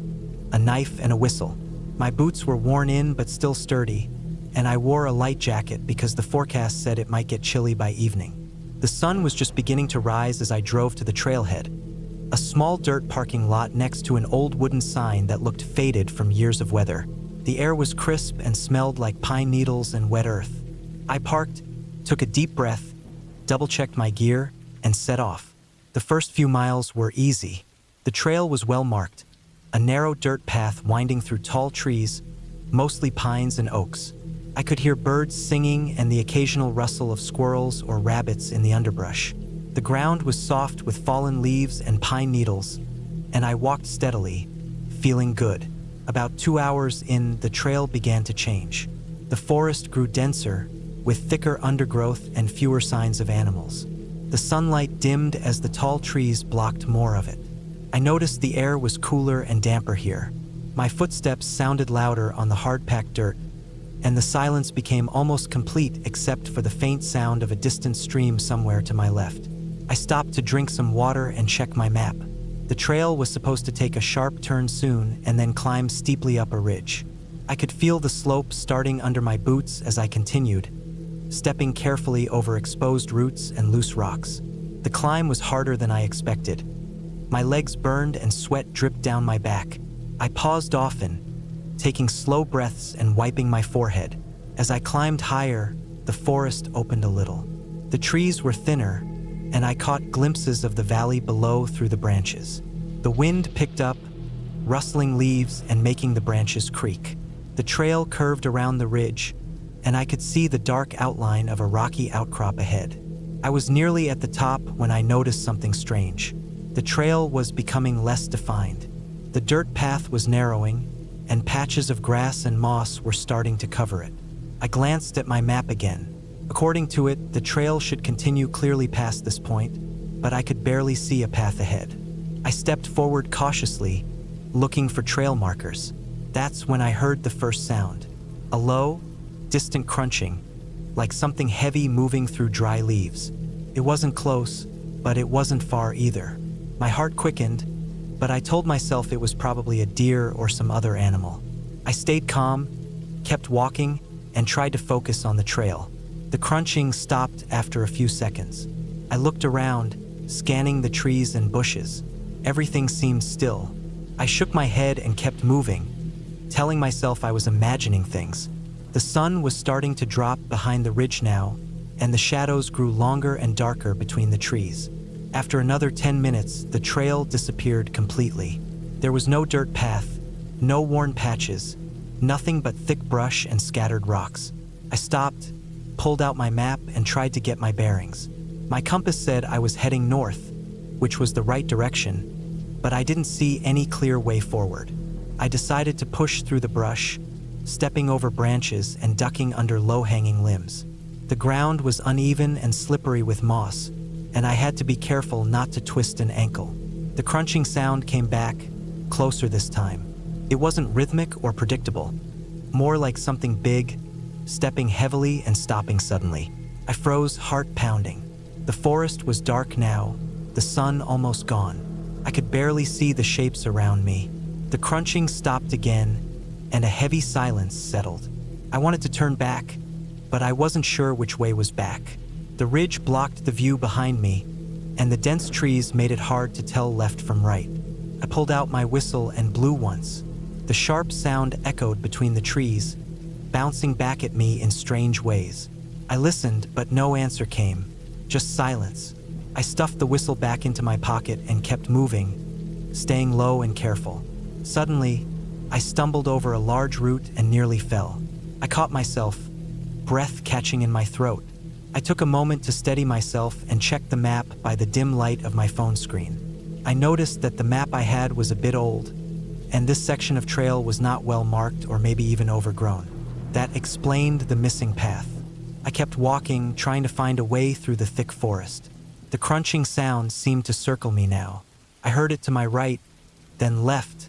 a knife, and a whistle. My boots were worn in but still sturdy, and I wore a light jacket because the forecast said it might get chilly by evening. The sun was just beginning to rise as I drove to the trailhead, a small dirt parking lot next to an old wooden sign that looked faded from years of weather. The air was crisp and smelled like pine needles and wet earth. I parked, took a deep breath, double-checked my gear, and set off. The first few miles were easy. The trail was well marked, a narrow dirt path winding through tall trees, mostly pines and oaks. I could hear birds singing and the occasional rustle of squirrels or rabbits in the underbrush. The ground was soft with fallen leaves and pine needles, and I walked steadily, feeling good. About 2 hours in, the trail began to change. The forest grew denser, with thicker undergrowth and fewer signs of animals. The sunlight dimmed as the tall trees blocked more of it. I noticed the air was cooler and damper here. My footsteps sounded louder on the hard-packed dirt, and the silence became almost complete except for the faint sound of a distant stream somewhere to my left. I stopped to drink some water and check my map. The trail was supposed to take a sharp turn soon and then climb steeply up a ridge. I could feel the slope starting under my boots as I continued, stepping carefully over exposed roots and loose rocks. The climb was harder than I expected. My legs burned and sweat dripped down my back. I paused often, taking slow breaths and wiping my forehead. As I climbed higher, the forest opened a little. The trees were thinner, and I caught glimpses of the valley below through the branches. The wind picked up, rustling leaves and making the branches creak. The trail curved around the ridge, and I could see the dark outline of a rocky outcrop ahead. I was nearly at the top when I noticed something strange. The trail was becoming less defined. The dirt path was narrowing, and patches of grass and moss were starting to cover it. I glanced at my map again. According to it, the trail should continue clearly past this point, but I could barely see a path ahead. I stepped forward cautiously, looking for trail markers. That's when I heard the first sound. A low, distant crunching, like something heavy moving through dry leaves. It wasn't close, but it wasn't far either. My heart quickened, but I told myself it was probably a deer or some other animal. I stayed calm, kept walking, and tried to focus on the trail. The crunching stopped after a few seconds. I looked around, scanning the trees and bushes. Everything seemed still. I shook my head and kept moving, telling myself I was imagining things. The sun was starting to drop behind the ridge now, and the shadows grew longer and darker between the trees. After another 10 minutes, the trail disappeared completely. There was no dirt path, no worn patches, nothing but thick brush and scattered rocks. I stopped, pulled out my map, and tried to get my bearings. My compass said I was heading north, which was the right direction, but I didn't see any clear way forward. I decided to push through the brush, stepping over branches and ducking under low-hanging limbs. The ground was uneven and slippery with moss, and I had to be careful not to twist an ankle. The crunching sound came back, closer this time. It wasn't rhythmic or predictable, more like something big, stepping heavily and stopping suddenly. I froze, heart pounding. The forest was dark now, the sun almost gone. I could barely see the shapes around me. The crunching stopped again, and a heavy silence settled. I wanted to turn back, but I wasn't sure which way was back. The ridge blocked the view behind me, and the dense trees made it hard to tell left from right. I pulled out my whistle and blew once. The sharp sound echoed between the trees, bouncing back at me in strange ways. I listened, but no answer came, just silence. I stuffed the whistle back into my pocket and kept moving, staying low and careful. Suddenly, I stumbled over a large root and nearly fell. I caught myself, breath catching in my throat. I took a moment to steady myself and checked the map by the dim light of my phone screen. I noticed that the map I had was a bit old, and this section of trail was not well marked or maybe even overgrown. That explained the missing path. I kept walking, trying to find a way through the thick forest. The crunching sound seemed to circle me now. I heard it to my right, then left,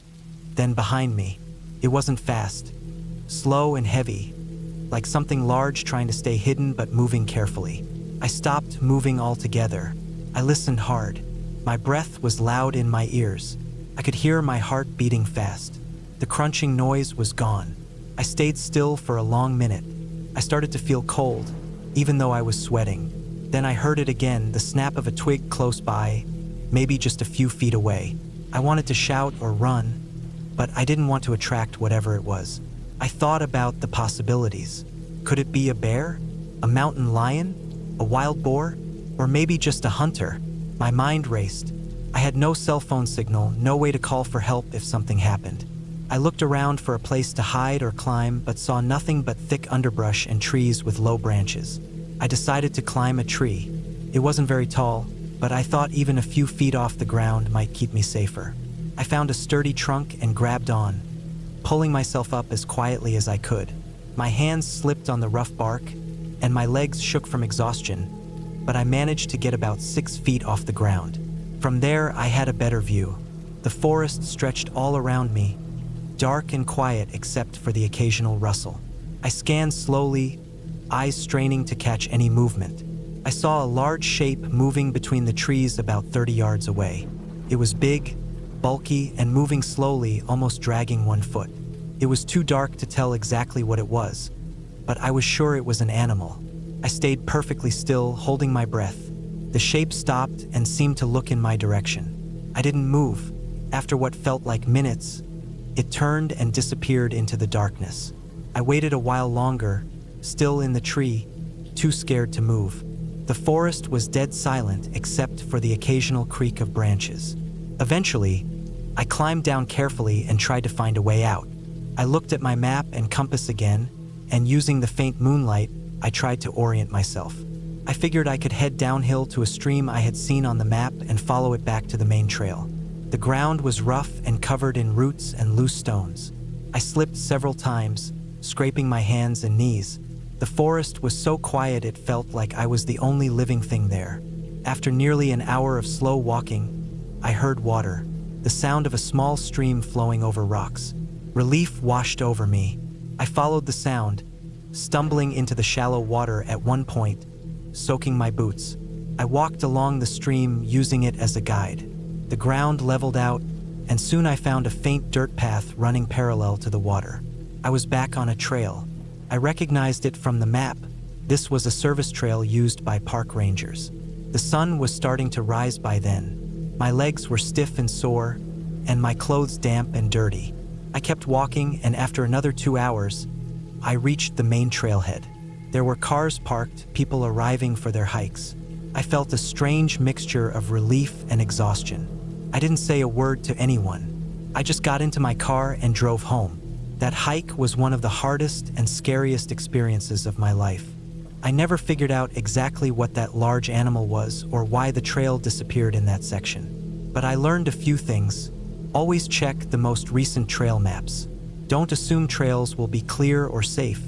then behind me. It wasn't fast, slow and heavy, like something large trying to stay hidden but moving carefully. I stopped moving altogether. I listened hard. My breath was loud in my ears. I could hear my heart beating fast. The crunching noise was gone. I stayed still for a long minute. I started to feel cold, even though I was sweating. Then I heard it again, the snap of a twig close by, maybe just a few feet away. I wanted to shout or run, but I didn't want to attract whatever it was. I thought about the possibilities. Could it be a bear? A mountain lion? A wild boar? Or maybe just a hunter? My mind raced. I had no cell phone signal, no way to call for help if something happened. I looked around for a place to hide or climb, but saw nothing but thick underbrush and trees with low branches. I decided to climb a tree. It wasn't very tall, but I thought even a few feet off the ground might keep me safer. I found a sturdy trunk and grabbed on, pulling myself up as quietly as I could. My hands slipped on the rough bark, and my legs shook from exhaustion, but I managed to get about 6 feet off the ground. From there, I had a better view. The forest stretched all around me, dark and quiet except for the occasional rustle. I scanned slowly, eyes straining to catch any movement. I saw a large shape moving between the trees about 30 yards away. It was big, bulky, and moving slowly, almost dragging one foot. It was too dark to tell exactly what it was, but I was sure it was an animal. I stayed perfectly still, holding my breath. The shape stopped and seemed to look in my direction. I didn't move. After what felt like minutes, it turned and disappeared into the darkness. I waited a while longer, still in the tree, too scared to move. The forest was dead silent except for the occasional creak of branches. Eventually, I climbed down carefully and tried to find a way out. I looked at my map and compass again, and using the faint moonlight, I tried to orient myself. I figured I could head downhill to a stream I had seen on the map and follow it back to the main trail. The ground was rough and covered in roots and loose stones. I slipped several times, scraping my hands and knees. The forest was so quiet it felt like I was the only living thing there. After nearly an hour of slow walking, I heard water, the sound of a small stream flowing over rocks. Relief washed over me. I followed the sound, stumbling into the shallow water at one point, soaking my boots. I walked along the stream, using it as a guide. The ground leveled out, and soon I found a faint dirt path running parallel to the water. I was back on a trail. I recognized it from the map. This was a service trail used by park rangers. The sun was starting to rise by then. My legs were stiff and sore, and my clothes damp and dirty. I kept walking, and after another 2 hours, I reached the main trailhead. There were cars parked, people arriving for their hikes. I felt a strange mixture of relief and exhaustion. I didn't say a word to anyone. I just got into my car and drove home. That hike was one of the hardest and scariest experiences of my life. I never figured out exactly what that large animal was or why the trail disappeared in that section. But I learned a few things. Always check the most recent trail maps. Don't assume trails will be clear or safe,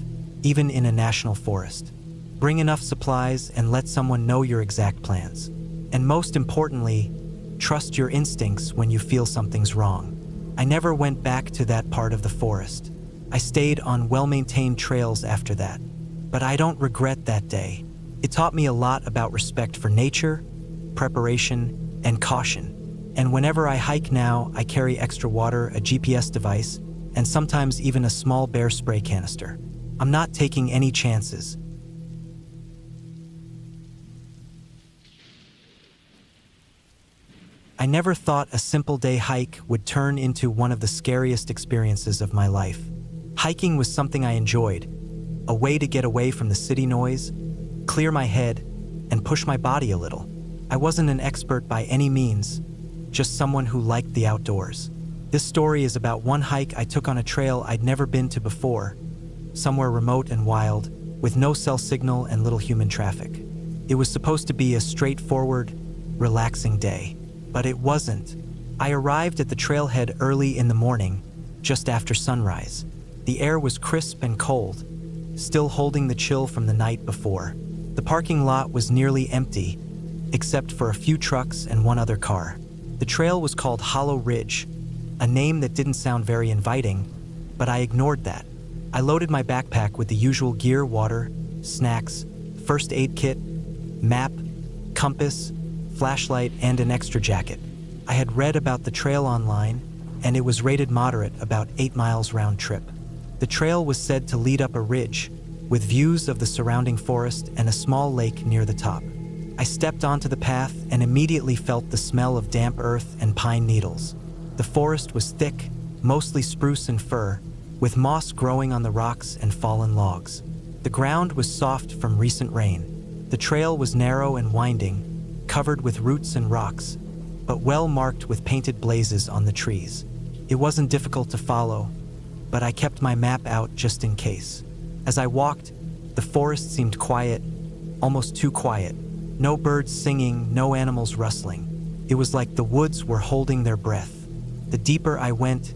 even in a national forest. Bring enough supplies and let someone know your exact plans. And most importantly, trust your instincts when you feel something's wrong. I never went back to that part of the forest. I stayed on well-maintained trails after that. But I don't regret that day. It taught me a lot about respect for nature, preparation, and caution. And whenever I hike now, I carry extra water, a GPS device, and sometimes even a small bear spray canister. I'm not taking any chances. I never thought a simple day hike would turn into one of the scariest experiences of my life. Hiking was something I enjoyed, a way to get away from the city noise, clear my head, and push my body a little. I wasn't an expert by any means, just someone who liked the outdoors. This story is about one hike I took on a trail I'd never been to before, somewhere remote and wild, with no cell signal and little human traffic. It was supposed to be a straightforward, relaxing day. But it wasn't. I arrived at the trailhead early in the morning, just after sunrise. The air was crisp and cold, still holding the chill from the night before. The parking lot was nearly empty, except for a few trucks and one other car. The trail was called Hollow Ridge, a name that didn't sound very inviting, but I ignored that. I loaded my backpack with the usual gear: water, snacks, first aid kit, map, compass, flashlight, and an extra jacket. I had read about the trail online, and it was rated moderate, about 8 miles round trip. The trail was said to lead up a ridge, with views of the surrounding forest and a small lake near the top. I stepped onto the path and immediately felt the smell of damp earth and pine needles. The forest was thick, mostly spruce and fir, with moss growing on the rocks and fallen logs. The ground was soft from recent rain. The trail was narrow and winding, covered with roots and rocks, but well marked with painted blazes on the trees. It wasn't difficult to follow, but I kept my map out just in case. As I walked, the forest seemed quiet, almost too quiet. No birds singing, no animals rustling. It was like the woods were holding their breath. The deeper I went,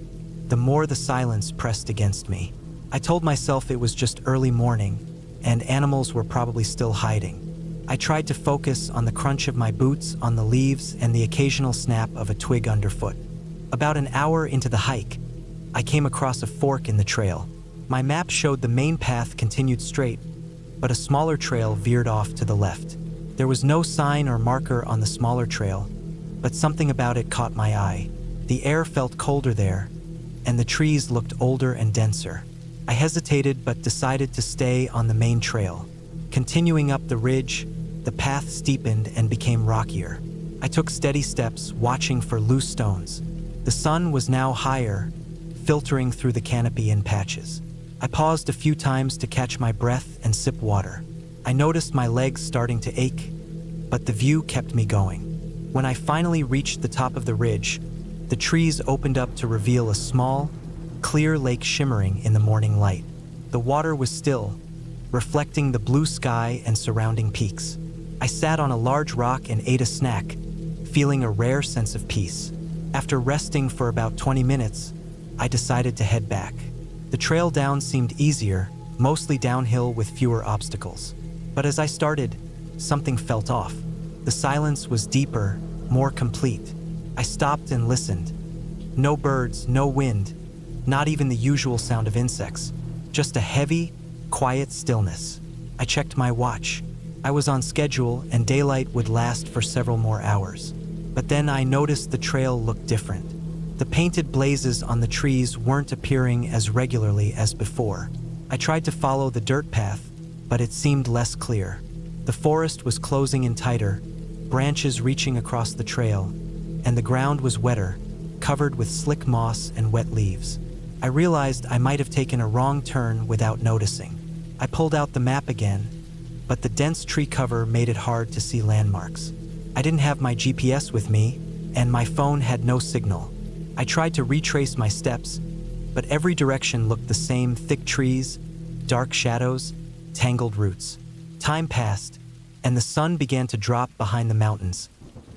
the more the silence pressed against me. I told myself it was just early morning, and animals were probably still hiding. I tried to focus on the crunch of my boots on the leaves and the occasional snap of a twig underfoot. About an hour into the hike, I came across a fork in the trail. My map showed the main path continued straight, but a smaller trail veered off to the left. There was no sign or marker on the smaller trail, but something about it caught my eye. The air felt colder there, and the trees looked older and denser. I hesitated but decided to stay on the main trail. Continuing up the ridge, the path steepened and became rockier. I took steady steps, watching for loose stones. The sun was now higher, filtering through the canopy in patches. I paused a few times to catch my breath and sip water. I noticed my legs starting to ache, but the view kept me going. When I finally reached the top of the ridge, the trees opened up to reveal a small, clear lake shimmering in the morning light. The water was still, reflecting the blue sky and surrounding peaks. I sat on a large rock and ate a snack, feeling a rare sense of peace. After resting for about 20 minutes, I decided to head back. The trail down seemed easier, mostly downhill with fewer obstacles. But as I started, something felt off. The silence was deeper, more complete. I stopped and listened. No birds, no wind, not even the usual sound of insects. Just a heavy, quiet stillness. I checked my watch. I was on schedule and daylight would last for several more hours. But then I noticed the trail looked different. The painted blazes on the trees weren't appearing as regularly as before. I tried to follow the dirt path, but it seemed less clear. The forest was closing in tighter, branches reaching across the trail, and the ground was wetter, covered with slick moss and wet leaves. I realized I might have taken a wrong turn without noticing. I pulled out the map again, but the dense tree cover made it hard to see landmarks. I didn't have my GPS with me, and my phone had no signal. I tried to retrace my steps, but every direction looked the same: thick trees, dark shadows, tangled roots. Time passed, and the sun began to drop behind the mountains,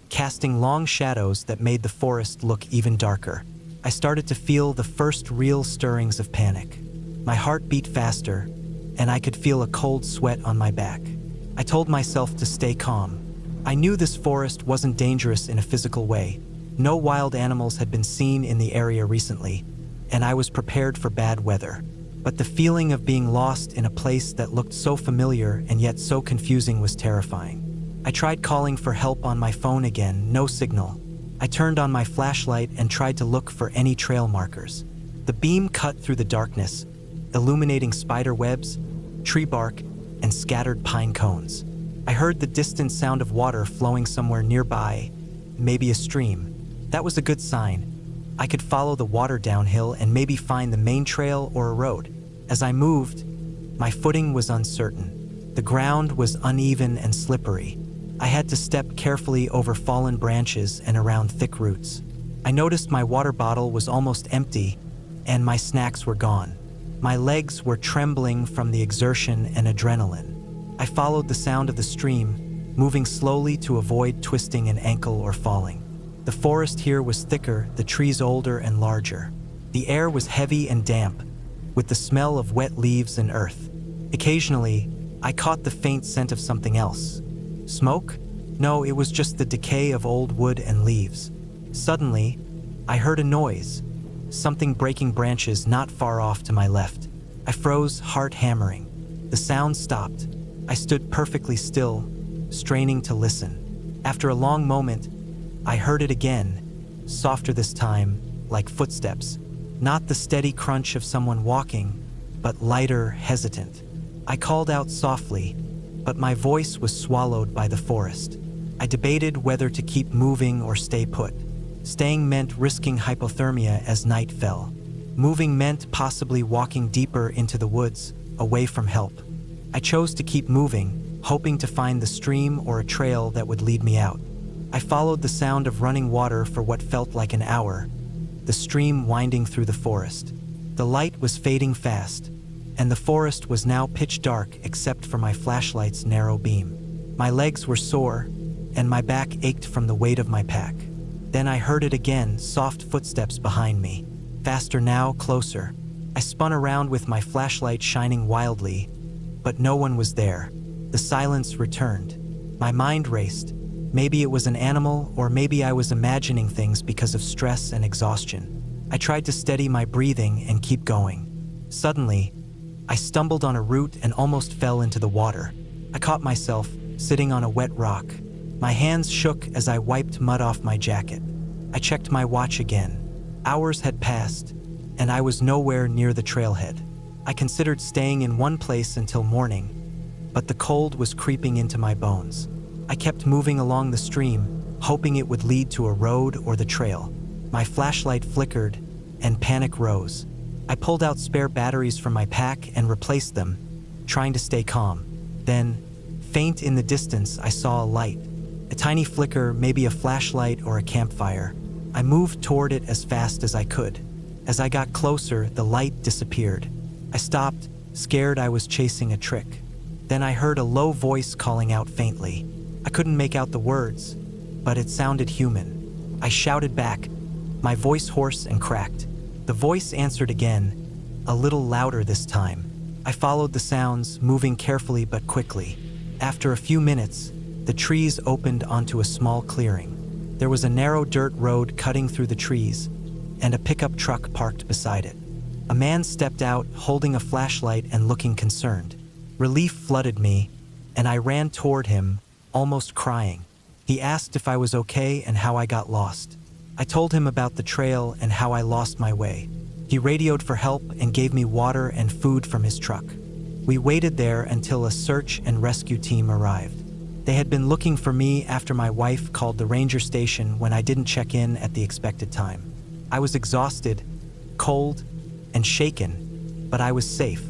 casting long shadows that made the forest look even darker. I started to feel the first real stirrings of panic. My heart beat faster, and I could feel a cold sweat on my back. I told myself to stay calm. I knew this forest wasn't dangerous in a physical way. No wild animals had been seen in the area recently, and I was prepared for bad weather. But the feeling of being lost in a place that looked so familiar and yet so confusing was terrifying. I tried calling for help on my phone again, no signal. I turned on my flashlight and tried to look for any trail markers. The beam cut through the darkness, illuminating spider webs, tree bark, and scattered pine cones. I heard the distant sound of water flowing somewhere nearby, maybe a stream. That was a good sign. I could follow the water downhill and maybe find the main trail or a road. As I moved, my footing was uncertain. The ground was uneven and slippery. I had to step carefully over fallen branches and around thick roots. I noticed my water bottle was almost empty, and my snacks were gone. My legs were trembling from the exertion and adrenaline. I followed the sound of the stream, moving slowly to avoid twisting an ankle or falling. The forest here was thicker, the trees older and larger. The air was heavy and damp, with the smell of wet leaves and earth. Occasionally, I caught the faint scent of something else. Smoke? No, it was just the decay of old wood and leaves. Suddenly, I heard a noise, something breaking branches not far off to my left. I froze, heart hammering. The sound stopped. I stood perfectly still, straining to listen. After a long moment, I heard it again, softer this time, like footsteps. Not the steady crunch of someone walking, but lighter, hesitant. I called out softly, but my voice was swallowed by the forest. I debated whether to keep moving or stay put. Staying meant risking hypothermia as night fell. Moving meant possibly walking deeper into the woods, away from help. I chose to keep moving, hoping to find the stream or a trail that would lead me out. I followed the sound of running water for what felt like an hour, the stream winding through the forest. The light was fading fast, and the forest was now pitch dark except for my flashlight's narrow beam. My legs were sore, and my back ached from the weight of my pack. Then I heard it again, soft footsteps behind me. Faster now, closer. I spun around with my flashlight shining wildly, but no one was there. The silence returned. My mind raced. Maybe it was an animal, or maybe I was imagining things because of stress and exhaustion. I tried to steady my breathing and keep going. Suddenly, I stumbled on a root and almost fell into the water. I caught myself sitting on a wet rock. My hands shook as I wiped mud off my jacket. I checked my watch again. Hours had passed, and I was nowhere near the trailhead. I considered staying in one place until morning, but the cold was creeping into my bones. I kept moving along the stream, hoping it would lead to a road or the trail. My flashlight flickered, and panic rose. I pulled out spare batteries from my pack and replaced them, trying to stay calm. Then, faint in the distance, I saw a light. A tiny flicker, maybe a flashlight or a campfire. I moved toward it as fast as I could. As I got closer, the light disappeared. I stopped, scared I was chasing a trick. Then I heard a low voice calling out faintly. I couldn't make out the words, but it sounded human. I shouted back, my voice hoarse and cracked. The voice answered again, a little louder this time. I followed the sounds, moving carefully but quickly. After a few minutes, the trees opened onto a small clearing. There was a narrow dirt road cutting through the trees, and a pickup truck parked beside it. A man stepped out, holding a flashlight and looking concerned. Relief flooded me, and I ran toward him, almost crying. He asked if I was okay and how I got lost. I told him about the trail and how I lost my way. He radioed for help and gave me water and food from his truck. We waited there until a search and rescue team arrived. They had been looking for me after my wife called the ranger station when I didn't check in at the expected time. I was exhausted, cold, and shaken, but I was safe.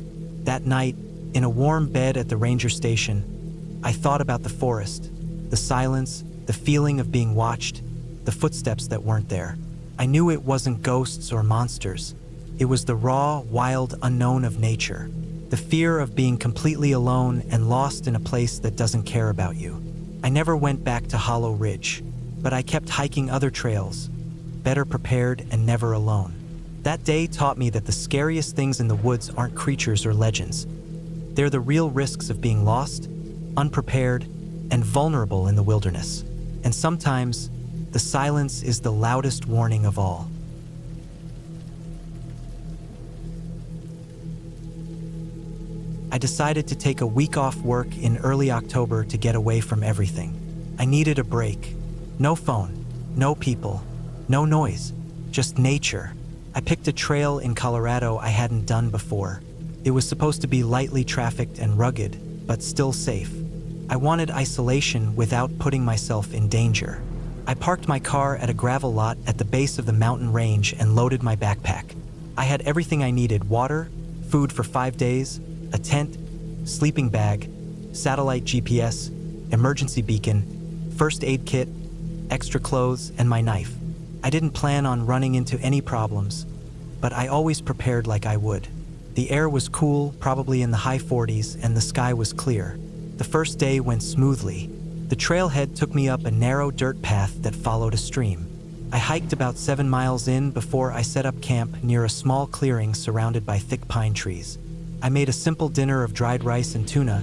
That night, in a warm bed at the ranger station, I thought about the forest, the silence, the feeling of being watched, the footsteps that weren't there. I knew it wasn't ghosts or monsters. It was the raw, wild unknown of nature. The fear of being completely alone and lost in a place that doesn't care about you. I never went back to Hollow Ridge, but I kept hiking other trails, better prepared and never alone. That day taught me that the scariest things in the woods aren't creatures or legends. They're the real risks of being lost, unprepared, and vulnerable in the wilderness. And sometimes, the silence is the loudest warning of all. I decided to take a week off work in early October to get away from everything. I needed a break. No phone, no people, no noise, just nature. I picked a trail in Colorado I hadn't done before. It was supposed to be lightly trafficked and rugged, but still safe. I wanted isolation without putting myself in danger. I parked my car at a gravel lot at the base of the mountain range and loaded my backpack. I had everything I needed: water, food for 5 days, a tent, sleeping bag, satellite GPS, emergency beacon, first aid kit, extra clothes, and my knife. I didn't plan on running into any problems, but I always prepared like I would. The air was cool, probably in the high 40s, and the sky was clear. The first day went smoothly. The trailhead took me up a narrow dirt path that followed a stream. I hiked about 7 miles in before I set up camp near a small clearing surrounded by thick pine trees. I made a simple dinner of dried rice and tuna,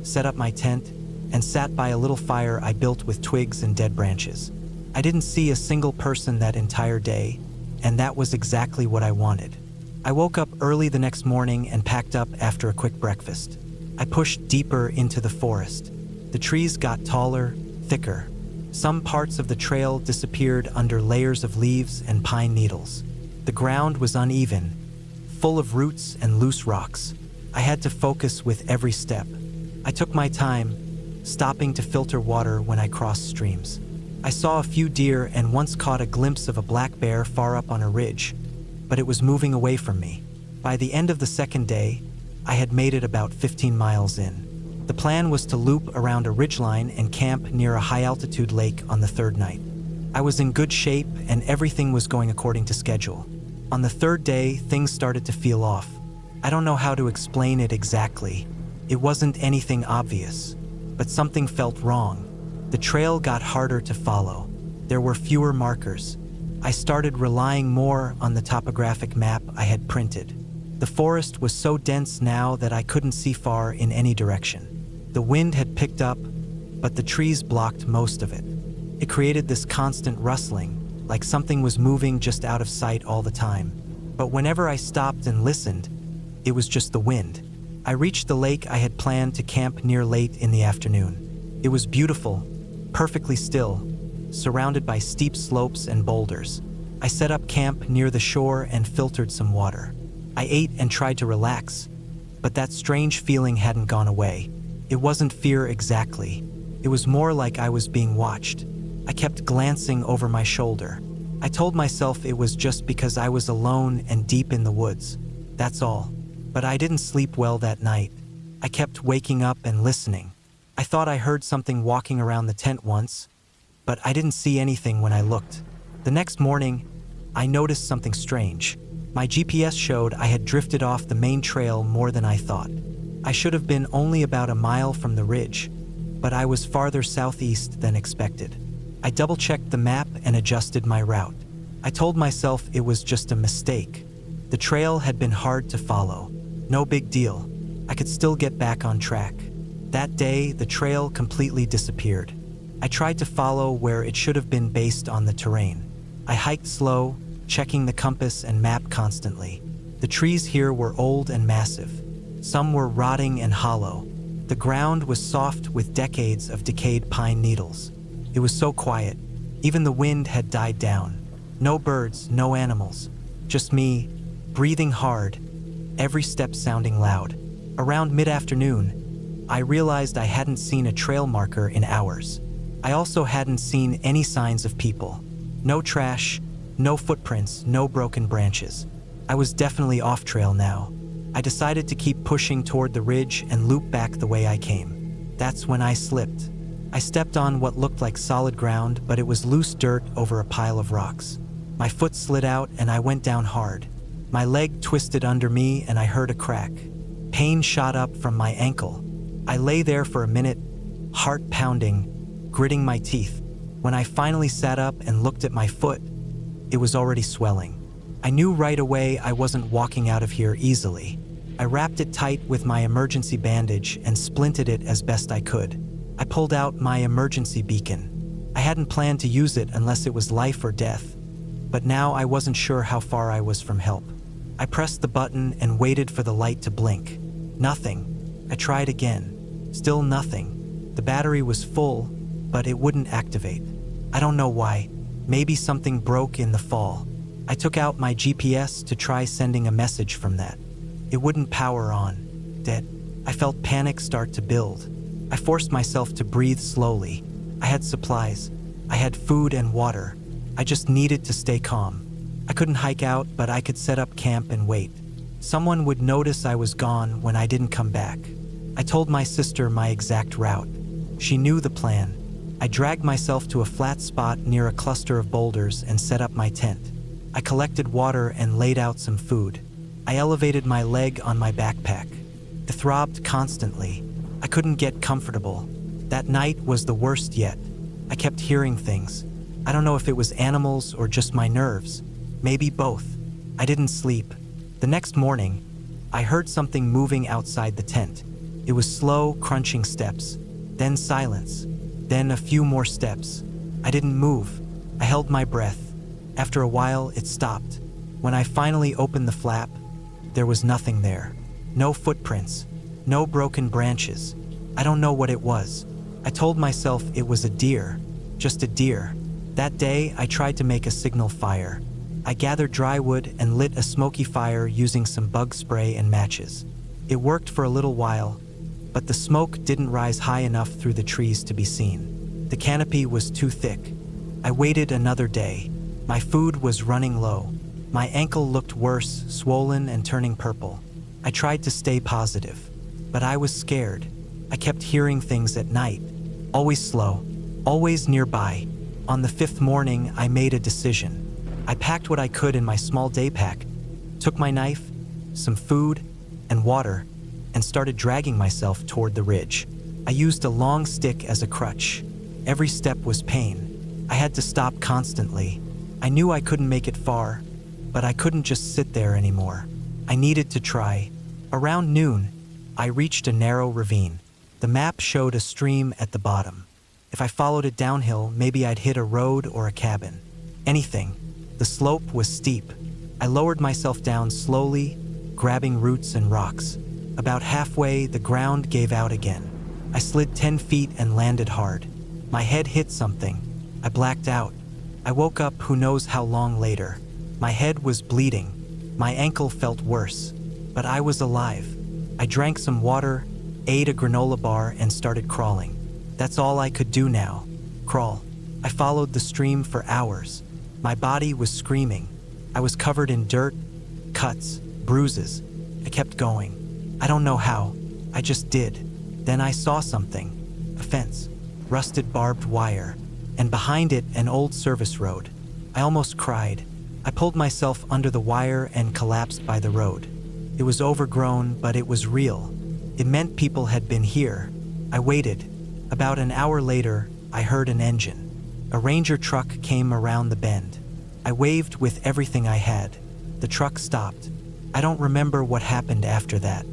set up my tent, and sat by a little fire I built with twigs and dead branches. I didn't see a single person that entire day, and that was exactly what I wanted. I woke up early the next morning and packed up after a quick breakfast. I pushed deeper into the forest. The trees got taller, thicker. Some parts of the trail disappeared under layers of leaves and pine needles. The ground was uneven, full of roots and loose rocks. I had to focus with every step. I took my time, stopping to filter water when I crossed streams. I saw a few deer and once caught a glimpse of a black bear far up on a ridge, but it was moving away from me. By the end of the second day, I had made it about 15 miles in. The plan was to loop around a ridgeline and camp near a high-altitude lake on the third night. I was in good shape and everything was going according to schedule. On the third day, things started to feel off. I don't know how to explain it exactly. It wasn't anything obvious, but something felt wrong. The trail got harder to follow. There were fewer markers. I started relying more on the topographic map I had printed. The forest was so dense now that I couldn't see far in any direction. The wind had picked up, but the trees blocked most of it. It created this constant rustling, like something was moving just out of sight all the time. But whenever I stopped and listened, it was just the wind. I reached the lake I had planned to camp near late in the afternoon. It was beautiful, perfectly still, surrounded by steep slopes and boulders. I set up camp near the shore and filtered some water. I ate and tried to relax, but that strange feeling hadn't gone away. It wasn't fear exactly. It was more like I was being watched. I kept glancing over my shoulder. I told myself it was just because I was alone and deep in the woods. That's all. But I didn't sleep well that night. I kept waking up and listening. I thought I heard something walking around the tent once, but I didn't see anything when I looked. The next morning, I noticed something strange. My GPS showed I had drifted off the main trail more than I thought. I should have been only about a mile from the ridge, but I was farther southeast than expected. I double-checked the map and adjusted my route. I told myself it was just a mistake. The trail had been hard to follow. No big deal. I could still get back on track. That day, the trail completely disappeared. I tried to follow where it should have been based on the terrain. I hiked slow, checking the compass and map constantly. The trees here were old and massive. Some were rotting and hollow. The ground was soft with decades of decayed pine needles. It was so quiet. Even the wind had died down. No birds, no animals. Just me, breathing hard, every step sounding loud. Around mid-afternoon, I realized I hadn't seen a trail marker in hours. I also hadn't seen any signs of people. No trash, no footprints, no broken branches. I was definitely off trail now. I decided to keep pushing toward the ridge and loop back the way I came. That's when I slipped. I stepped on what looked like solid ground, but it was loose dirt over a pile of rocks. My foot slid out and I went down hard. My leg twisted under me and I heard a crack. Pain shot up from my ankle. I lay there for a minute, heart pounding, gritting my teeth. When I finally sat up and looked at my foot, it was already swelling. I knew right away I wasn't walking out of here easily. I wrapped it tight with my emergency bandage and splinted it as best I could. I pulled out my emergency beacon. I hadn't planned to use it unless it was life or death, but now I wasn't sure how far I was from help. I pressed the button and waited for the light to blink. Nothing. I tried again. Still nothing. The battery was full, but it wouldn't activate. I don't know why. Maybe something broke in the fall. I took out my GPS to try sending a message from that. It wouldn't power on. Dead. I felt panic start to build. I forced myself to breathe slowly. I had supplies. I had food and water. I just needed to stay calm. I couldn't hike out, but I could set up camp and wait. Someone would notice I was gone when I didn't come back. I told my sister my exact route. She knew the plan. I dragged myself to a flat spot near a cluster of boulders and set up my tent. I collected water and laid out some food. I elevated my leg on my backpack. It throbbed constantly. I couldn't get comfortable. That night was the worst yet. I kept hearing things. I don't know if it was animals or just my nerves. Maybe both. I didn't sleep. The next morning, I heard something moving outside the tent. It was slow, crunching steps, then silence, then a few more steps. I didn't move. I held my breath. After a while, it stopped. When I finally opened the flap, there was nothing there. No footprints, no broken branches. I don't know what it was. I told myself it was a deer, just a deer. That day, I tried to make a signal fire. I gathered dry wood and lit a smoky fire using some bug spray and matches. It worked for a little while, but the smoke didn't rise high enough through the trees to be seen. The canopy was too thick. I waited another day. My food was running low. My ankle looked worse, swollen and turning purple. I tried to stay positive, but I was scared. I kept hearing things at night, always slow, always nearby. On the fifth morning, I made a decision. I packed what I could in my small day pack, took my knife, some food, and water, and started dragging myself toward the ridge. I used a long stick as a crutch. Every step was pain. I had to stop constantly. I knew I couldn't make it far, but I couldn't just sit there anymore. I needed to try. Around noon, I reached a narrow ravine. The map showed a stream at the bottom. If I followed it downhill, maybe I'd hit a road or a cabin. Anything. The slope was steep. I lowered myself down slowly, grabbing roots and rocks. About halfway, the ground gave out again. I slid 10 feet and landed hard. My head hit something. I blacked out. I woke up who knows how long later. My head was bleeding. My ankle felt worse. But I was alive. I drank some water, ate a granola bar, and started crawling. That's all I could do now. Crawl. I followed the stream for hours. My body was screaming. I was covered in dirt, cuts, bruises. I kept going. I don't know how. I just did. Then I saw something. A fence. Rusted barbed wire. And behind it, an old service road. I almost cried. I pulled myself under the wire and collapsed by the road. It was overgrown, but it was real. It meant people had been here. I waited. About an hour later, I heard an engine. A Ranger truck came around the bend. I waved with everything I had. The truck stopped. I don't remember what happened after that.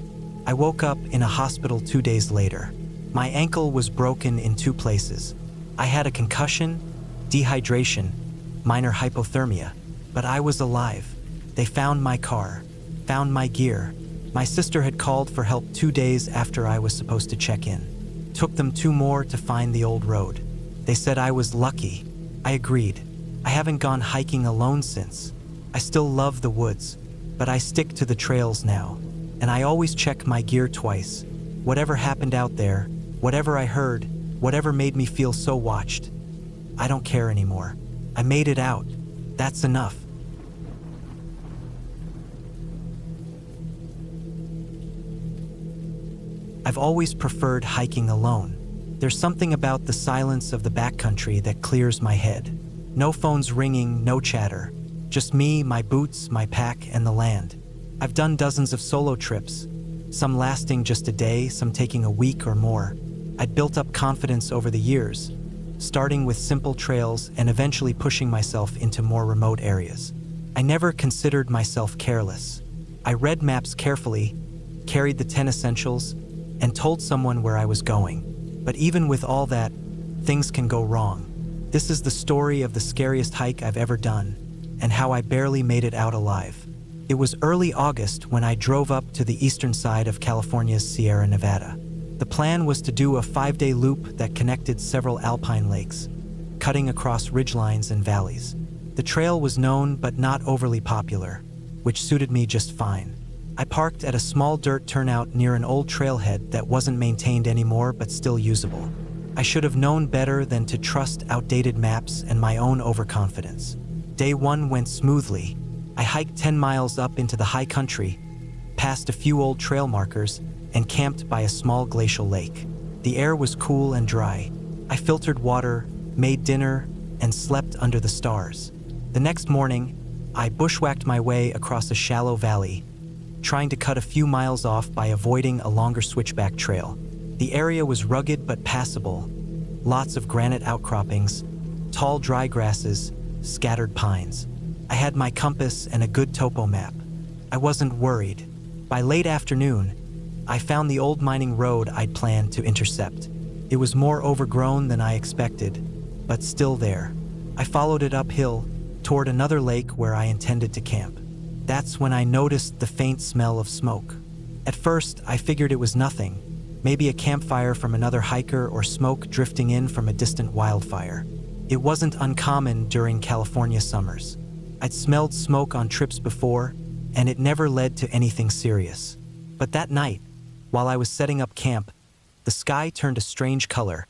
I woke up in a hospital 2 days later. My ankle was broken in 2 places. I had a concussion, dehydration, minor hypothermia, but I was alive. They found my car, found my gear. My sister had called for help 2 days after I was supposed to check in. Took them 2 more to find the old road. They said I was lucky. I agreed. I haven't gone hiking alone since. I still love the woods, but I stick to the trails now. And I always check my gear twice. Whatever happened out there, whatever I heard, whatever made me feel so watched, I don't care anymore. I made it out. That's enough. I've always preferred hiking alone. There's something about the silence of the backcountry that clears my head. No phones ringing, no chatter. Just me, my boots, my pack, and the land. I've done dozens of solo trips, some lasting just a day, some taking a week or more. I'd built up confidence over the years, starting with simple trails and eventually pushing myself into more remote areas. I never considered myself careless. I read maps carefully, carried the 10 essentials, and told someone where I was going. But even with all that, things can go wrong. This is the story of the scariest hike I've ever done, and how I barely made it out alive. It was early August when I drove up to the eastern side of California's Sierra Nevada. The plan was to do a 5-day loop that connected several alpine lakes, cutting across ridgelines and valleys. The trail was known but not overly popular, which suited me just fine. I parked at a small dirt turnout near an old trailhead that wasn't maintained anymore but still usable. I should have known better than to trust outdated maps and my own overconfidence. Day 1 went smoothly. I hiked 10 miles up into the high country, passed a few old trail markers, and camped by a small glacial lake. The air was cool and dry. I filtered water, made dinner, and slept under the stars. The next morning, I bushwhacked my way across a shallow valley, trying to cut a few miles off by avoiding a longer switchback trail. The area was rugged but passable. Lots of granite outcroppings, tall dry grasses, scattered pines. I had my compass and a good topo map. I wasn't worried. By late afternoon, I found the old mining road I'd planned to intercept. It was more overgrown than I expected, but still there. I followed it uphill toward another lake where I intended to camp. That's when I noticed the faint smell of smoke. At first, I figured it was nothing, maybe a campfire from another hiker or smoke drifting in from a distant wildfire. It wasn't uncommon during California summers. I'd smelled smoke on trips before, and it never led to anything serious. But that night, while I was setting up camp, the sky turned a strange color,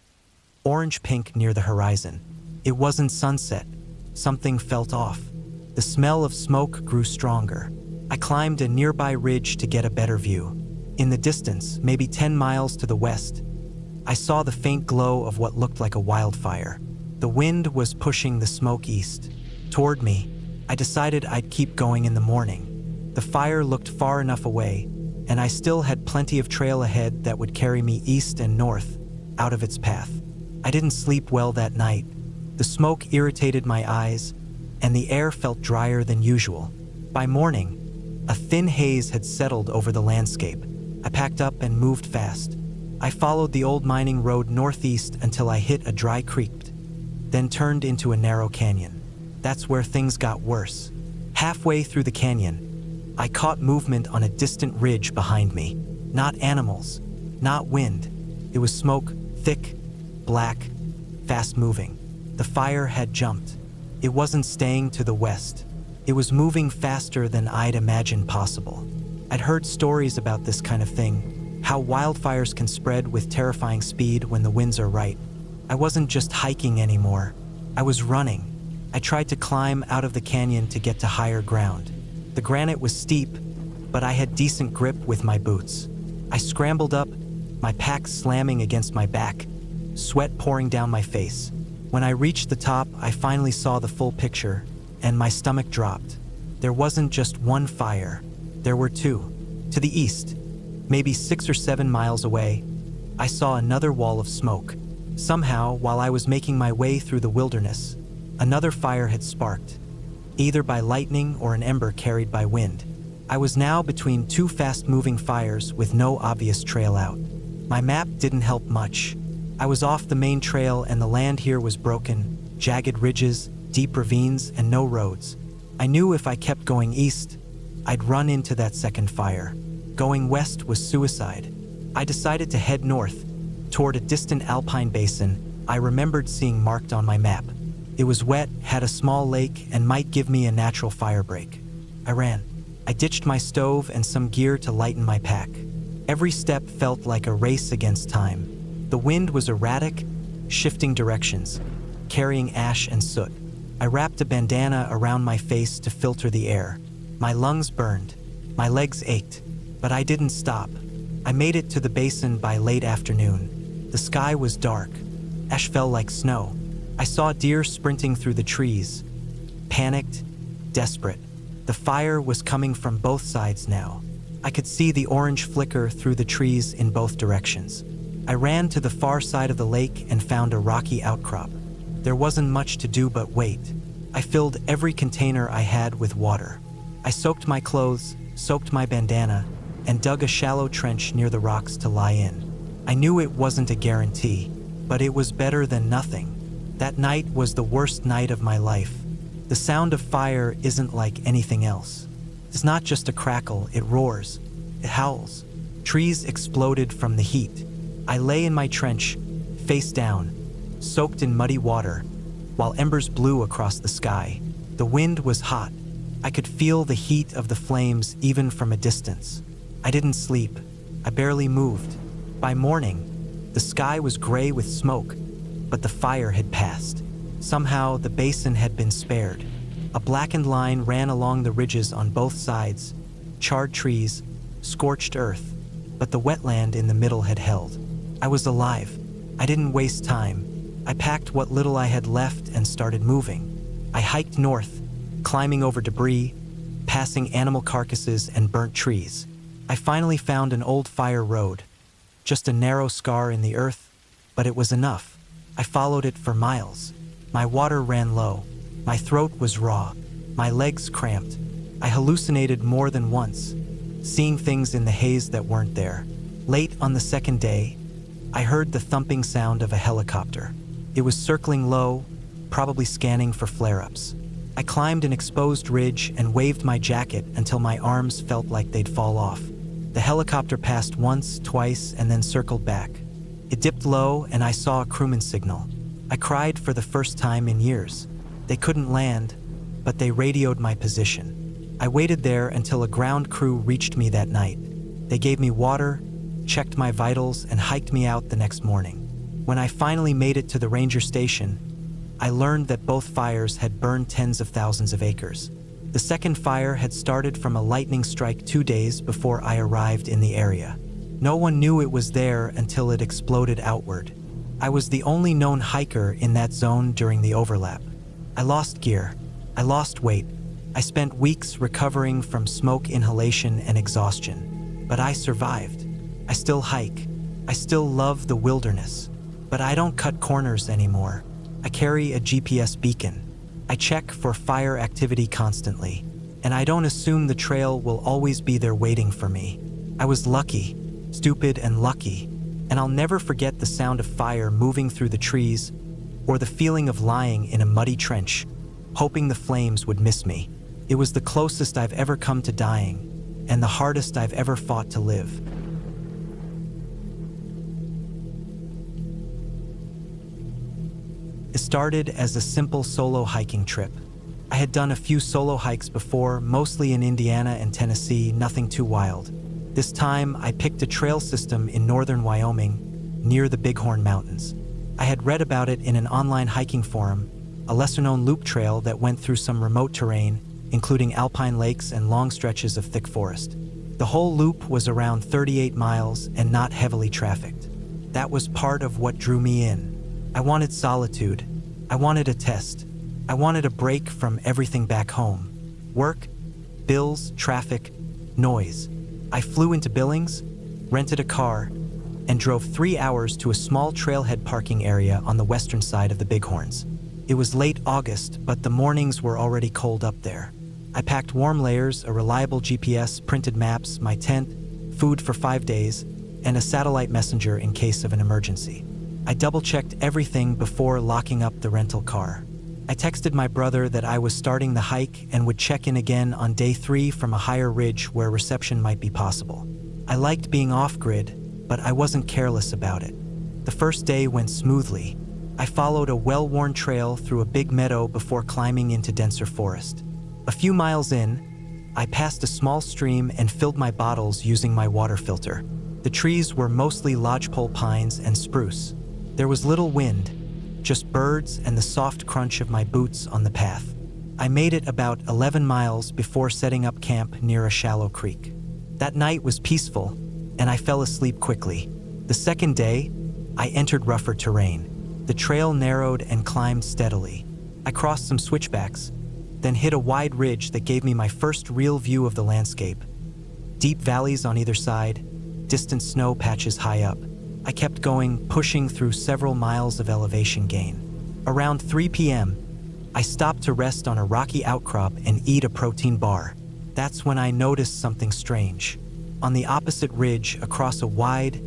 orange-pink near the horizon. It wasn't sunset. Something felt off. The smell of smoke grew stronger. I climbed a nearby ridge to get a better view. In the distance, maybe 10 miles to the west, I saw the faint glow of what looked like a wildfire. The wind was pushing the smoke east. Toward me, I decided I'd keep going in the morning. The fire looked far enough away, and I still had plenty of trail ahead that would carry me east and north, out of its path. I didn't sleep well that night. The smoke irritated my eyes, and the air felt drier than usual. By morning, a thin haze had settled over the landscape. I packed up and moved fast. I followed the old mining road northeast until I hit a dry creek, then turned into a narrow canyon. That's where things got worse. Halfway through the canyon, I caught movement on a distant ridge behind me. Not animals, not wind. It was smoke, thick, black, fast-moving. The fire had jumped. It wasn't staying to the west. It was moving faster than I'd imagined possible. I'd heard stories about this kind of thing, how wildfires can spread with terrifying speed when the winds are right. I wasn't just hiking anymore. I was running. I tried to climb out of the canyon to get to higher ground. The granite was steep, but I had decent grip with my boots. I scrambled up, my pack slamming against my back, sweat pouring down my face. When I reached the top, I finally saw the full picture, and my stomach dropped. There wasn't just one fire. There were two. To the east, maybe 6 or 7 miles away, I saw another wall of smoke. Somehow, while I was making my way through the wilderness, another fire had sparked, either by lightning or an ember carried by wind. I was now between two fast-moving fires with no obvious trail out. My map didn't help much. I was off the main trail and the land here was broken, jagged ridges, deep ravines, and no roads. I knew if I kept going east, I'd run into that second fire. Going west was suicide. I decided to head north, toward a distant alpine basin I remembered seeing marked on my map. It was wet, had a small lake, and might give me a natural fire break. I ran. I ditched my stove and some gear to lighten my pack. Every step felt like a race against time. The wind was erratic, shifting directions, carrying ash and soot. I wrapped a bandana around my face to filter the air. My lungs burned. My legs ached. But I didn't stop. I made it to the basin by late afternoon. The sky was dark. Ash fell like snow. I saw deer sprinting through the trees. Panicked, desperate. The fire was coming from both sides now. I could see the orange flicker through the trees in both directions. I ran to the far side of the lake and found a rocky outcrop. There wasn't much to do but wait. I filled every container I had with water. I soaked my clothes, soaked my bandana, and dug a shallow trench near the rocks to lie in. I knew it wasn't a guarantee, but it was better than nothing. That night was the worst night of my life. The sound of fire isn't like anything else. It's not just a crackle, it roars, it howls. Trees exploded from the heat. I lay in my trench, face down, soaked in muddy water, while embers blew across the sky. The wind was hot. I could feel the heat of the flames even from a distance. I didn't sleep. I barely moved. By morning, the sky was gray with smoke, but the fire had passed. Somehow, the basin had been spared. A blackened line ran along the ridges on both sides, charred trees, scorched earth, but the wetland in the middle had held. I was alive. I didn't waste time. I packed what little I had left and started moving. I hiked north, climbing over debris, passing animal carcasses and burnt trees. I finally found an old fire road, just a narrow scar in the earth, but it was enough. I followed it for miles. My water ran low. My throat was raw. My legs cramped. I hallucinated more than once, seeing things in the haze that weren't there. Late on the second day, I heard the thumping sound of a helicopter. It was circling low, probably scanning for flare-ups. I climbed an exposed ridge and waved my jacket until my arms felt like they'd fall off. The helicopter passed once, twice, and then circled back. It dipped low and I saw a crewman signal. I cried for the first time in years. They couldn't land, but they radioed my position. I waited there until a ground crew reached me that night. They gave me water, checked my vitals, and hiked me out the next morning. When I finally made it to the ranger station, I learned that both fires had burned tens of thousands of acres. The second fire had started from a lightning strike 2 days before I arrived in the area. No one knew it was there until it exploded outward. I was the only known hiker in that zone during the overlap. I lost gear. I lost weight. I spent weeks recovering from smoke inhalation and exhaustion. But I survived. I still hike. I still love the wilderness. But I don't cut corners anymore. I carry a GPS beacon. I check for fire activity constantly. And I don't assume the trail will always be there waiting for me. I was lucky, stupid and lucky. And I'll never forget the sound of fire moving through the trees or the feeling of lying in a muddy trench, hoping the flames would miss me. It was the closest I've ever come to dying and the hardest I've ever fought to live. It started as a simple solo hiking trip. I had done a few solo hikes before, mostly in Indiana and Tennessee, nothing too wild. This time, I picked a trail system in northern Wyoming, near the Bighorn Mountains. I had read about it in an online hiking forum, a lesser-known loop trail that went through some remote terrain, including alpine lakes and long stretches of thick forest. The whole loop was around 38 miles and not heavily trafficked. That was part of what drew me in. I wanted solitude. I wanted a test. I wanted a break from everything back home. Work, bills, traffic, noise. I flew into Billings, rented a car, and drove 3 hours to a small trailhead parking area on the western side of the Bighorns. It was late August, but the mornings were already cold up there. I packed warm layers, a reliable GPS, printed maps, my tent, food for 5 days, and a satellite messenger in case of an emergency. I double-checked everything before locking up the rental car. I texted my brother that I was starting the hike and would check in again on day 3 from a higher ridge where reception might be possible. I liked being off-grid, but I wasn't careless about it. The first day went smoothly. I followed a well-worn trail through a big meadow before climbing into denser forest. A few miles in, I passed a small stream and filled my bottles using my water filter. The trees were mostly lodgepole pines and spruce. There was little wind, just birds and the soft crunch of my boots on the path. I made it about 11 miles before setting up camp near a shallow creek. That night was peaceful, and I fell asleep quickly. The second day, I entered rougher terrain. The trail narrowed and climbed steadily. I crossed some switchbacks, then hit a wide ridge that gave me my first real view of the landscape. Deep valleys on either side, distant snow patches high up. I kept going, pushing through several miles of elevation gain. Around 3 p.m., I stopped to rest on a rocky outcrop and eat a protein bar. That's when I noticed something strange. On the opposite ridge, across a wide,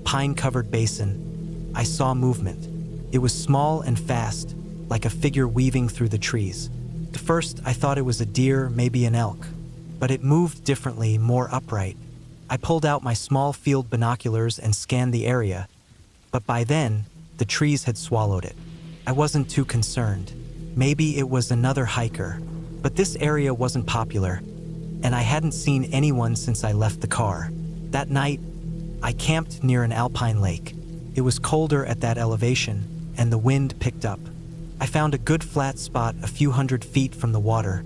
pine-covered basin, I saw movement. It was small and fast, like a figure weaving through the trees. At first, I thought it was a deer, maybe an elk, but it moved differently, more upright. I pulled out my small field binoculars and scanned the area, but by then, the trees had swallowed it. I wasn't too concerned. Maybe it was another hiker, but this area wasn't popular, and I hadn't seen anyone since I left the car. That night, I camped near an alpine lake. It was colder at that elevation, and the wind picked up. I found a good flat spot a few hundred feet from the water,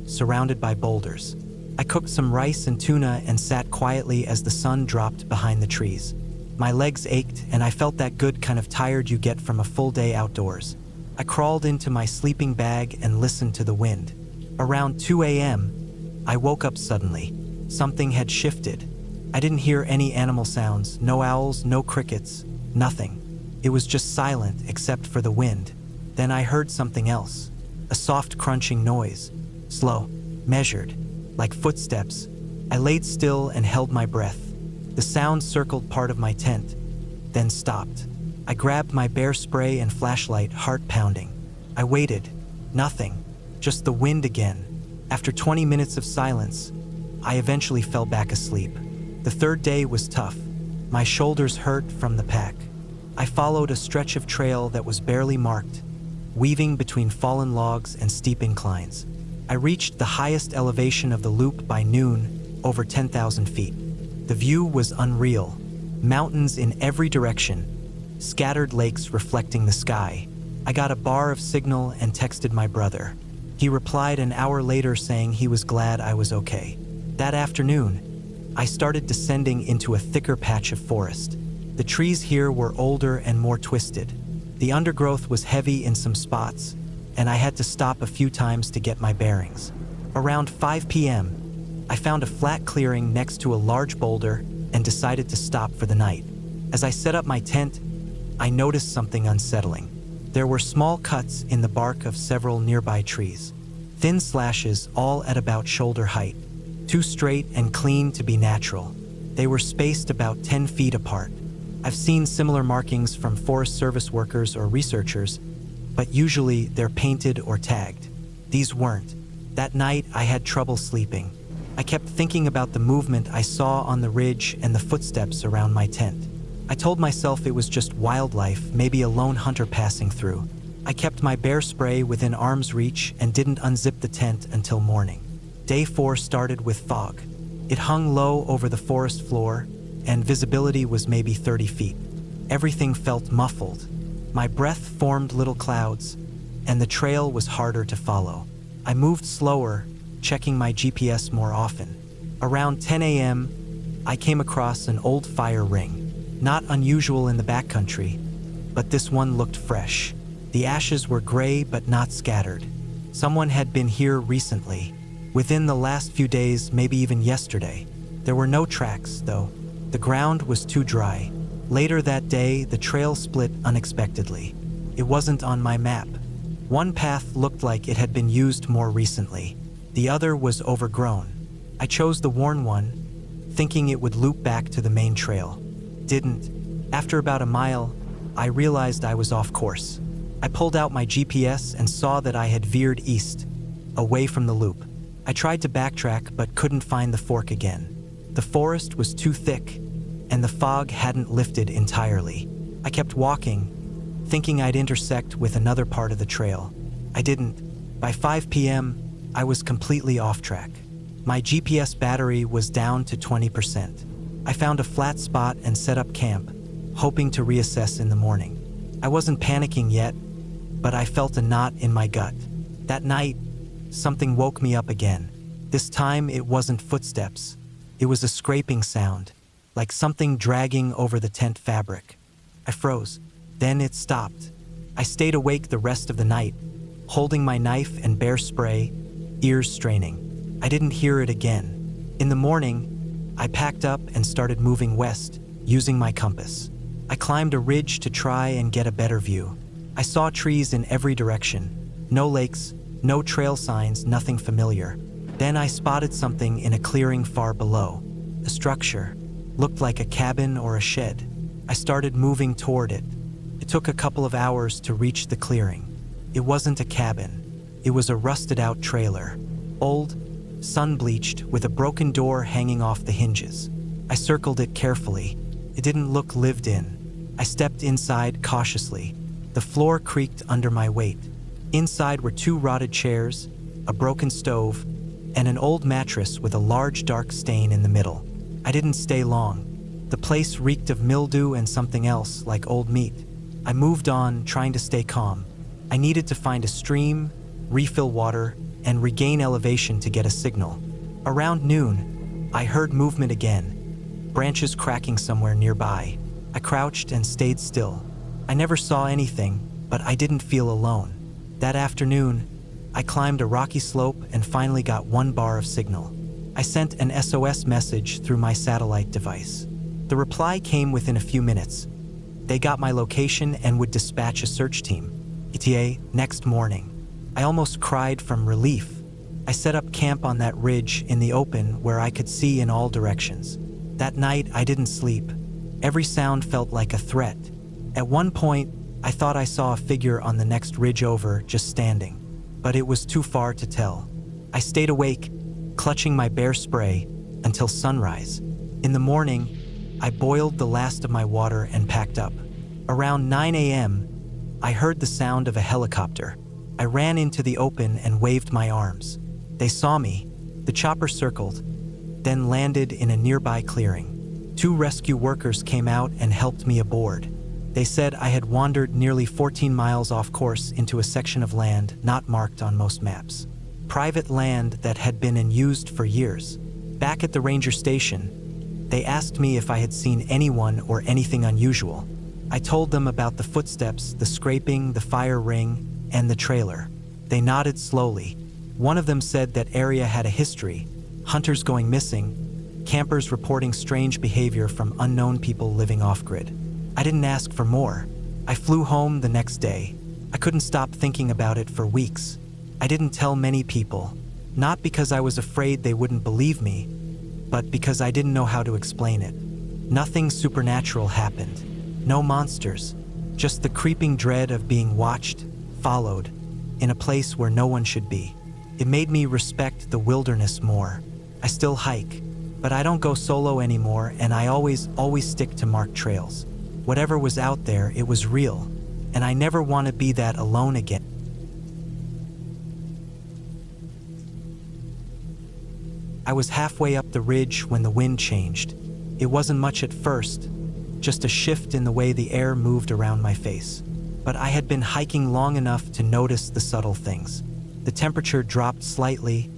surrounded by boulders. I cooked some rice and tuna and sat quietly as the sun dropped behind the trees. My legs ached, and I felt that good kind of tired you get from a full day outdoors. I crawled into my sleeping bag and listened to the wind. Around 2 a.m., I woke up suddenly. Something had shifted. I didn't hear any animal sounds, no owls, no crickets, nothing. It was just silent except for the wind. Then I heard something else, a soft crunching noise, slow, measured, like footsteps. I laid still and held my breath. The sound circled part of my tent, then stopped. I grabbed my bear spray and flashlight, heart pounding. I waited. Nothing. Just the wind again. After 20 minutes of silence, I eventually fell back asleep. The third day was tough. My shoulders hurt from the pack. I followed a stretch of trail that was barely marked, weaving between fallen logs and steep inclines. I reached the highest elevation of the loop by noon, over 10,000 feet. The view was unreal. Mountains in every direction, scattered lakes reflecting the sky. I got a bar of signal and texted my brother. He replied an hour later saying he was glad I was okay. That afternoon, I started descending into a thicker patch of forest. The trees here were older and more twisted. The undergrowth was heavy in some spots, and I had to stop a few times to get my bearings. Around 5 p.m., I found a flat clearing next to a large boulder and decided to stop for the night. As I set up my tent, I noticed something unsettling. There were small cuts in the bark of several nearby trees, thin slashes all at about shoulder height, too straight and clean to be natural. They were spaced about 10 feet apart. I've seen similar markings from Forest Service workers or researchers, but usually they're painted or tagged. These weren't. That night, I had trouble sleeping. I kept thinking about the movement I saw on the ridge and the footsteps around my tent. I told myself it was just wildlife, maybe a lone hunter passing through. I kept my bear spray within arm's reach and didn't unzip the tent until morning. Day 4 started with fog. It hung low over the forest floor, and visibility was maybe 30 feet. Everything felt muffled. My breath formed little clouds, and the trail was harder to follow. I moved slower, checking my GPS more often. Around 10 a.m., I came across an old fire ring. Not unusual in the backcountry, but this one looked fresh. The ashes were gray but not scattered. Someone had been here recently. Within the last few days, maybe even yesterday. There were no tracks, though. The ground was too dry. Later that day, the trail split unexpectedly. It wasn't on my map. One path looked like it had been used more recently. The other was overgrown. I chose the worn one, thinking it would loop back to the main trail. Didn't. After about a mile, I realized I was off course. I pulled out my GPS and saw that I had veered east, away from the loop. I tried to backtrack but couldn't find the fork again. The forest was too thick, and the fog hadn't lifted entirely. I kept walking, thinking I'd intersect with another part of the trail. I didn't. By 5 p.m., I was completely off track. My GPS battery was down to 20%. I found a flat spot and set up camp, hoping to reassess in the morning. I wasn't panicking yet, but I felt a knot in my gut. That night, something woke me up again. This time, it wasn't footsteps. It was a scraping sound, like something dragging over the tent fabric. I froze. Then it stopped. I stayed awake the rest of the night, holding my knife and bear spray, ears straining. I didn't hear it again. In the morning, I packed up and started moving west, using my compass. I climbed a ridge to try and get a better view. I saw trees in every direction. No lakes, no trail signs, nothing familiar. Then I spotted something in a clearing far below. A structure. Looked like a cabin or a shed. I started moving toward it. It took a couple of hours to reach the clearing. It wasn't a cabin. It was a rusted-out trailer. Old, sun-bleached, with a broken door hanging off the hinges. I circled it carefully. It didn't look lived in. I stepped inside cautiously. The floor creaked under my weight. Inside were 2 rotted chairs, a broken stove, and an old mattress with a large dark stain in the middle. I didn't stay long. The place reeked of mildew and something else, like old meat. I moved on, trying to stay calm. I needed to find a stream, refill water, and regain elevation to get a signal. Around noon, I heard movement again, branches cracking somewhere nearby. I crouched and stayed still. I never saw anything, but I didn't feel alone. That afternoon, I climbed a rocky slope and finally got 1 bar of signal. I sent an SOS message through my satellite device. The reply came within a few minutes. They got my location and would dispatch a search team. ETA, next morning. I almost cried from relief. I set up camp on that ridge in the open where I could see in all directions. That night, I didn't sleep. Every sound felt like a threat. At one point, I thought I saw a figure on the next ridge over, just standing. But it was too far to tell. I stayed awake, clutching my bear spray, until sunrise. In the morning, I boiled the last of my water and packed up. Around 9 a.m., I heard the sound of a helicopter. I ran into the open and waved my arms. They saw me. The chopper circled, then landed in a nearby clearing. 2 rescue workers came out and helped me aboard. They said I had wandered nearly 14 miles off course into a section of land not marked on most maps. Private land that had been unused for years. Back at the ranger station, they asked me if I had seen anyone or anything unusual. I told them about the footsteps, the scraping, the fire ring, and the trailer. They nodded slowly. One of them said that area had a history, hunters going missing, campers reporting strange behavior from unknown people living off-grid. I didn't ask for more. I flew home the next day. I couldn't stop thinking about it for weeks. I didn't tell many people, not because I was afraid they wouldn't believe me, but because I didn't know how to explain it. Nothing supernatural happened. No monsters, just the creeping dread of being watched, followed, in a place where no one should be. It made me respect the wilderness more. I still hike, but I don't go solo anymore, and I always stick to marked trails. Whatever was out there, it was real, and I never want to be that alone again. I was halfway up the ridge when the wind changed. It wasn't much at first, just a shift in the way the air moved around my face. But I had been hiking long enough to notice the subtle things. The temperature dropped slightly,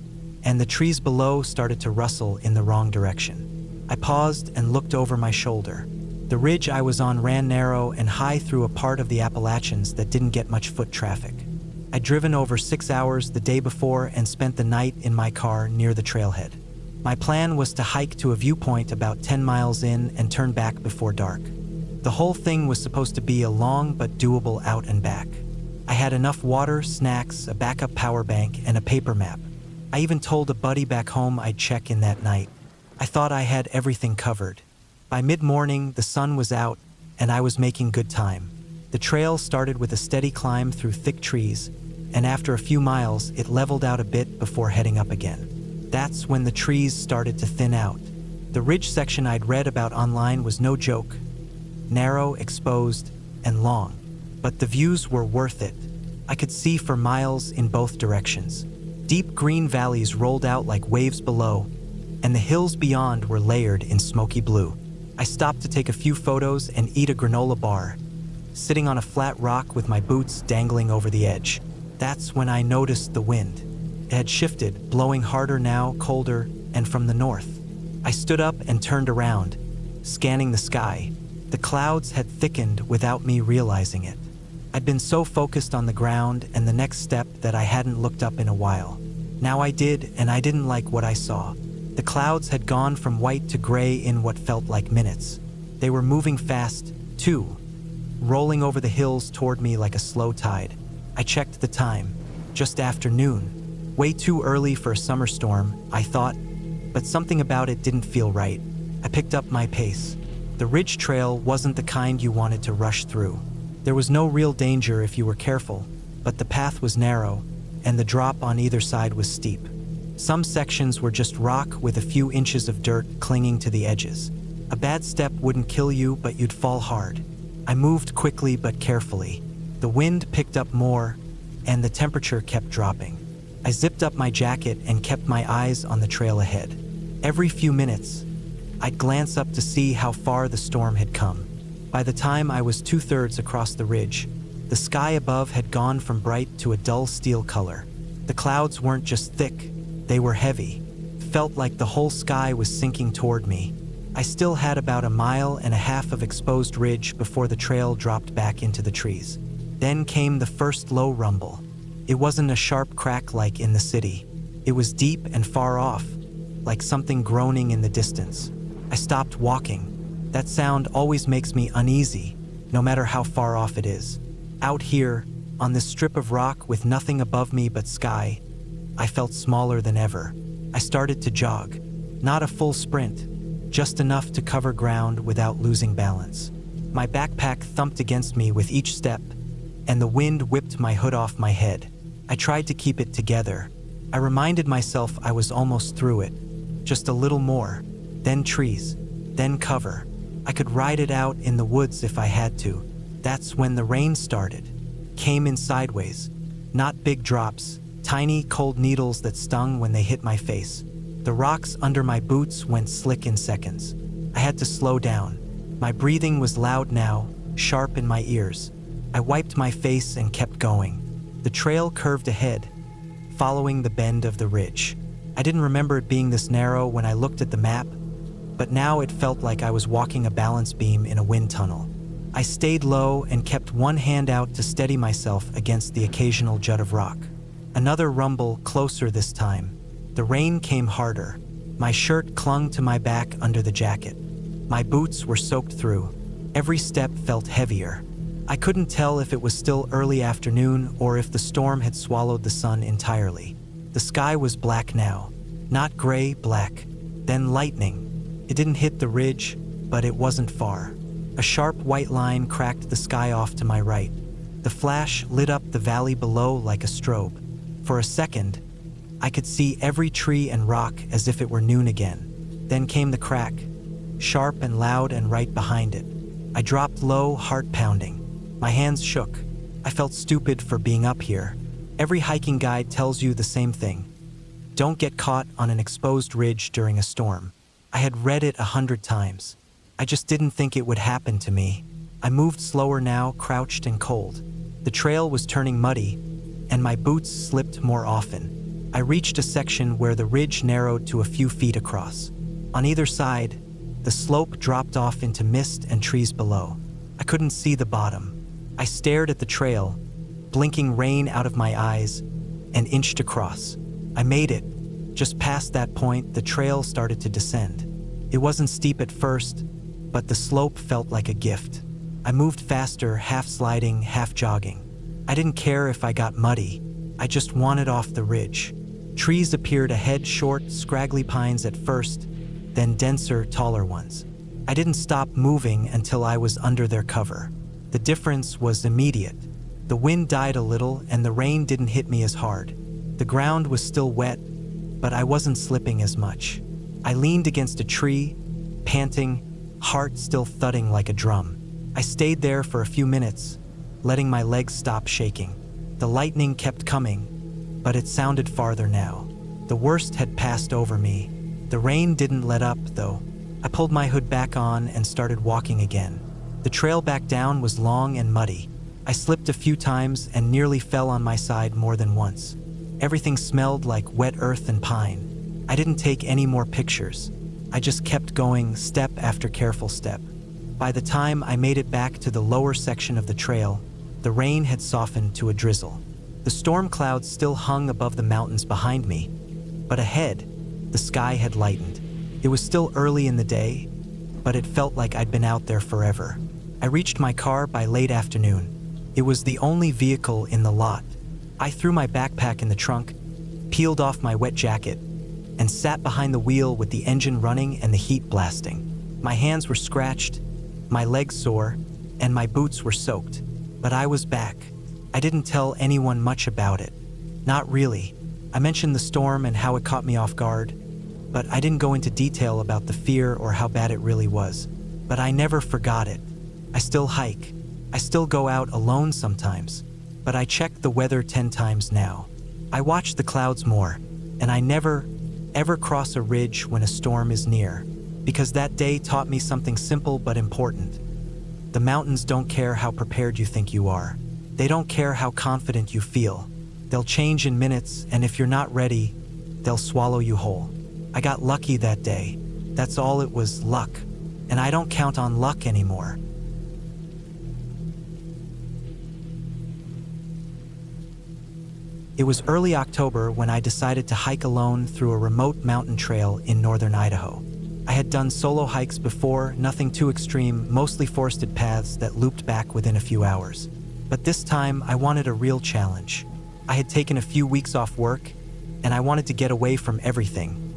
and the trees below started to rustle in the wrong direction. I paused and looked over my shoulder. The ridge I was on ran narrow and high through a part of the Appalachians that didn't get much foot traffic. I'd driven over 6 hours the day before and spent the night in my car near the trailhead. My plan was to hike to a viewpoint about 10 miles in and turn back before dark. The whole thing was supposed to be a long but doable out and back. I had enough water, snacks, a backup power bank, and a paper map. I even told a buddy back home I'd check in that night. I thought I had everything covered. By mid-morning, the sun was out, and I was making good time. The trail started with a steady climb through thick trees, and after a few miles, it leveled out a bit before heading up again. That's when the trees started to thin out. The ridge section I'd read about online was no joke. Narrow, exposed, and long. But the views were worth it. I could see for miles in both directions. Deep green valleys rolled out like waves below, and the hills beyond were layered in smoky blue. I stopped to take a few photos and eat a granola bar, sitting on a flat rock with my boots dangling over the edge. That's when I noticed the wind. It had shifted, blowing harder now, colder, and from the north. I stood up and turned around, scanning the sky. The clouds had thickened without me realizing it. I'd been so focused on the ground and the next step that I hadn't looked up in a while. Now I did, and I didn't like what I saw. The clouds had gone from white to gray in what felt like minutes. They were moving fast, too, rolling over the hills toward me like a slow tide. I checked the time. Just after noon. Way too early for a summer storm, I thought, but something about it didn't feel right. I picked up my pace. The ridge trail wasn't the kind you wanted to rush through. There was no real danger if you were careful, but the path was narrow, and the drop on either side was steep. Some sections were just rock with a few inches of dirt clinging to the edges. A bad step wouldn't kill you, but you'd fall hard. I moved quickly but carefully. The wind picked up more, and the temperature kept dropping. I zipped up my jacket and kept my eyes on the trail ahead. Every few minutes, I'd glance up to see how far the storm had come. By the time I was 2/3 across the ridge, the sky above had gone from bright to a dull steel color. The clouds weren't just thick, they were heavy. Felt like the whole sky was sinking toward me. I still had about 1.5 miles of exposed ridge before the trail dropped back into the trees. Then came the first low rumble. It wasn't a sharp crack like in the city. It was deep and far off, like something groaning in the distance. I stopped walking. That sound always makes me uneasy, no matter how far off it is. Out here, on this strip of rock with nothing above me but sky, I felt smaller than ever. I started to jog. Not a full sprint, just enough to cover ground without losing balance. My backpack thumped against me with each step, and the wind whipped my hood off my head. I tried to keep it together. I reminded myself I was almost through it. Just a little more, then trees, then cover. I could ride it out in the woods if I had to. That's when the rain started. Came in sideways. Not big drops, tiny cold needles that stung when they hit my face. The rocks under my boots went slick in seconds. I had to slow down. My breathing was loud now, sharp in my ears. I wiped my face and kept going. The trail curved ahead, following the bend of the ridge. I didn't remember it being this narrow when I looked at the map, but now it felt like I was walking a balance beam in a wind tunnel. I stayed low and kept one hand out to steady myself against the occasional jut of rock. Another rumble, closer this time. The rain came harder. My shirt clung to my back under the jacket. My boots were soaked through. Every step felt heavier. I couldn't tell if it was still early afternoon or if the storm had swallowed the sun entirely. The sky was black now. Not gray, black. Then lightning. It didn't hit the ridge, but it wasn't far. A sharp white line cracked the sky off to my right. The flash lit up the valley below like a strobe. For a second, I could see every tree and rock as if it were noon again. Then came the crack, sharp and loud and right behind it. I dropped low, heart pounding. My hands shook. I felt stupid for being up here. Every hiking guide tells you the same thing. Don't get caught on an exposed ridge during a storm. I had read it 100 times. I just didn't think it would happen to me. I moved slower now, crouched and cold. The trail was turning muddy, and my boots slipped more often. I reached a section where the ridge narrowed to a few feet across. On either side, the slope dropped off into mist and trees below. I couldn't see the bottom. I stared at the trail, blinking rain out of my eyes, and inched across. I made it. Just past that point, the trail started to descend. It wasn't steep at first, but the slope felt like a gift. I moved faster, half sliding, half jogging. I didn't care if I got muddy. I just wanted off the ridge. Trees appeared ahead, short, scraggly pines at first, then denser, taller ones. I didn't stop moving until I was under their cover. The difference was immediate. The wind died a little and the rain didn't hit me as hard. The ground was still wet, but I wasn't slipping as much. I leaned against a tree, panting, heart still thudding like a drum. I stayed there for a few minutes, letting my legs stop shaking. The lightning kept coming, but it sounded farther now. The worst had passed over me. The rain didn't let up, though. I pulled my hood back on and started walking again. The trail back down was long and muddy. I slipped a few times and nearly fell on my side more than once. Everything smelled like wet earth and pine. I didn't take any more pictures. I just kept going, step after careful step. By the time I made it back to the lower section of the trail, the rain had softened to a drizzle. The storm clouds still hung above the mountains behind me, but ahead, the sky had lightened. It was still early in the day, but it felt like I'd been out there forever. I reached my car by late afternoon. It was the only vehicle in the lot. I threw my backpack in the trunk, peeled off my wet jacket, and sat behind the wheel with the engine running and the heat blasting. My hands were scratched, my legs sore, and my boots were soaked. But I was back. I didn't tell anyone much about it. Not really. I mentioned the storm and how it caught me off guard, but I didn't go into detail about the fear or how bad it really was. But I never forgot it. I still hike. I still go out alone sometimes, but I check the weather 10 times now. I watch the clouds more, and I never, ever cross a ridge when a storm is near, because that day taught me something simple but important. The mountains don't care how prepared you think you are. They don't care how confident you feel. They'll change in minutes, and if you're not ready, they'll swallow you whole. I got lucky that day. That's all it was, luck. And I don't count on luck anymore. It was early October when I decided to hike alone through a remote mountain trail in northern Idaho. I had done solo hikes before, nothing too extreme, mostly forested paths that looped back within a few hours. But this time, I wanted a real challenge. I had taken a few weeks off work, and I wanted to get away from everything.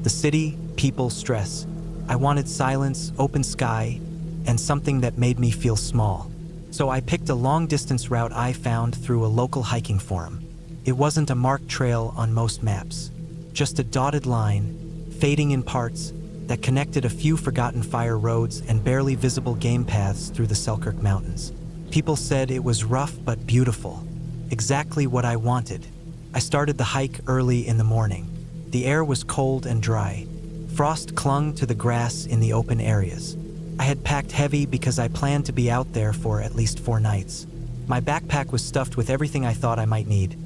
The city, people, stress. I wanted silence, open sky, and something that made me feel small. So I picked a long-distance route I found through a local hiking forum. It wasn't a marked trail on most maps, just a dotted line, fading in parts, that connected a few forgotten fire roads and barely visible game paths through the Selkirk Mountains. People said it was rough but beautiful, exactly what I wanted. I started the hike early in the morning. The air was cold and dry. Frost clung to the grass in the open areas. I had packed heavy because I planned to be out there for at least 4 nights. My backpack was stuffed with everything I thought I might need.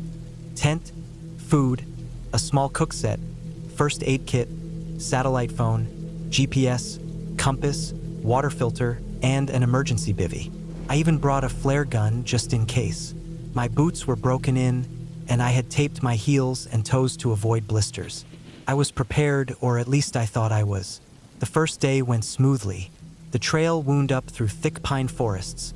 Tent, food, a small cook set, first aid kit, satellite phone, GPS, compass, water filter, and an emergency bivvy. I even brought a flare gun just in case. My boots were broken in, and I had taped my heels and toes to avoid blisters. I was prepared, or at least I thought I was. The first day went smoothly. The trail wound up through thick pine forests,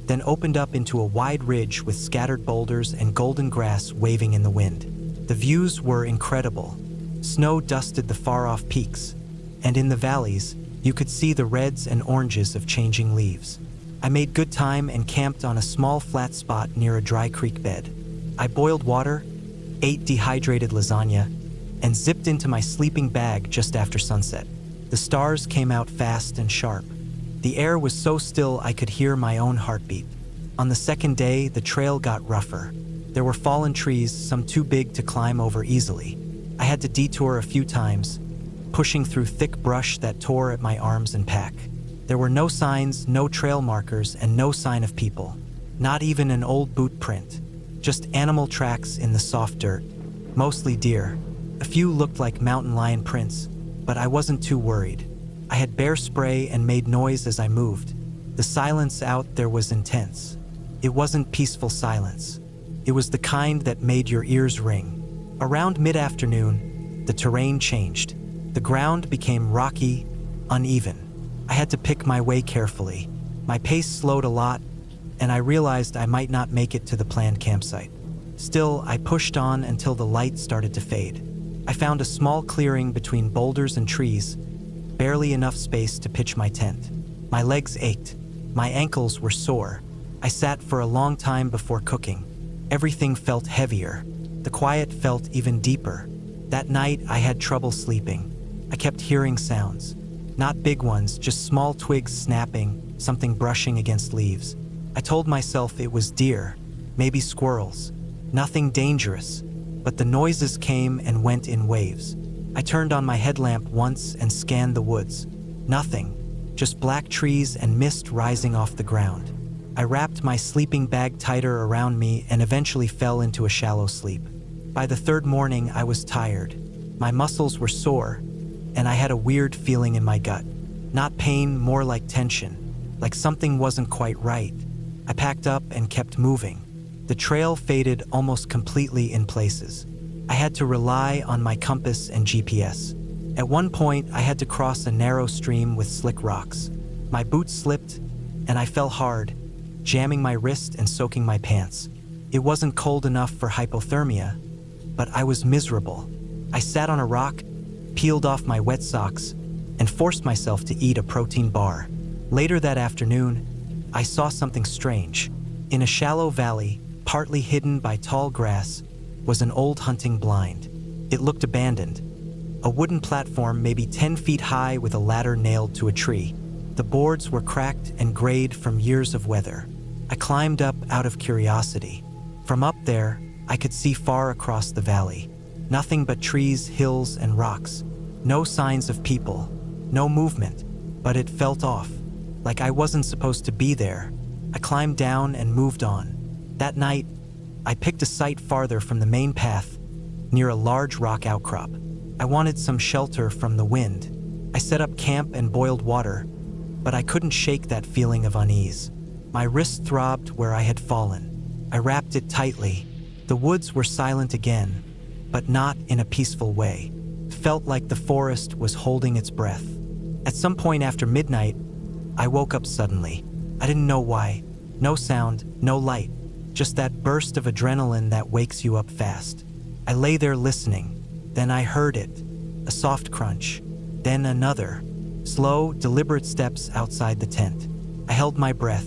then opened up into a wide ridge with scattered boulders and golden grass waving in the wind. The views were incredible. Snow dusted the far-off peaks, and in the valleys, you could see the reds and oranges of changing leaves. I made good time and camped on a small flat spot near a dry creek bed. I boiled water, ate dehydrated lasagna, and zipped into my sleeping bag just after sunset. The stars came out fast and sharp. The air was so still I could hear my own heartbeat. On the second day, the trail got rougher. There were fallen trees, some too big to climb over easily. I had to detour a few times, pushing through thick brush that tore at my arms and pack. There were no signs, no trail markers, and no sign of people. Not even an old boot print. Just animal tracks in the soft dirt. Mostly deer. A few looked like mountain lion prints, but I wasn't too worried. I had bear spray and made noise as I moved. The silence out there was intense. It wasn't peaceful silence. It was the kind that made your ears ring. Around mid-afternoon, the terrain changed. The ground became rocky, uneven. I had to pick my way carefully. My pace slowed a lot, and I realized I might not make it to the planned campsite. Still, I pushed on until the light started to fade. I found a small clearing between boulders and trees, barely enough space to pitch my tent. My legs ached. My ankles were sore. I sat for a long time before cooking. Everything felt heavier. The quiet felt even deeper. That night, I had trouble sleeping. I kept hearing sounds. Not big ones, just small twigs snapping, something brushing against leaves. I told myself it was deer, maybe squirrels. Nothing dangerous, but the noises came and went in waves. I turned on my headlamp once and scanned the woods. Nothing, just black trees and mist rising off the ground. I wrapped my sleeping bag tighter around me and eventually fell into a shallow sleep. By the third morning, I was tired. My muscles were sore, and I had a weird feeling in my gut. Not pain, more like tension, like something wasn't quite right. I packed up and kept moving. The trail faded almost completely in places. I had to rely on my compass and GPS. At one point, I had to cross a narrow stream with slick rocks. My boots slipped, and I fell hard, jamming my wrist and soaking my pants. It wasn't cold enough for hypothermia, but I was miserable. I sat on a rock, peeled off my wet socks, and forced myself to eat a protein bar. Later that afternoon, I saw something strange. In a shallow valley, partly hidden by tall grass, was an old hunting blind. It looked abandoned. A wooden platform maybe 10 feet high with a ladder nailed to a tree. The boards were cracked and grayed from years of weather. I climbed up out of curiosity. From up there, I could see far across the valley. Nothing but trees, hills, and rocks. No signs of people. No movement. But it felt off. Like I wasn't supposed to be there. I climbed down and moved on. That night, I picked a site farther from the main path, near a large rock outcrop. I wanted some shelter from the wind. I set up camp and boiled water, but I couldn't shake that feeling of unease. My wrist throbbed where I had fallen. I wrapped it tightly. The woods were silent again, but not in a peaceful way. It felt like the forest was holding its breath. At some point after midnight, I woke up suddenly. I didn't know why. No sound, no light, just that burst of adrenaline that wakes you up fast. I lay there listening. Then I heard it, a soft crunch, then another, slow, deliberate steps outside the tent. I held my breath.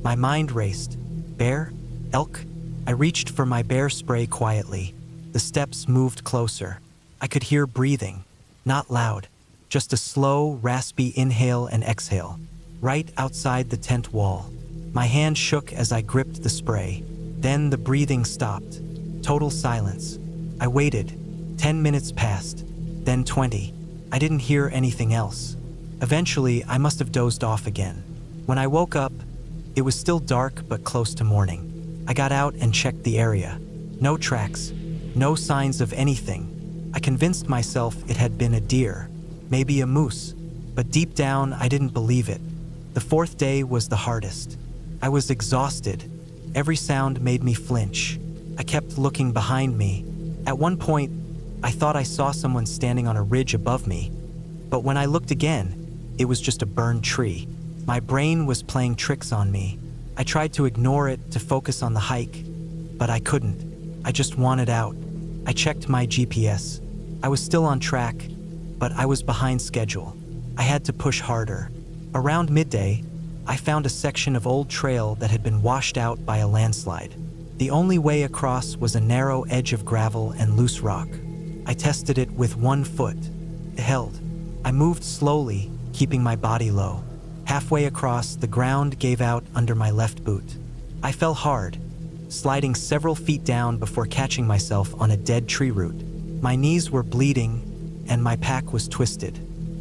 My mind raced. Bear? Elk? I reached for my bear spray quietly. The steps moved closer. I could hear breathing, not loud, just a slow, raspy inhale and exhale, right outside the tent wall. My hand shook as I gripped the spray. Then the breathing stopped. Total silence. I waited. 10 minutes passed, then 20. I didn't hear anything else. Eventually, I must have dozed off again. When I woke up, it was still dark but close to morning. I got out and checked the area. No tracks, no signs of anything. I convinced myself it had been a deer, maybe a moose, but deep down I didn't believe it. The fourth day was the hardest. I was exhausted. Every sound made me flinch. I kept looking behind me. At one point, I thought I saw someone standing on a ridge above me, but when I looked again, it was just a burned tree. My brain was playing tricks on me. I tried to ignore it, to focus on the hike, but I couldn't. I just wanted out. I checked my GPS. I was still on track, but I was behind schedule. I had to push harder. Around midday, I found a section of old trail that had been washed out by a landslide. The only way across was a narrow edge of gravel and loose rock. I tested it with 1 foot. It held. I moved slowly, keeping my body low. Halfway across, the ground gave out under my left boot. I fell hard, sliding several feet down before catching myself on a dead tree root. My knees were bleeding, and my pack was twisted.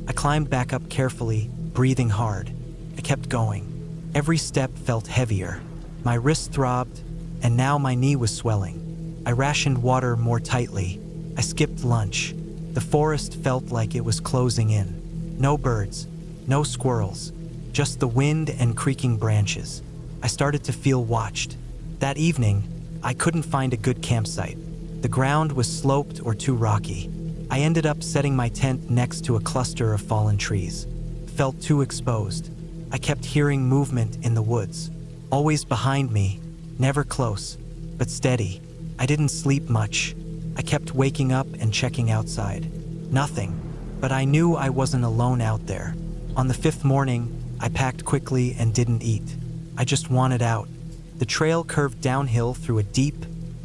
I climbed back up carefully, breathing hard. I kept going. Every step felt heavier. My wrist throbbed, and now my knee was swelling. I rationed water more tightly. I skipped lunch. The forest felt like it was closing in. No birds, no squirrels, just the wind and creaking branches. I started to feel watched. That evening, I couldn't find a good campsite. The ground was sloped or too rocky. I ended up setting my tent next to a cluster of fallen trees. Felt too exposed. I kept hearing movement in the woods. Always behind me, never close, but steady. I didn't sleep much. I kept waking up and checking outside. Nothing, but I knew I wasn't alone out there. On the fifth morning, I packed quickly and didn't eat. I just wanted out. The trail curved downhill through a deep,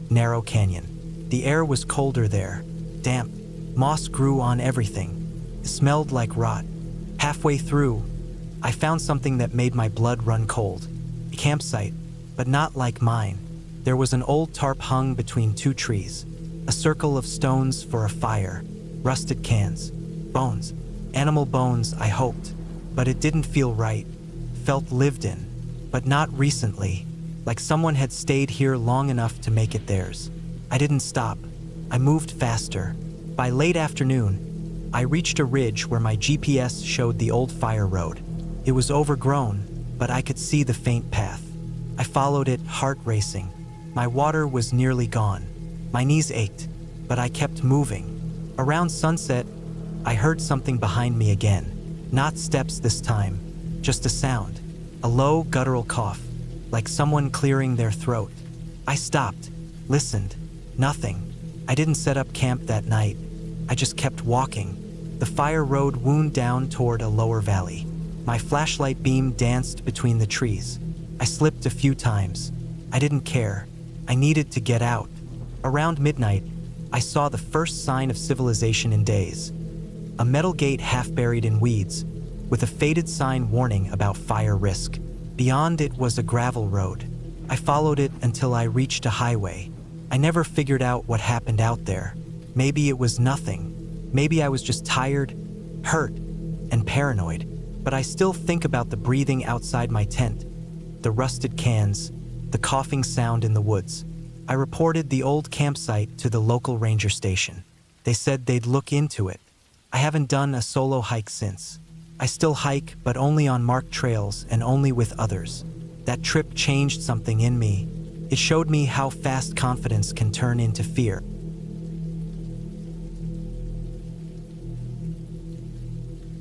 narrow canyon. The air was colder there, damp. Moss grew on everything. It smelled like rot. Halfway through, I found something that made my blood run cold. A campsite, but not like mine. There was an old tarp hung between two trees. A circle of stones for a fire. Rusted cans. Bones. Animal bones, I hoped. But it didn't feel right. Felt lived in. But not recently. Like someone had stayed here long enough to make it theirs. I didn't stop. I moved faster. By late afternoon, I reached a ridge where my GPS showed the old fire road. It was overgrown, but I could see the faint path. I followed it, heart racing. My water was nearly gone. My knees ached, but I kept moving. Around sunset, I heard something behind me again. Not steps this time, just a sound. A low, guttural cough, like someone clearing their throat. I stopped, listened. Nothing. I didn't set up camp that night. I just kept walking. The fire road wound down toward a lower valley. My flashlight beam danced between the trees. I slipped a few times. I didn't care. I needed to get out. Around midnight, I saw the first sign of civilization in days. A metal gate half buried in weeds, with a faded sign warning about fire risk. Beyond it was a gravel road. I followed it until I reached a highway. I never figured out what happened out there. Maybe it was nothing. Maybe I was just tired, hurt, and paranoid. But I still think about the breathing outside my tent, the rusted cans, the coughing sound in the woods. I reported the old campsite to the local ranger station. They said they'd look into it. I haven't done a solo hike since. I still hike, but only on marked trails and only with others. That trip changed something in me. It showed me how fast confidence can turn into fear.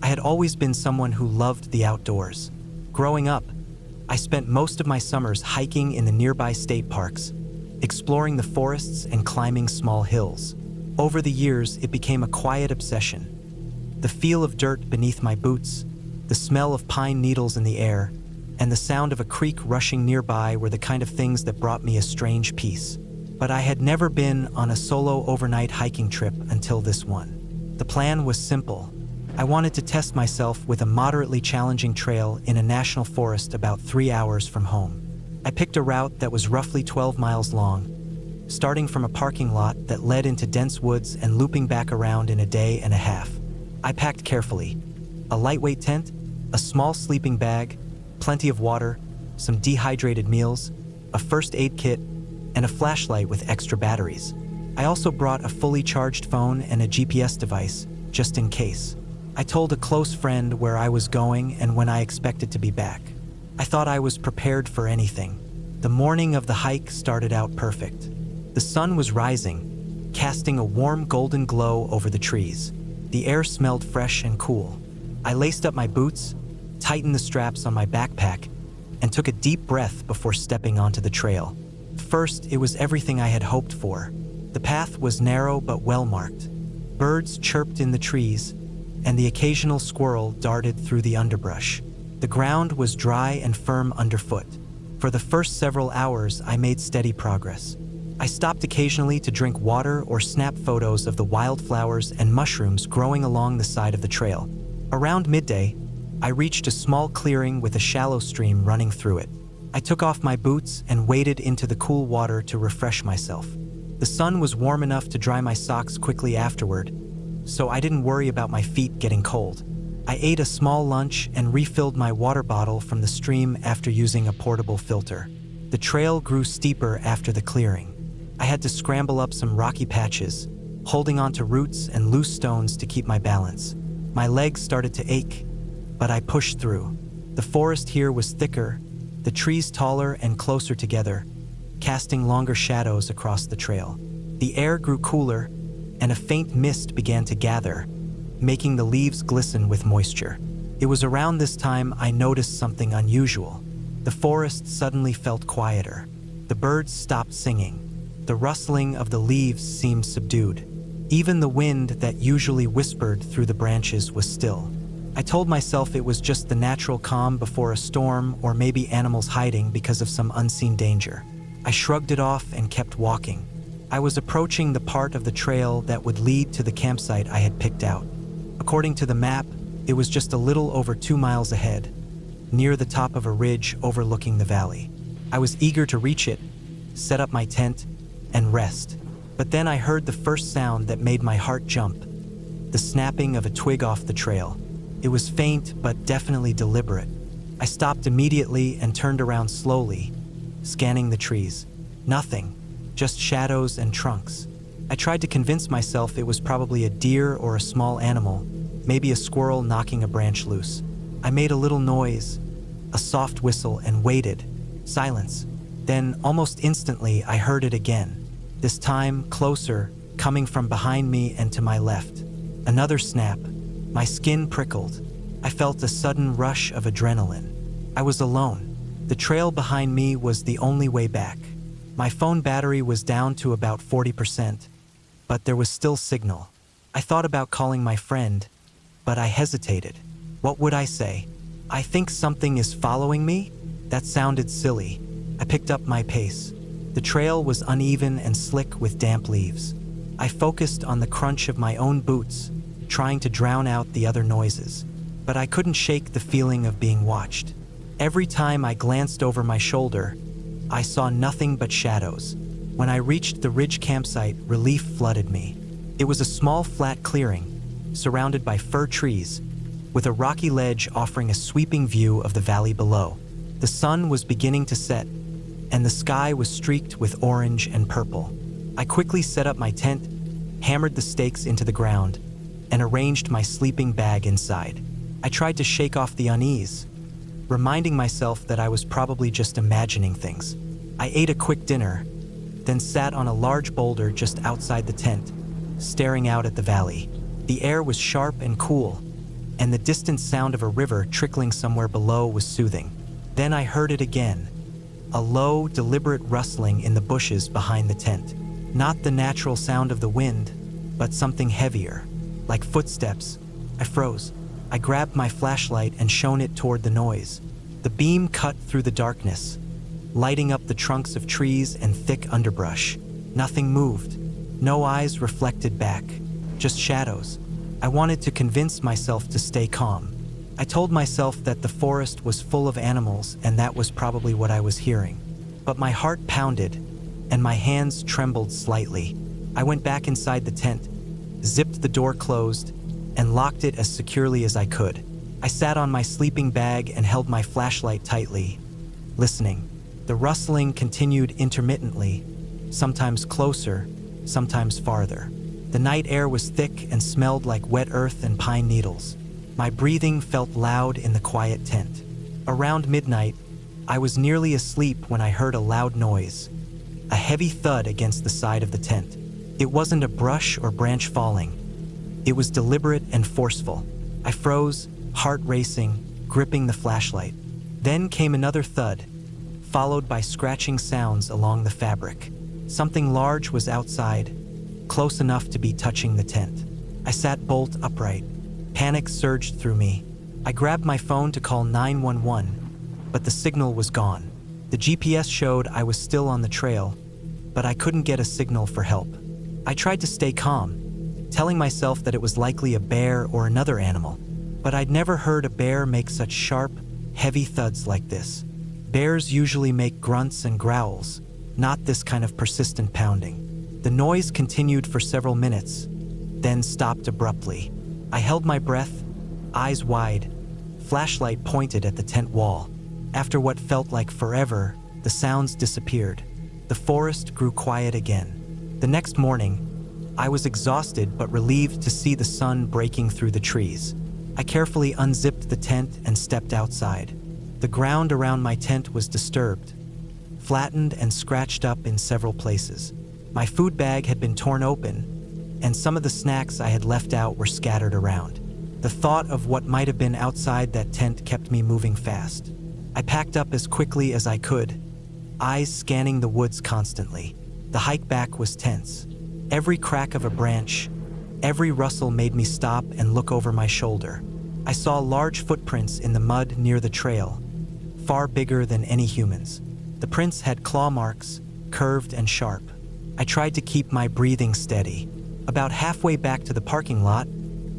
I had always been someone who loved the outdoors. Growing up, I spent most of my summers hiking in the nearby state parks, exploring the forests and climbing small hills. Over the years, it became a quiet obsession. The feel of dirt beneath my boots, the smell of pine needles in the air, and the sound of a creek rushing nearby were the kind of things that brought me a strange peace. But I had never been on a solo overnight hiking trip until this one. The plan was simple. I wanted to test myself with a moderately challenging trail in a national forest about 3 hours from home. I picked a route that was roughly 12 miles long, starting from a parking lot that led into dense woods and looping back around in a day and a half. I packed carefully. A lightweight tent, a small sleeping bag, plenty of water, some dehydrated meals, a first aid kit, and a flashlight with extra batteries. I also brought a fully charged phone and a GPS device, just in case. I told a close friend where I was going and when I expected to be back. I thought I was prepared for anything. The morning of the hike started out perfect. The sun was rising, casting a warm golden glow over the trees. The air smelled fresh and cool. I laced up my boots, tightened the straps on my backpack, and took a deep breath before stepping onto the trail. First, it was everything I had hoped for. The path was narrow but well-marked. Birds chirped in the trees, and the occasional squirrel darted through the underbrush. The ground was dry and firm underfoot. For the first several hours, I made steady progress. I stopped occasionally to drink water or snap photos of the wildflowers and mushrooms growing along the side of the trail. Around midday, I reached a small clearing with a shallow stream running through it. I took off my boots and waded into the cool water to refresh myself. The sun was warm enough to dry my socks quickly afterward, so I didn't worry about my feet getting cold. I ate a small lunch and refilled my water bottle from the stream after using a portable filter. The trail grew steeper after the clearing. I had to scramble up some rocky patches, holding onto roots and loose stones to keep my balance. My legs started to ache, but I pushed through. The forest here was thicker, the trees taller and closer together, casting longer shadows across the trail. The air grew cooler, and a faint mist began to gather, making the leaves glisten with moisture. It was around this time I noticed something unusual. The forest suddenly felt quieter. The birds stopped singing. The rustling of the leaves seemed subdued. Even the wind that usually whispered through the branches was still. I told myself it was just the natural calm before a storm, or maybe animals hiding because of some unseen danger. I shrugged it off and kept walking. I was approaching the part of the trail that would lead to the campsite I had picked out. According to the map, it was just a little over 2 miles ahead, near the top of a ridge overlooking the valley. I was eager to reach it, set up my tent, and rest. But then I heard the first sound that made my heart jump, the snapping of a twig off the trail. It was faint, but definitely deliberate. I stopped immediately and turned around slowly, scanning the trees. Nothing, just shadows and trunks. I tried to convince myself it was probably a deer or a small animal, maybe a squirrel knocking a branch loose. I made a little noise, a soft whistle, and waited. Silence. Then, almost instantly, I heard it again. This time, closer, coming from behind me and to my left. Another snap. My skin prickled. I felt a sudden rush of adrenaline. I was alone. The trail behind me was the only way back. My phone battery was down to about 40%, but there was still signal. I thought about calling my friend, but I hesitated. What would I say? I think something is following me? That sounded silly. I picked up my pace. The trail was uneven and slick with damp leaves. I focused on the crunch of my own boots, trying to drown out the other noises. But I couldn't shake the feeling of being watched. Every time I glanced over my shoulder, I saw nothing but shadows. When I reached the ridge campsite, relief flooded me. It was a small flat clearing, surrounded by fir trees, with a rocky ledge offering a sweeping view of the valley below. The sun was beginning to set, and the sky was streaked with orange and purple. I quickly set up my tent, hammered the stakes into the ground, and arranged my sleeping bag inside. I tried to shake off the unease, reminding myself that I was probably just imagining things. I ate a quick dinner, then sat on a large boulder just outside the tent, staring out at the valley. The air was sharp and cool, and the distant sound of a river trickling somewhere below was soothing. Then I heard it again, a low, deliberate rustling in the bushes behind the tent. Not the natural sound of the wind, but something heavier, like footsteps. I froze. I grabbed my flashlight and shone it toward the noise. The beam cut through the darkness, lighting up the trunks of trees and thick underbrush. Nothing moved. No eyes reflected back, just shadows. I wanted to convince myself to stay calm. I told myself that the forest was full of animals and that was probably what I was hearing. But my heart pounded, and my hands trembled slightly. I went back inside the tent, zipped the door closed, and locked it as securely as I could. I sat on my sleeping bag and held my flashlight tightly, listening. The rustling continued intermittently, sometimes closer, sometimes farther. The night air was thick and smelled like wet earth and pine needles. My breathing felt loud in the quiet tent. Around midnight, I was nearly asleep when I heard a loud noise, a heavy thud against the side of the tent. It wasn't a brush or branch falling. It was deliberate and forceful. I froze, heart racing, gripping the flashlight. Then came another thud, followed by scratching sounds along the fabric. Something large was outside, close enough to be touching the tent. I sat bolt upright. Panic surged through me. I grabbed my phone to call 911, but the signal was gone. The GPS showed I was still on the trail, but I couldn't get a signal for help. I tried to stay calm, telling myself that it was likely a bear or another animal, but I'd never heard a bear make such sharp, heavy thuds like this. Bears usually make grunts and growls, not this kind of persistent pounding. The noise continued for several minutes, then stopped abruptly. I held my breath, eyes wide, flashlight pointed at the tent wall. After what felt like forever, the sounds disappeared. The forest grew quiet again. The next morning, I was exhausted but relieved to see the sun breaking through the trees. I carefully unzipped the tent and stepped outside. The ground around my tent was disturbed, flattened and scratched up in several places. My food bag had been torn open, and some of the snacks I had left out were scattered around. The thought of what might have been outside that tent kept me moving fast. I packed up as quickly as I could, eyes scanning the woods constantly. The hike back was tense. Every crack of a branch, every rustle made me stop and look over my shoulder. I saw large footprints in the mud near the trail, far bigger than any humans. The prints had claw marks, curved and sharp. I tried to keep my breathing steady. About halfway back to the parking lot,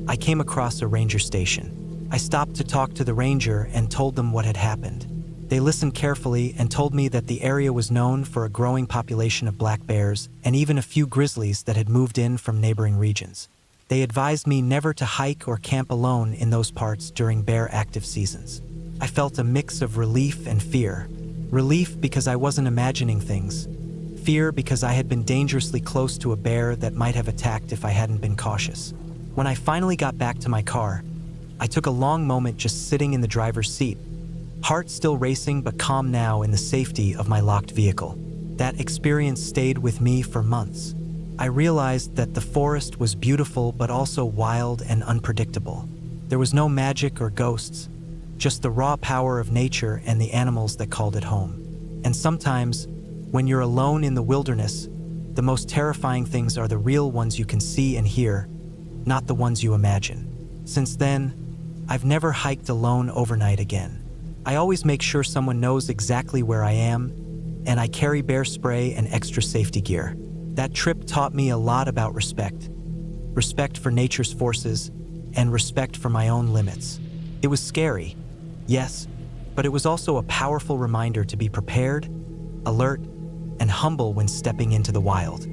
I came across a ranger station. I stopped to talk to the ranger and told them what had happened. They listened carefully and told me that the area was known for a growing population of black bears and even a few grizzlies that had moved in from neighboring regions. They advised me never to hike or camp alone in those parts during bear active seasons. I felt a mix of relief and fear. Relief because I wasn't imagining things. Fear because I had been dangerously close to a bear that might have attacked if I hadn't been cautious. When I finally got back to my car, I took a long moment just sitting in the driver's seat, heart still racing but calm now in the safety of my locked vehicle. That experience stayed with me for months. I realized that the forest was beautiful but also wild and unpredictable. There was no magic or ghosts, just the raw power of nature and the animals that called it home. And sometimes, when you're alone in the wilderness, the most terrifying things are the real ones you can see and hear, not the ones you imagine. Since then, I've never hiked alone overnight again. I always make sure someone knows exactly where I am, and I carry bear spray and extra safety gear. That trip taught me a lot about respect. Respect for nature's forces, and respect for my own limits. It was scary, yes, but it was also a powerful reminder to be prepared, alert, and humble when stepping into the wild.